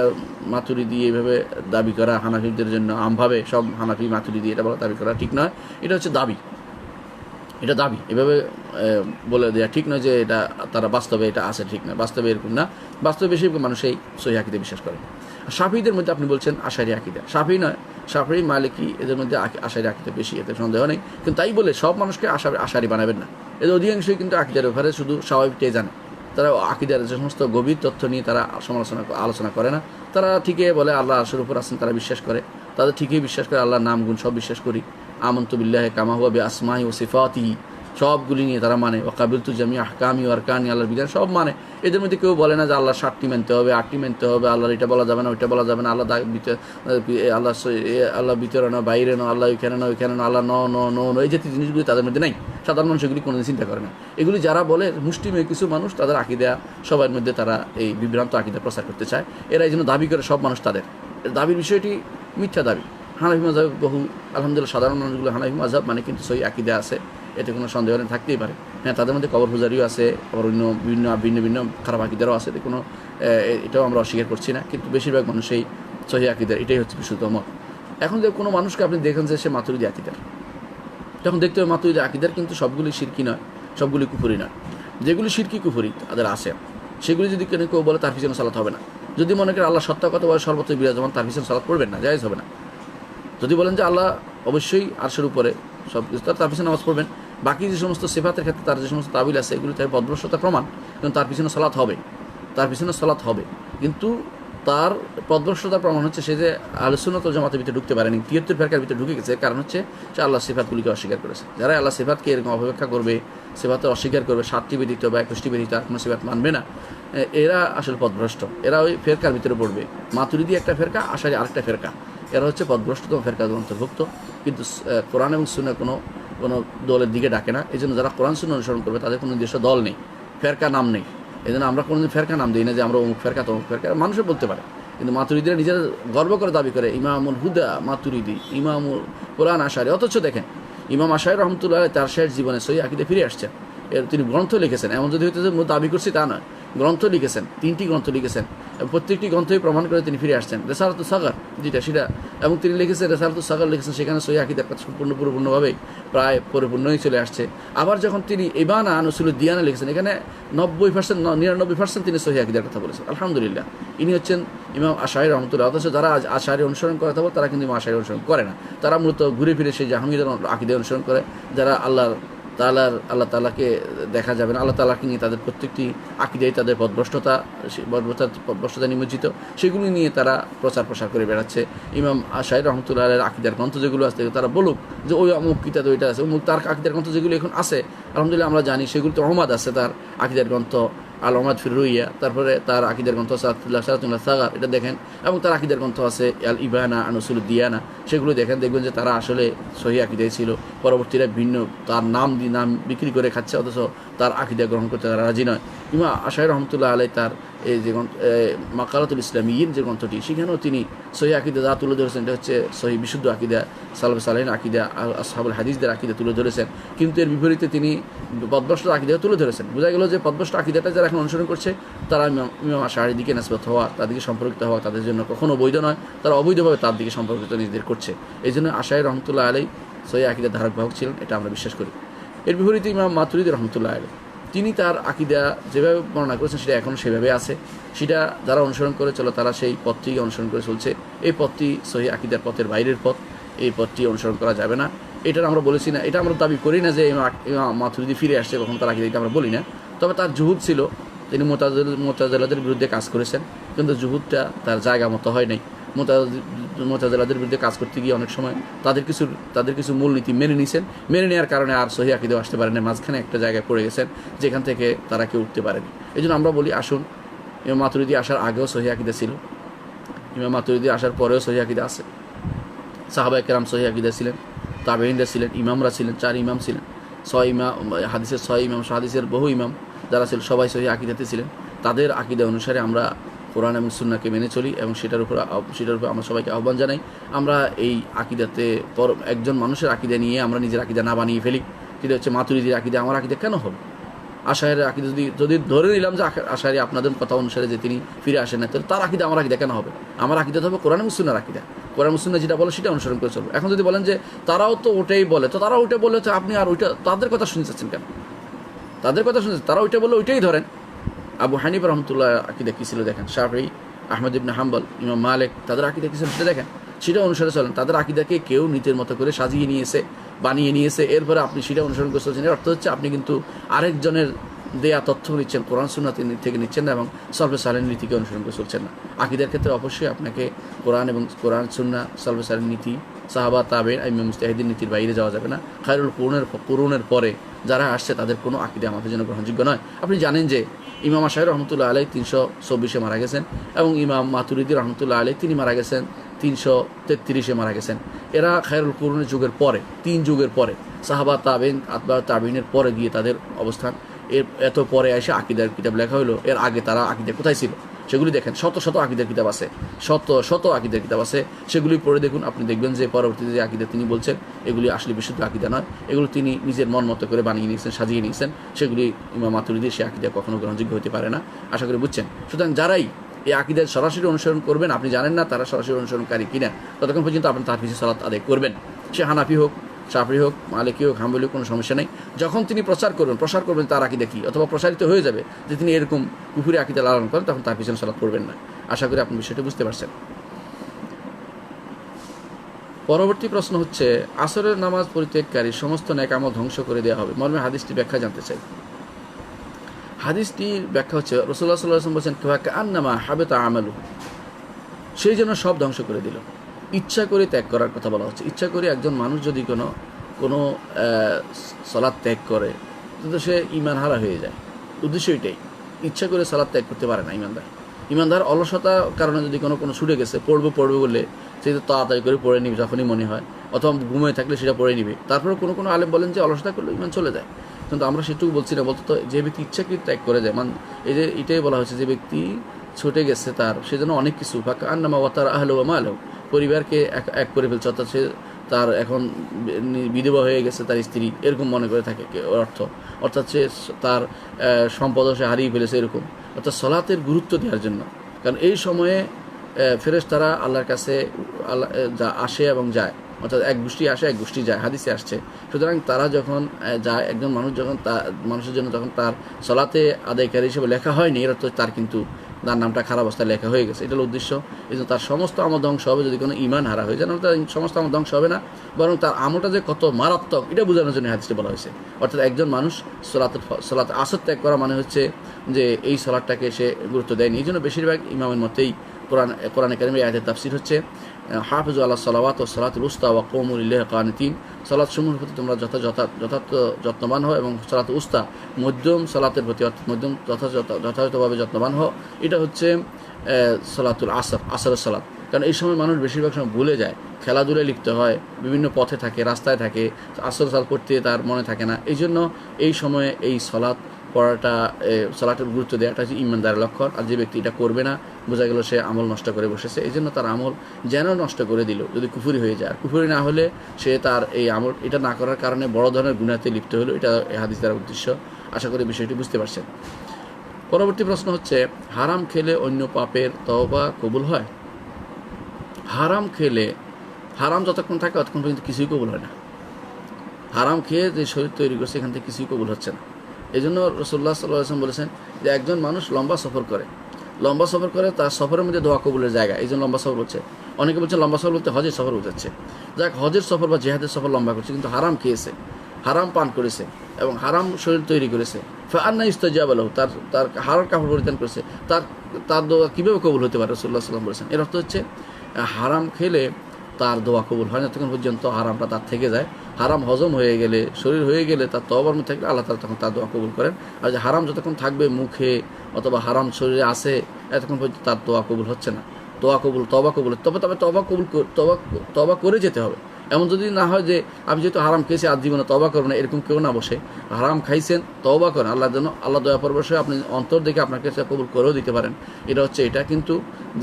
মাতুরিদি এইভাবে দাবি করা, হানাফিদের জন্য আমভাবে সব হানাফি মাতুরিদি এটা বলা দাবি করা ঠিক নয়। এটা হচ্ছে দাবি, এটা দাবি, এভাবে বলে দেওয়া ঠিক নয় যে এটা তারা বাস্তবে এটা আছে, ঠিক নয়, বাস্তবে এরকম না। বাস্তবে বেশিরভাগ মানুষ এই সহিহ আকীদা বিশ্বাস করে। শাফিঈদের মধ্যে আপনি বলছেন আশারি আকীদা, শাফিঈ নয়, শাফিঈ মালিকি, এদের মধ্যে আশারি আকীদা বেশি, এতে সন্দেহ নেই। কিন্তু তাই বলে সব মানুষকে আশারি বানাবেন না। এদের অধিকাংশই কিন্তু আকীদার ব্যাপারে শুধু স্বাভাবিকটাই জানে, তারা আকিদার যে সমস্ত গভীর তথ্য নিয়ে তারা আলোচনা করে না। তারা ঠিকই বলে আল্লাহ আরশের উপর আছেন, তারা বিশ্বাস করে, তাদের ঠিকই বিশ্বাস করে, আল্লাহর নাম গুণ সব বিশ্বাস করি, আমানতু বিল্লাহি কামা হুয়া বিআসমাহি ওয়া সিফাতিহি, সবগুলি নিয়ে তারা মানে, ওয়া কাবিলতু জামিআ আহকামি ওয়া আরকানি, আল্লাহর বিধান সব মানে। এদের মধ্যে কেউ বলে না যে আল্লাহ 7টি মানতে হবে, 8টি মানতে হবে, আল্লাহর এটা বলা যাবে না, ওইটা বলা যাবে না, আল্লাহ আল্লাহ ভিতরে না, বাইরে না, আল্লাহ ওইখানে না, ওইখানে না, আল্লাহ ন এই জাতীয় জিনিসগুলি তাদের মধ্যে নাই। সাধারণ মানুষ এগুলি কোনোদিন চিন্তা করে না। এগুলি যারা বলে মুষ্টিমেয় কিছু মানুষ, তাদের আকিদা সবার মধ্যে তারা এই বিভ্রান্ত আকিদা প্রচার করতে চায়। এরা এই জন্য দাবি করে সব মানুষ তাদের। দাবির বিষয়টি মিথ্যা দাবি। হানাফি মাযহাব বহু আলহামদুলিল্লাহ সাধারণ মানুষগুলো হানাফি মাযহাব মানে কিন্তু সহি আকিদা আছে, এতে কোনো সন্দেহ থাকতেই পারে। হ্যাঁ, তাদের মধ্যে কবর পূজারিও আছে, আবার অন্য ভিন্ন খারাপ আকিদারও আছে, এতে কোনো এটাও আমরা অস্বীকার করছি না। কিন্তু বেশিরভাগ মানুষ এই সহি আকিদার, এটাই হচ্ছে বিশুদ্ধ মত। এখন যে কোনো মানুষকে আপনি দেখেন যে সে মাতুরিদি আকিদার, তখন দেখতে হবে মাতুরিদি আকিদার কিন্তু সবগুলি শিরকি নয়, সবগুলি কুফরি নয়। যেগুলি শিরকি কুফরি তাদের আছে, সেগুলি যদি কেউ বলে তার পিছনে সালাত হবে না। যদি মনে করেন আল্লাহ সত্য কথা বলে সর্বত্র বিরাজমান, তার পিছনে সালাত পড়বেন না, জায়েজ হবে না। যদি বলেন যে আল্লাহ অবশ্যই আরশের উপরে সব কিছু, তার পিছনে নামাজ পড়বেন। বাকি যে সমস্ত সিফাতের ক্ষেত্রে তার যে সমস্ত তাবিল আছে এগুলি তার পদভ্রষ্টতার প্রমাণ, কিন্তু তার পিছনে সালাত হবে, তার পিছনে সালাত হবে। কিন্তু তার পদভ্রষ্টতার প্রমাণ হচ্ছে সে যে আহলে সুন্নাত ওয়াল জামাতের ভিতরে ঢুকতে পারেনি, 73 ফেরকার ভিতরে ঢুকে গেছে। কারণ হচ্ছে সে আল্লাহ সিফাতগুলিকে অস্বীকার করেছে। যারা আল্লাহ সিফাতকে এরকম অপব্যাখ্যা করবে, সিফাতের অস্বীকার করবে, 7টি ব্যতীত বা 21টি ব্যতীত কোনো সিফাত মানবে না, এরা আসলে পদভ্রষ্ট। এরা ওই ফেরকার ভিতরে পড়বে। মাতুরিদি একটা ফেরকা, আশারি আরেকটা ফেরকা। এরা হচ্ছে পদভ্রষ্টতম ফেরকার অন্তর্ভুক্ত। কিন্তু কোরআন এবং সুন্নাহ কোনো দলের দিকে ডাকে না। এই জন্য যারা কোরআন সুন্নাহ অনুসরণ করবে তাদের কোনো নিজস্ব দল নেই, ফেরকা নাম নেই। এই জন্য আমরা কোনোদিন ফেরকা নাম দিই না যে আমরা অমুক ফেরকা তমুক ফেরকা, মানুষও বলতে পারে। কিন্তু মাতুরিদিরা নিজেরা গর্ব করে দাবি করে ইমামুল হুদা মাতুরিদি, ইমামুল কোরআন আশারি। অথচ দেখেন ইমাম আশারি রহমতুল্লাহ তার শেষ জীবনে সহি আকিদে ফিরে আসছেন। তিনি গ্রন্থ লিখেছেন, এমন যদি হইতে দাবি করছি তা নয়, গ্রন্থ লিখেছেন, 3টি গ্রন্থ লিখেছেন, প্রত্যেকটি গ্রন্থই প্রমাণ করে তিনি ফিরে আসছেন। রেসালাতুস সাগর যেটা সেটা, এবং তিনি লিখেছেন রেসালাতুস সাগর লিখেছেন, সেখানে সহি আকিদার কথা পরিপূর্ণভাবেই প্রায় পরিপূর্ণই চলে আসছে। আবার যখন তিনি ইবানা আন উসুলুদ দিয়ানা লিখেছেন, এখানে 90% 99% তিনি সহি আকিদার কথা বলেছেন। আলহামদুলিল্লাহ, ইনি হচ্ছেন ইমাম আশারি রহমতুল্লাহ। অথচ যারা আশারি অনুসরণ করে থাকবে তারা কিন্তু ইমাম আশারি অনুসরণ করে না। তারা মূলত ঘুরে ফিরে সেই জাহাঙ্গীরের আকিদা অনুসরণ করে, যারা আল্লাহ তাআলাকে দেখা যাবে না, আল্লাহ তাআলাকে নিয়ে তাদের প্রত্যেকটি আকিদাই তাদের পদভ্রষ্টতা নিমজ্জিত, সেগুলি নিয়ে তারা প্রচার প্রসার করে বেড়াচ্ছে। ইমাম আশারি রহমতুল্লাহ আলাইহির আকিদার গ্রন্থ যেগুলো আছে তারা বলুক যে ওই অমুক কিতাব ওইটা আছে, অমুক তার আকিদার গ্রন্থ যেগুলো এখন আছে আলহামদুলিল্লাহ আমরা জানি, সেগুলো তো অহমদ আছে তার আকিদার গ্রন্থ আল ওমাদ ফির রুইয়া, তারপরে তার আকিদার গ্রন্থ সালাতুল্লাহ সাগার, এটা দেখেন, এবং তার আকিদার গ্রন্থ আছে আল ইবানা আন উসুলুদ দিয়ানা, সেগুলো দেখেন, দেখবেন যে তারা আসলে সহি আকিদায় ছিল। পরবর্তীরা ভিন্ন তার নাম বিক্রি করে খাচ্ছে, অথচ তার আকিদা গ্রহণ করতে তারা রাজি নয়। ইমাম আশারি রহমতুল্লাহ আলাই তার এই যে মাকালাতুল ইসলামিয়্যিন যে গ্রন্থটি, সেখানেও তিনি সহি আকিদা যা তুলে ধরেছেন এটা হচ্ছে সহি বিশুদ্ধ আকিদা, সালাফ সালেহিন আকিদা, আসহাবুল হাদিসদের আকিদা তুলে ধরেছেন। কিন্তু এর বিপরীতে তিনি পদভ্রষ্ট আকিদা তুলে ধরেছেন। বোঝা গেল যে পদভ্রষ্ট আকিদাটা যারা এখন অনুসরণ করছে তারা ইমাম আশারির দিকে নিসবত হওয়া, তার দিকে সম্পর্কিত হওয়া তাদের জন্য কখনো বৈধ নয়, তারা অবৈধভাবে তার দিকে সম্পর্কিত নিজেদের করছে। এই জন্য আশারি রহমতুল্লাহ আলাই সহি আকিদার ধারক বাহক ছিলেন, এটা আমরা বিশ্বাস করি। এর বিপরীতে ইমাম মাতুরিদি রহমতুল্লাহ আলাই তিনি তার আকিদা যেভাবে বর্ণনা করেছেন সেটা এখন সেভাবে আছে, সেটা যারা অনুসরণ করে চলো তারা সেই পথটি অনুসরণ করে চলছে। এই পথটি সহি আকিদার পথের বাইরের পথ, এই পথটি অনুসরণ করা যাবে না। এটা আমরা বলেছি না, এটা আমরা দাবি করি না যে ইমাম মাতুরিদি ফিরে আসছে কখন তার আকিদা, এটা আমরা বলি না। তবে তার জুহুদ ছিল, তিনি মুতাজিলাদের বিরুদ্ধে কাজ করেছেন, কিন্তু জুহুদটা তার জায়গা মতো হয় নাই। মুতাজিলাদের বিরুদ্ধে কাজ করতে গিয়ে অনেক সময় তাদের কিছু মূলনীতি মেনে নিয়েছেন, মেনে নেওয়ার কারণে আর সহি আকিদাও আসতে পারেন না, মাঝখানে একটা জায়গায় পড়ে গেছেন যেখান থেকে তারা কেউ উঠতে পারেনি। এই জন্য আমরা বলি আসুন, ইমাম মাতুরিদি আসার আগেও সহি আকিদা ছিল, ইমাম মাতুরিদি আসার পরেও সহি আকিদা আছে, সাহাবায়ে কেরাম সহি আকিদা ছিলেন, তাবেঈনরা ছিলেন, ইমামরা ছিলেন, 4 ইমাম ছিলেন, 6 ইমাম হাদিসের 6 ইমাম, হাদিসের বহু ইমাম যারা ছিল সবাই সহি আকিদাতে ছিলেন। তাদের আকিদা অনুসারে আমরা কোরআন এবং সুন্নাহকে মেনে চলি এবং সেটার উপর আমরা সবাইকে আহ্বান জানাই। আমরা এই আকিদাতে একজন মানুষের আকিদা নিয়ে আমরা নিজের আকিদা না বানিয়ে ফেলি, যেটা হচ্ছে মাতুরিদির আকিদা আমার আকিদা কেন হবে। আশায়ের আকিদা যদি ধরে নিলাম যে আশায়ের আপনাদের কথা অনুসারে যে তিনি ফিরে আসেন না, তাহলে তার আকিদা আমার আকিদা কেন হবে। আমার আকিদা হবে কোরআন এবং সুন্নাহর আকিদা, কোরআন এবং সুন্নাহ যেটা বলে সেটা অনুসরণ করে চলবে। এখন যদি বলেন যে তারাও তো ওটাই বলে, তো তারা ওইটা বলে, তো আপনি আর ওইটা তাদের কথা শুনতে চাচ্ছেন কেন? তাদের কথা শুনছেন, তারা ওইটা বলে ওইটাই ধরেন। আবু হানিফা রহমতুল্লাহ আকিদা কী ছিল দেখেন, শাফিঈ, আহমদ ইবনে হাম্বল, ইমাম মালিক, তাদের আকিদা কী ছিল সেটা দেখেন, সেটা অনুসরণ চলেন। তাদের আকিদাকে কেউ নিজের মতো করে সাজিয়ে নিয়েছে, বানিয়ে নিয়েছে, এরপরে আপনি সেটা অনুসরণ করে চলছেন। এর অর্থ হচ্ছে আপনি কিন্তু আরেকজনের দেয়া তথ্য নিচ্ছেন কোরআন সুন্নাহ থেকে নিচ্ছেন না এবং সলফে সালেহীন নীতিকে অনুসরণ করে চলছেন না। আকীদার ক্ষেত্রে অবশ্যই আপনাকে কোরআন এবং কোরআন সুন্নাহ সলফে সালেহীন নীতি সাহাবা তাবেঈন আইম্মে মুজতাহিদিন নীতির বাইরে যাওয়া যাবে না। খায়রুল কুরুনের পরে যারা আসছে তাদের কোনো আকীদা আমাদের জন্য গ্রহণযোগ্য নয়। আপনি জানেন যে ইমাম আশআরী রহমতুল্লাহ আলাইহি 324 মারা গেছেন এবং ইমাম মাতুরিদি রহমতুল্লাহ আলাইহি তিনি মারা গেছেন 333 মারা গেছেন। এরা খায়রুল কুরুনের যুগের পরে, 3 যুগের পরে, সাহাবা তাবেঈন আতবা তাবেঈনের পরে গিয়ে তাদের অবস্থান। এত পরে এসে আকীদার কিতাব লেখা হলো। এর আগে তারা আকীদা কোথায় ছিল সেগুলি দেখেন। শত শত আকীদার কিতাব আছে, শত আকীদার কিতাব আছে, সেগুলি পড়ে দেখুন। আপনি দেখবেন যে পরবর্তীতে যে আকীদা তিনি বলছেন এগুলি আসলে বিশুদ্ধ আকীদা নয়, এগুলো তিনি নিজের মন মতো করে বানিয়ে নিয়েছেন, সাজিয়ে নিয়েছেন। সেগুলি ইমাম মাতুরিদির সে আকীদা কখনো গ্রহণযোগ্য হতে পারে না, আশা করি বুঝছেন। সুতরাং যারাই এই আকীদার সরাসরি অনুসরণ করবেন, আপনি জানেন না তারা সরাসরি অনুসরণকারী কিনা, ততক্ষণ পর্যন্ত আপনি তার পিছনে সালাত আদায় করবেন। সে হানাফি হোক, শাফি হোক, মালিকি হোক, হাম্বলি হোক, কোনো সমস্যা নেই। যখন তিনি প্রচার করবেন তার আকীদা কি, অথবা প্রসারিত হয়ে যাবে যে তিনি এরকম কুফরি আকীদা লালন করেন, তখন তার পিছনে সালাত করবেন না। আশা করি আপনি বিষয়টি বুঝতে পারছেন। পরবর্তী প্রশ্ন হচ্ছে, আসরের নামাজ পরিত্যাগকারী সমস্ত নেক আমল ধ্বংস করে দেওয়া হবে মর্মে হাদিসটি ব্যাখ্যা জানতে চাই। হাদিসটির ব্যাখ্যা হচ্ছে, রাসূলুল্লাহ সাল্লাল্লাহু আলাইহি ওয়াসাল্লাম বলেছেন, কাআন্নামা হাবিতা আমালুহু, সেই জন্য সব ধ্বংস করে দিল। ইচ্ছা করে ত্যাগ করার কথা বলা হচ্ছে। ইচ্ছা করে একজন মানুষ যদি কোনো সালাত ত্যাগ করে, তো সে ঈমান হারা হয়ে যায়। উদ্দেশ্য এটাই, ইচ্ছা করে সালাত ত্যাগ করতে পারে না ঈমানদার অলসতার কারণে যদি কোনো ছুটে গেছে, পড়বে বললে সে তো তাড়াতাড়ি করে পড়ে নিবে যখনই মনে হয়, অথবা ঘুমিয়ে থাকলে সেটা পড়ে নিবে। তারপরে কোনো আলেম বলেন যে অলসতা করলে ঈমান চলে যায়, কিন্তু আমরা সেটুকু বলছি না। বলতে তো যে ব্যক্তি ইচ্ছাকৃত ত্যাগ করে যায়, এই যে এটাই বলা হয়েছে, যে ব্যক্তি ছুটে গেছে তার সেজন্য অনেক কিছু, কাআন্নামা ওয়া তারা আহলু ওয়া মালহু, পরিবারকে এক করে ফেলছে, অর্থাৎ সে তার এখন বিধবা হয়ে গেছে তার স্ত্রী, এরকম মনে করে থাকে অর্থাৎ সে তার সম্পদও সে হারিয়ে ফেলেছে এরকম। অর্থাৎ সলাতের গুরুত্ব দেওয়ার জন্য, কারণ এই সময়ে ফেরেশতারা আল্লাহর কাছে আসে এবং যায়, অর্থাৎ এক গোষ্ঠী আসে এক গোষ্ঠী যায়, হাদিসে আসছে। সুতরাং তারা যখন যায়, একজন মানুষ যখন মানুষের জন্য তখন তার সলাতে আদায়কারী হিসেবে লেখা হয়নি, এর অর্থ তার কিন্তু তার নামটা খারাপ অবস্থায় লেখা হয়ে গেছে, এটা হলো উদ্দেশ্য। এই জন্য তার সমস্ত আমল ধ্বংস হবে যদি কোনো ঈমান হারা হয়ে যায়। না, তার সমস্ত আমল ধ্বংস হবে না, বরং তার আমলটা যে কত মারাত্মক এটা বোঝানোর জন্য হাদিসটি বলা হয়েছে। অর্থাৎ একজন মানুষ সলাত আসর ত্যাগ করা মানে হচ্ছে যে এই সলাতটাকে সে গুরুত্ব দেয়নি। এই জন্য বেশিরভাগ ইমামের মতেই কোরআনে কারিমের আয়াতের তাফসীর হচ্ছে, হাফিজু আলা সালাওয়াত ওয়া সালাতুল উস্তা ওয়া কুমু লিল্লাহি কানিতিন, সালাত সমূহের প্রতি তোমরা যথাযথ যত্নবান হও এবং সালাত উস্তা মধ্যম সালাতের প্রতি মধ্যম যথাযথভাবে যত্নবান হও। এটা হচ্ছে সালাতুল আসরের সালাত। কারণ এই সময় মানুষ বেশিরভাগ সময় ভুলে যায়, খেলাধুলায় লিপ্ত হয়, বিভিন্ন পথে থাকে, রাস্তায় থাকে, আসর সালাত পড়তে তার মনে থাকে না। এই জন্য এই সময়ে এই সালাত পড়াটা, সালাতের গুরুত্ব দেওয়াটা হচ্ছে ঈমানদারের লক্ষণ। আর যে ব্যক্তি এটা করবে না, বোঝা গেল সে আমল নষ্ট করে বসেছে। এই জন্য তার আমল যেন নষ্ট করে দিল যদি কুফরি হয়ে যায়। আর কুফরি না হলে সে তার এই আমল এটা না করার কারণে বড় ধরনের গুনাহতে লিপ্ত হলো। এটা এই হাদিস দ্বারা উদ্দেশ্য। আশা করি বিষয়টি বুঝতে পারছেন। পরবর্তী প্রশ্ন হচ্ছে, হারাম খেলে অন্য পাপের তওবা কবুল হয়? হারাম যতক্ষণ থাকে ততক্ষণ পর্যন্ত কিছুই কবুল হয় না। হারাম খেয়ে যে শরীর তৈরি করছে এখান থেকে কিছুই কবুল হচ্ছে না। এই জন্য রাসূলুল্লাহ সাল্লাল্লাহু আলাইহি ওয়াসাল্লাম বলেছেন যে একজন মানুষ লম্বা সফর করে তার সফরের মধ্যে দোয়া কবুলের জায়গা, এই জন্য লম্বা সফর হচ্ছে। অনেকে বলছে লম্বা সফর বলতে হজের সফর বোঝাচ্ছে। যাক, হজের সফর বা জিহাদের সফর লম্বা করছে, কিন্তু হারাম খেয়েছে, হারাম পান করেছে এবং হারাম শরীর তৈরি করেছে। ফাআন্না ইস্তাজাবা লাহু, তার হারাম কাপড় পরিধান করেছে, তার দোয়া কীভাবে কবুল হতে পারে? রাসূলুল্লাহ সাল্লাল্লাহু আলাইহি ওয়াসাল্লাম বলেছেন, এর অর্থ হচ্ছে হারাম খেলে তার দোয়া কবুল হয় না যতক্ষণ পর্যন্ত হারামটা তার থেকে যায়। হারাম হজম হয়ে গেলে, শরীর হয়ে গেলে, তার তওবার মধ্যে থাকলে আল্লাহ তাআলা তখন তার দোয়া কবুল করেন। আর যে হারাম যতক্ষণ থাকবে মুখে অথবা হারাম শরীরে আসে, এতক্ষণ পর্যন্ত তার দোয়া কবুল হচ্ছে না। তওবা কবুল তবে তওবা করে যেতে হবে। এমন যদি না হয় যে আমি যেহেতু হারাম খেয়েছি আর জীবনে তওবা করবো না, এরকম কেউ না বসে। হারাম খাইছেন, তওবা করেন, আল্লাহর জন্য, আল্লাহ দয়া পরবশে আপনি অন্তর দেখে আপনাকে কবুল করেও দিতে পারেন। এটা হচ্ছে এটা। কিন্তু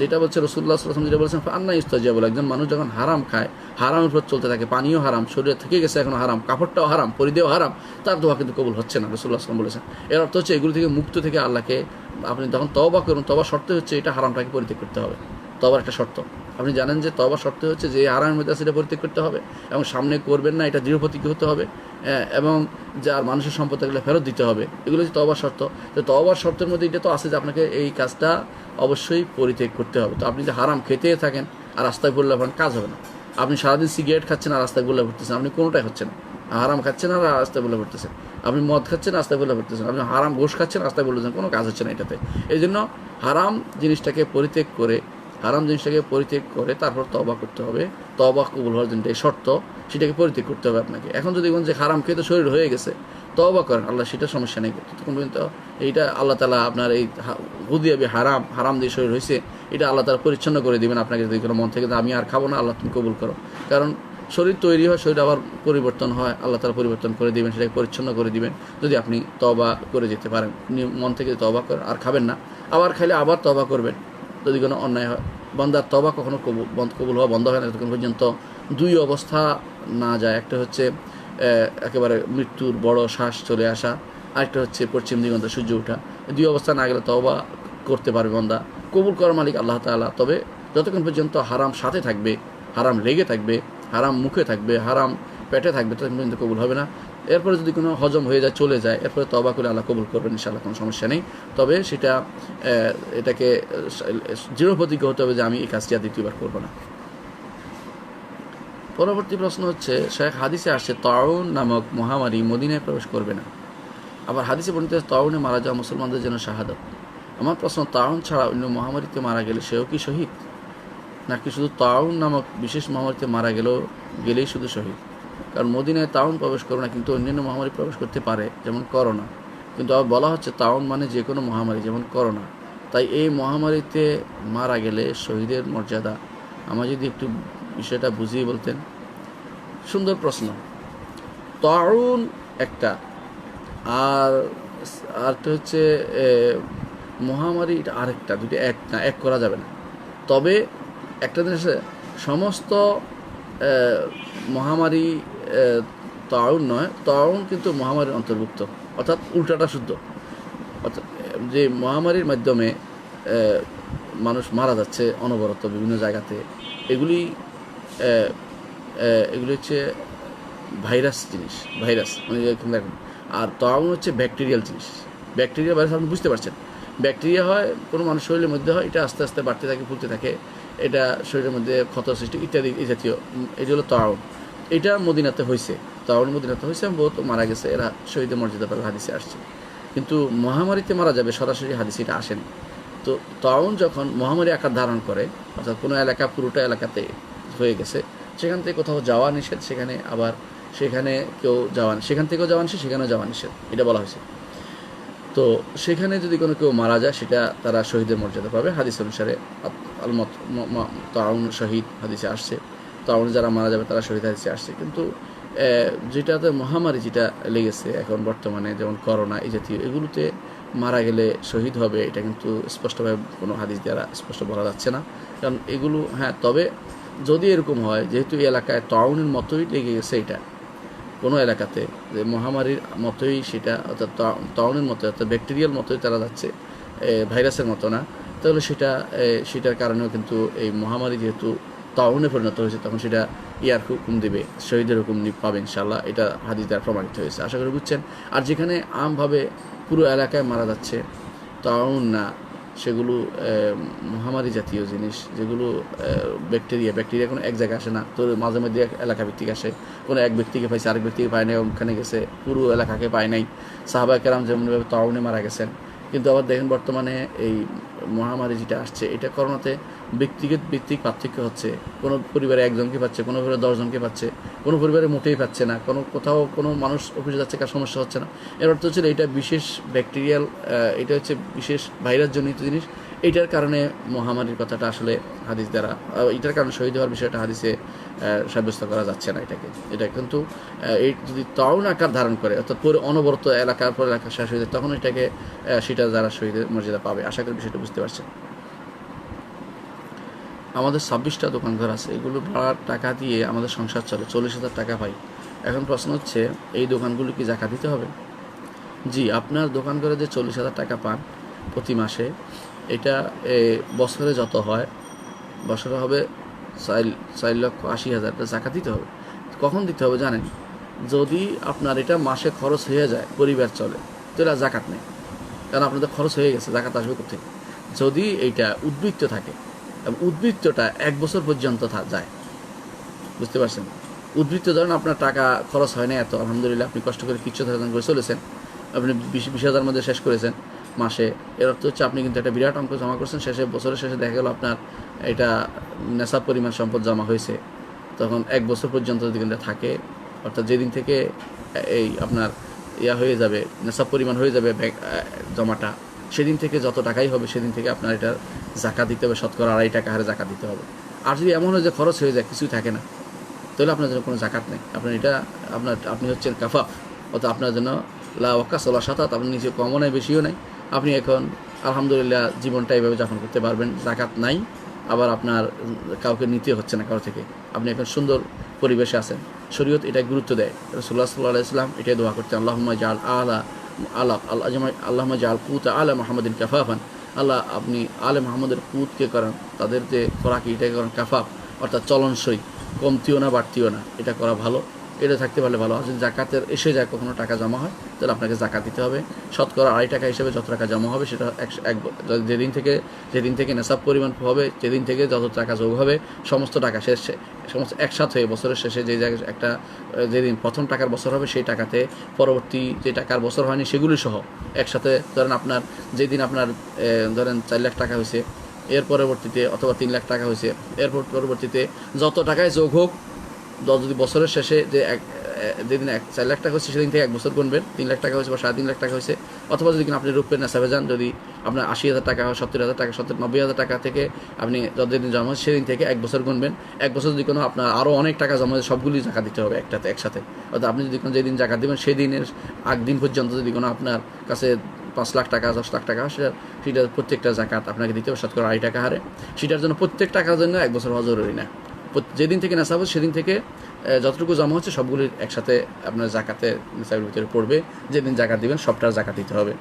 যেটা বলছে রাসূলুল্লাহ সাল্লাল্লাহু আলাইহি ওয়াসাল্লাম, যেটা বলেছেন ফাআন্না ইস্তাজাবা লাহু, একজন মানুষ যখন হারাম খায়, হারামের উপর চলতে থাকে, পানিও হারাম, শরীরে থেকে গেছে এখন হারাম, কাপড়টাও হারাম, পরিধেও হারাম, তার দোয়া কিন্তু কবুল হচ্ছে না। রাসূলুল্লাহ সাল্লাল্লাহু আলাইহি ওয়াসাল্লাম বলেছেন। এর অর্থ হচ্ছে এগুলো থেকে মুক্ত থেকে আল্লাহকে আপনি যখন তওবা করুন, তওবার শর্ত হচ্ছে এটা হারামটাকে পরিত্যাগ করতে হবে। তওবার একটা শর্ত। আপনি জানেন যে তওবার শর্ত হচ্ছে যে হারামের মধ্যে আছে এটা পরিত্যাগ করতে হবে এবং সামনে করবেন না, এটা দৃঢ় প্রতিজ্ঞ হতে হবে, এবং যার মানুষের সম্পদ থাকলে ফেরত দিতে হবে। এগুলো হচ্ছে তওবার শর্ত। তো তওবার শর্তের মধ্যে এটা তো আছে যে আপনাকে এই কাজটা অবশ্যই পরিত্যাগ করতে হবে। তো আপনি যে হারাম খেতে থাকেন আর রাস্তায় বললে আপনার কাজ হবে না। আপনি সারাদিন সিগারেট খাচ্ছেন আর রাস্তায় বললে ভরতেছেন, আপনি কোনোটাই হচ্ছে না। হারাম খাচ্ছেন আর আস্তায় বলে পড়তেছেন, আপনি মদ খাচ্ছেন আস্তায় বলে পড়তেছেন, আপনি হারাম ঘুষ খাচ্ছেন আস্তায় বলতেছেন, কোনো কাজ হচ্ছে না এটাতে। এই জন্য হারাম জিনিসটাকে পরিত্যাগ করে তারপর তওবা করতে হবে। তওবা কবুল হওয়ার জন্য এই শর্ত, সেটাকে পরিত্যাগ করতে হবে আপনাকে। এখন যদি বলেন যে হারাম খেয়ে তো শরীর হয়ে গেছে, তওবা করেন, আল্লাহ সেটা সমস্যা নেই। তখন পর্যন্ত এইটা আল্লাহ তাআলা আপনার এই হুদিয়াবি হারাম দিয়ে শরীর হয়েছে, এটা আল্লাহ তাআলা পরিচ্ছন্ন করে দিবেন আপনাকে। যদি কোনো মন থেকে আমি আর খাবো না, আল্লাহ তুমি কবুল করো। কারণ শরীর তৈরি হয়, শরীর আবার পরিবর্তন হয়, আল্লাহ তাআলা পরিবর্তন করে দিবেন, সেটাকে পরিচ্ছন্ন করে দিবেন যদি আপনি তওবা করে যেতে পারেন। মন থেকে তওবা করে আর খাবেন না, আবার খাইলে আবার তওবা করবেন যদি কোনো অন্যায় হয়। বান্দার তওবা কখনো কবুল হওয়া বন্ধ হয় না যতক্ষণ পর্যন্ত দুই অবস্থা না যায়। একটা হচ্ছে একেবারে মৃত্যুর বড় শ্বাস চলে আসা, আরেকটা হচ্ছে পশ্চিম দিগন্তে সূর্য ওঠা। দুই অবস্থা না গেলে তওবা করতে পারবে বান্দা। কবুল করার মালিক আল্লাহ তাআলা। তবে যতক্ষণ পর্যন্ত হারাম সাথে থাকবে, হারাম লেগে থাকবে, হারাম মুখে থাকবে, হারাম পেটে থাকবে, ততক্ষণ পর্যন্ত কবুল হবে না। এরপরে যদি কোনো হজম হয়ে যায়, চলে যায়, এরপরে তওবা করে আল্লাহ কবুল করবেন ইনশাআল্লাহ, কোনো সমস্যা নেই। তবে সেটা এটাকে দৃঢ় প্রতিজ্ঞ হতে হবে যে আমি এই কাজটি আর দ্বিতীয়বার করবো না। পরবর্তী প্রশ্ন হচ্ছে, শেখ হাদিসে আসছে তাউন নামক মহামারী মদিনায় প্রবেশ করবে না। আবার হাদিসে বর্ণিত তাউনে মারা যাওয়া মুসলমানদের জন্য শাহাদাত। আমার প্রশ্ন, তাউন ছাড়া অন্য মহামারীতে মারা গেলে সেও কি শহীদ, নাকি শুধু তাউন নামক বিশেষ মহামারীতে মারা গেলেই শুধু শহীদ? কারণ মদিনায় তাউন প্রবেশ করবে না, কিন্তু অন্যান্য মহামারী প্রবেশ করতে পারে, যেমন করোনা। কিন্তু আবার বলা হচ্ছে তাউন মানে যে কোনো মহামারী, যেমন করোনা। তাই এই মহামারীতে মারা গেলে শহীদের মর্যাদা, আমার যদি একটু বিষয়টা বুঝিয়ে বলতেন। সুন্দর প্রশ্ন। তাউন একটা, আর আরেকটা হচ্ছে মহামারী, এটা আরেকটা, দুটো এক না, এক করা যাবে না। তবে একটা জিনিস, সমস্ত মহামারী তাউন নয়, তাউন কিন্তু মহামারীর অন্তর্ভুক্ত, অর্থাৎ উল্টাটা শুদ্ধ। অর্থাৎ যে মহামারীর মাধ্যমে মানুষ মারা যাচ্ছে অনবরত বিভিন্ন জায়গাতে, এগুলি হচ্ছে ভাইরাস জিনিস, ভাইরাস মানে দেখুন। আর তাউন হচ্ছে ব্যাকটেরিয়াল জিনিস, ব্যাকটেরিয়া ভাইরাস। আপনি বুঝতে পারছেন, ব্যাকটেরিয়া হয় কোনো মানুষ শরীরের মধ্যে হয়, এটা আস্তে আস্তে বাড়তে থাকে, ফুলতে থাকে, এটা শরীরের মধ্যে ক্ষত সৃষ্টি ইত্যাদি এই জাতীয়, এটি হলো তাউন। এটা মদিনাতে হয়েছে, তাউন মদিনাতে হয়েছে, বহুত মারা গেছে, এরা শহীদের মর্যাদা পাবে, হাদিসে আসছে। কিন্তু মহামারীতে মারা যাবে সরাসরি হাদিসে এটা আসেনি। তো তাউন যখন মহামারী আকার ধারণ করে, অর্থাৎ কোনো এলাকা পুরোটা এলাকাতে হয়ে গেছে, সেখান থেকে কোথাও যাওয়া নিষেধ, সেখানে আবার সেখান থেকেও যাওয়া নিষেধ, সেখানেও যাওয়া নিষেধ, এটা বলা হয়েছে। তো সেখানে যদি কোনো কেউ মারা যায়, সেটা তারা শহীদের মর্যাদা পাবে হাদিস অনুসারে। তাউন শহীদ হাদিসে আসছে, তাউনে যারা মারা যাবে তারা শহীদ হাদিসে আসছে। কিন্তু যেটাতে মহামারী যেটা লেগেছে এখন বর্তমানে, যেমন করোনা এই জাতীয়, এগুলোতে মারা গেলে শহীদ হবে, এটা কিন্তু স্পষ্টভাবে কোনো হাদিস দ্বারা স্পষ্ট বলা যাচ্ছে না। কারণ এগুলো, হ্যাঁ, তবে যদি এরকম হয়, যেহেতু এই এলাকায় তাউনের মতোই লেগে গেছে, এটা কোনো এলাকাতে যে মহামারীর মতোই, সেটা অর্থাৎ তাউনের মতো, অর্থাৎ ব্যাকটেরিয়াল মতোই তারা যাচ্ছে, ভাইরাসের মতো না, তাহলে সেটার কারণেও কিন্তু এই মহামারী যেহেতু তাউনে পরিণত হয়েছে, তখন সেটা ইয়ার হুকুম দেবে, শহীদের হুকুম পাবে ইনশাআল্লাহ। এটা হাদিস দ্বারা প্রমাণিত হয়েছে, আশা করি বুঝছেন। আর যেখানে আমভাবে পুরো এলাকায় মারা যাচ্ছে, তাউন না, সেগুলো মহামারী জাতীয় জিনিস, যেগুলো ব্যাকটেরিয়া কোনো এক জায়গায় আসে না, তো মাঝে মধ্যে এলাকা ভিত্তিক আসে, কোনো এক ব্যক্তিকে পাইছে, আরেক ব্যক্তিকে পায় নাই, ওখানে গেছে, পুরো এলাকাকে পায় নাই। সাহাবায়ে কেরাম যেমনভাবে তাউনে মারা গেছেন। কিন্তু আবার দেখেন বর্তমানে এই মহামারী যেটা আসছে, এটা করোনাতে ব্যক্তিগত পার্থক্য হচ্ছে। কোনো পরিবারে একজনকে পাচ্ছে, কোনো পরিবারে 10 জনকে পাচ্ছে, কোনো পরিবারে মোটেই পাচ্ছে না, কোথাও কোনো মানুষ অফিসে যাচ্ছে, কার সমস্যা হচ্ছে না। এর অর্থ হচ্ছে এটা বিশেষ ব্যাকটেরিয়াল, এটা হচ্ছে বিশেষ ভাইরাস জনিত জিনিস। এইটার কারণে মহামারীর কথাটা আসলে হাদিস দ্বারা, এটার কারণে শহীদ হওয়ার বিষয়টা হাদিসে সাব্যস্ত করা যাচ্ছে না এটা কিন্তু এই যদি তাউন আকার ধারণ করে, অর্থাৎ পুরো অনবরত এলাকার পর এলাকা শেষ হয়ে যায়, তখন সেটা যারা শহীদের মর্যাদা পাবে। আশা করি বিষয়টা বুঝতে পারছেন। আমাদের 26টা দোকানঘর আছে, এগুলো ভাড়ার টাকা দিয়ে আমাদের সংসার চলে, 40,000 টাকা পাই। এখন প্রশ্ন হচ্ছে, এই দোকানগুলো কি জাকাত দিতে হবে? জি, আপনার দোকানঘরে যে 40,000 টাকা পান প্রতি মাসে, এটা বছরে যত হয়, বছরে হবে 4,80,000 জাকাত দিতে হবে। কখন দিতে হবে জানেন? যদি আপনার এটা মাসে খরচ হয়ে যায়, পরিবার চলে, তো এটা জাকাত নেই, কারণ আপনাদের খরচ হয়ে গেছে, জাকাত আসবে কোথায়? যদি এইটা উদ্বৃত্ত থাকে এবং উদ্বৃত্তটা 1 বছর পর্যন্ত যায়, বুঝতে পারছেন? উদ্বৃত্ত ধরেন আপনার টাকা খরচ হয় না এত, আলহামদুলিল্লাহ আপনি কষ্ট করে কিছু ধারণ করে চলেছেন, আপনি 20,000 মধ্যে শেষ করেছেন মাসে, এর অর্থ হচ্ছে আপনি কিন্তু একটা বিরাট অঙ্ক জমা করছেন, শেষে বছরের শেষে দেখা গেল আপনার এটা নেশাব পরিমাণ সম্পদ জমা হয়েছে, তখন 1 বছর পর্যন্ত যদি কিন্তু থাকে, অর্থাৎ যেদিন থেকে এই আপনার হয়ে যাবে, নেশাব পরিমাণ হয়ে যাবে জমাটা, সেদিন থেকে যত টাকাই হবে সেদিন থেকে আপনার এটা জাকাত দিতে হবে, শতকরা 2.5 টাকা হারে জাকাত দিতে হবে। আর যদি এমন হয় যে খরচ হয়ে যায়, কিছুই থাকে না, তাহলে আপনার জন্য কোনো জাকাত নেই, আপনার এটা আপনি হচ্ছেন কাফাফ, অর্থাৎ আপনার জন্য লা ওয়াক্কাস ওয়ালা শাতাত, আপনি নিজে কমও নাই বেশিও নাই, আপনি এখন আলহামদুলিল্লাহ জীবনটা এইভাবে যাপন করতে পারবেন, জাকাত নাই, আবার আপনার কাউকে নিতে হচ্ছে না কারো থেকে, আপনি এখন সুন্দর পরিবেশে আছেন। শরীয়ত এটা গুরুত্ব দেয়, রাসূলুল্লাহ সাল্লাল্লাহু আলাইহি ওয়াসাল্লাম এটাই দোয়া করতেন, আল্লাহুম্মা জাআল আল্লাহুম্মা জাআল কুতা আলা মুহাম্মাদিন কাফাফান, আল্লাহ আপনি আলে মুহাম্মদের কুতকে করেন, তাদের যে খোরাকি এটাকে করেন কাফাফ, অর্থাৎ চলনসই, কমতিও না বাড়তিও না, এটা করা ভালো, এটা থাকতে পারলে ভালো। আর যদি জাকাতের এসে যায় কখনো টাকা জমা হয়, তাহলে আপনাকে জাকাত দিতে হবে, শতকরা 2.5 টাকা হিসেবে যত টাকা জমা হবে সেটা যেদিন থেকে নেশাব পরিমাণ হবে, যেদিন থেকে যত টাকা যোগ হবে, সমস্ত টাকা সমস্ত একসাথে হয়ে বছরের শেষে যে জায়গায় একটা যেদিন প্রথম টাকার বছর হবে সেই টাকাতে পরবর্তী যে টাকার বছর হয়নি সেগুলি সহ একসাথে, ধরেন আপনার যেদিন আপনার ধরেন 4 লাখ টাকা হয়েছে, এর পরবর্তীতে অথবা 3 লাখ টাকা হয়েছে, এরপর পরবর্তীতে যত টাকায় যোগ হোক, যদি বছরের শেষে যেদিন 4 লাখ টাকা হচ্ছে সেদিন থেকে 1 বছর গুনবেন, 3 লাখ টাকা হয়েছে বা 3.5 লাখ টাকা হয়েছে, অথবা যদি আপনি রূপের নেশাবে যান, যদি আপনার 80,000 টাকা হয়, 70,000 টাকা, 90,000 টাকা থেকে আপনি যতদিন জমা হচ্ছে সেদিন থেকে 1 বছর গুনবেন, 1 বছর যদি কোনো আপনার আরও অনেক টাকা জমা হয়েছে সবগুলি জাকাত দিতে হবে একসাথে, অর্থাৎ আপনি যদি কোনো যেদিন জাকাত দেবেন সেদিনের দিন পর্যন্ত যদি কোনো আপনার কাছে 5 লাখ টাকা 10 লাখ টাকা সেটা প্রত্যেকটা জাকাত আপনাকে দিতে হবে শতকরা 2.5 টাকা হারে। সেটার জন্য প্রত্যেক টাকার জন্য 1 বছর হওয়া জরুরি না, যেদিন থেকে নেশা হবে সেদিন থেকে যতটুকু জমা হচ্ছে সবগুলি একসাথে আপনার জাকাতের নিসাবের ভিতরে পড়বে, যেদিন জাকাত দিবেন সবটার জাকাত দিতে হবে।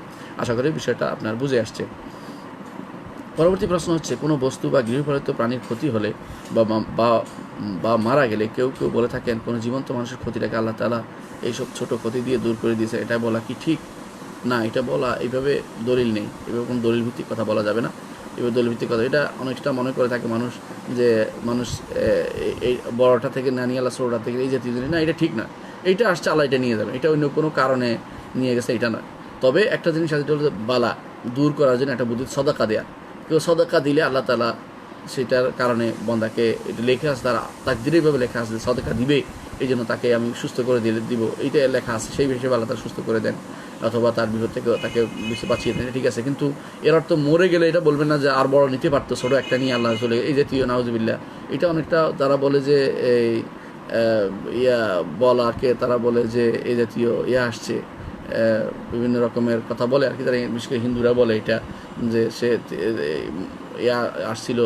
আশা করি বিষয়টা আপনার বুঝে আসছে। পরবর্তী প্রশ্ন হচ্ছে, কোনো বস্তু বা গৃহপালিত প্রাণীর ক্ষতি হলে বা মারা গেলে কেউ বলে থাকেন কোনো জীবন্ত মানুষের ক্ষতিটাকে আল্লাহ তাআলা এইসব ছোট ক্ষতি দিয়ে দূর করে দিয়েছে, এটা বলা কি ঠিক? না, এটা বলা এইভাবে দলিল নেই, এভাবে কোনো দলিল ভিত্তিক কথা বলা যাবে না, এবার দলিল ভিত্তিক কথা এটা অনেকটা মনে করে থাকে মানুষ যে মানুষ এই বড়টা থেকে না নিয়ে আল্লাহ ছোটটা থেকে এই জাতীয় জিনিস, না এটা ঠিক না, এইটা আসছে আল্লাহ এটা নিয়ে যাবে, এটা অন্য কোনো কারণে নিয়ে গেছে এটা নয়। তবে একটা জিনিস আছে, হলো বালা দূর করার জন্য একটা বুদ্ধি সদাকা দেয়া, কেউ সদাকা দিলে আল্লাহ তাআলা সেটার কারণে বন্দাকে এটা লেখা আছে, তার তাকদীরেরভাবে লেখা আছে সদাকা দিবে, এই জন্য তাকে আমি সুস্থ করে দিব, এইটা লেখা আছে, সেই হিসেবে আল্লাহ তাআলা সুস্থ করে দেন অথবা তার বিপদ থেকে তাকে বাঁচিয়ে দেন, ঠিক আছে। কিন্তু এর অর্থ মরে গেলে এটা বলবেন না যে আর বড় নিতে পারতো, ছোটো একটা নিয়ে আল্লাহ চলে এই জাতীয় নাউজুবিল্লাহ। এটা অনেকটা তারা বলে যে এই বলাকে তারা বলে যে এই জাতীয় আসছে, বিভিন্ন রকমের কথা বলে আর কি, তারা বিশেষ করে হিন্দুরা বলে এটা যে সে আসছিল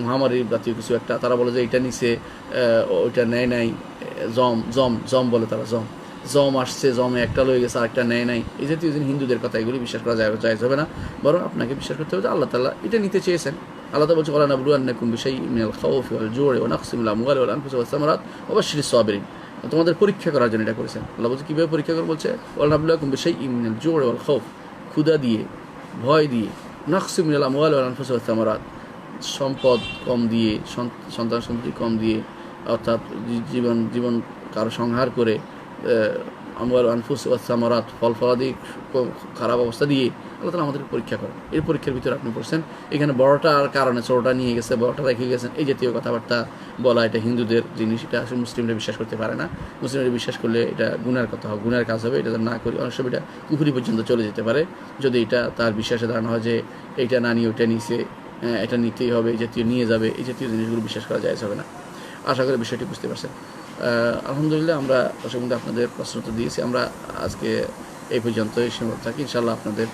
মহামারী জাতীয় কিছু একটা, তারা বলে যে এটা নিচে ওইটা নেয় নাই, জম বলে তারা, জম আসছে, জমে একটা লয়ে গেছে আরেকটা নেয় নাই, এই জাতীয় হিন্দুদের কথা এগুলি বিশ্বাস করা জায়েজ হবে না, বরং আপনাকে বিশ্বাস করতে হবে যে আল্লাহ তাআলা এটা নিতে চেয়েছেন। আল্লাহ তাআলা বলছে, ওয়ালা নাবলুওয়ান্নাকুম বিশাইইন মিনাল খাউফি ওয়াল জু'i ওয়া নাকসিম মিনাল আমওয়ালি ওয়াল আনফুসি ওয়াস সামারাত ওয়া বাশশিরিস সাবিরিন, তোমাদের পরীক্ষা করার জন্য এটা করেছেন। আল্লাহ বলছে কীভাবে পরীক্ষা করে, বলছে ওয়ালা নাবলুওয়াকুম বিশাইইন মিনাল জু'i ওয়াল খাউফ, ক্ষুধা দিয়ে, ভয় দিয়ে, নাকসিম মিনাল আমওয়ালি ওয়াল আনফুসি ওয়াস সামারাত, সম্পদ কম দিয়ে, সন্তান সন্ততি কম দিয়ে, অর্থাৎ জীবন কারো সংহার করে, আমওয়াল আনফুস ওয়াস সামারাত, ফলাদি খারাপ অবস্থা দিয়ে আল্লাহ তাআলা আমাদেরকে পরীক্ষা করে। এই পরীক্ষার ভিতরে আপনি পড়ছেন, এখানে বড়টার কারণে ছোটটা নিয়ে গেছে, বড়টা রেখে গেছেন, এই জাতীয় কথাবার্তা বলা এটা হিন্দুদের জিনিস, এটা আসলে মুসলিমরা বিশ্বাস করতে পারে না। মুসলিমরা বিশ্বাস করলে এটা গুনার কথা হবে, গুনার কাজ হবে, এটা না করি অনেক সময় এটা কুফরি পর্যন্ত চলে যেতে পারে, যদি এটা তার বিশ্বাসে ধারণা হয় যে এইটা না নিয়ে ওইটা নিচে, এটা নিতেই হবে, এই জাতীয় নিয়ে যাবে, এই জাতীয় জিনিসগুলো বিশ্বাস করা যায় হবে না। আশা করি বিষয়টি বুঝতে পারছেন। আলহামদুলিল্লাহ আমরা দর্শক বন্ধু আপনাদের প্রশ্ন তো দিয়েছি, আমরা আজকে এই পর্যন্তই সীমাবদ্ধ থাকি। ইনশাআল্লাহ আপনাদের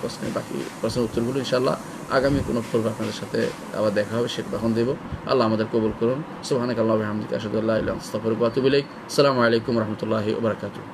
প্রশ্নের উত্তরগুলো ইনশাআল্লাহ আগামী কোনো পর্বে আপনাদের সাথে আবার দেখা হবে, সেটা তখন দেব। আল্লাহ আমাদের কবুল করুন। সুবহানাকাল্লাহি ওয়া বিহামদিকা আশহাদু আল্লা ইলাহা ইল্লা আনতা আস্তাগফিরুকা ওয়া আতুবু ইলাইক। আসসালামু আলাইকুম ওয়া রাহমাতুল্লাহি ওয়া বারাকাতুহু।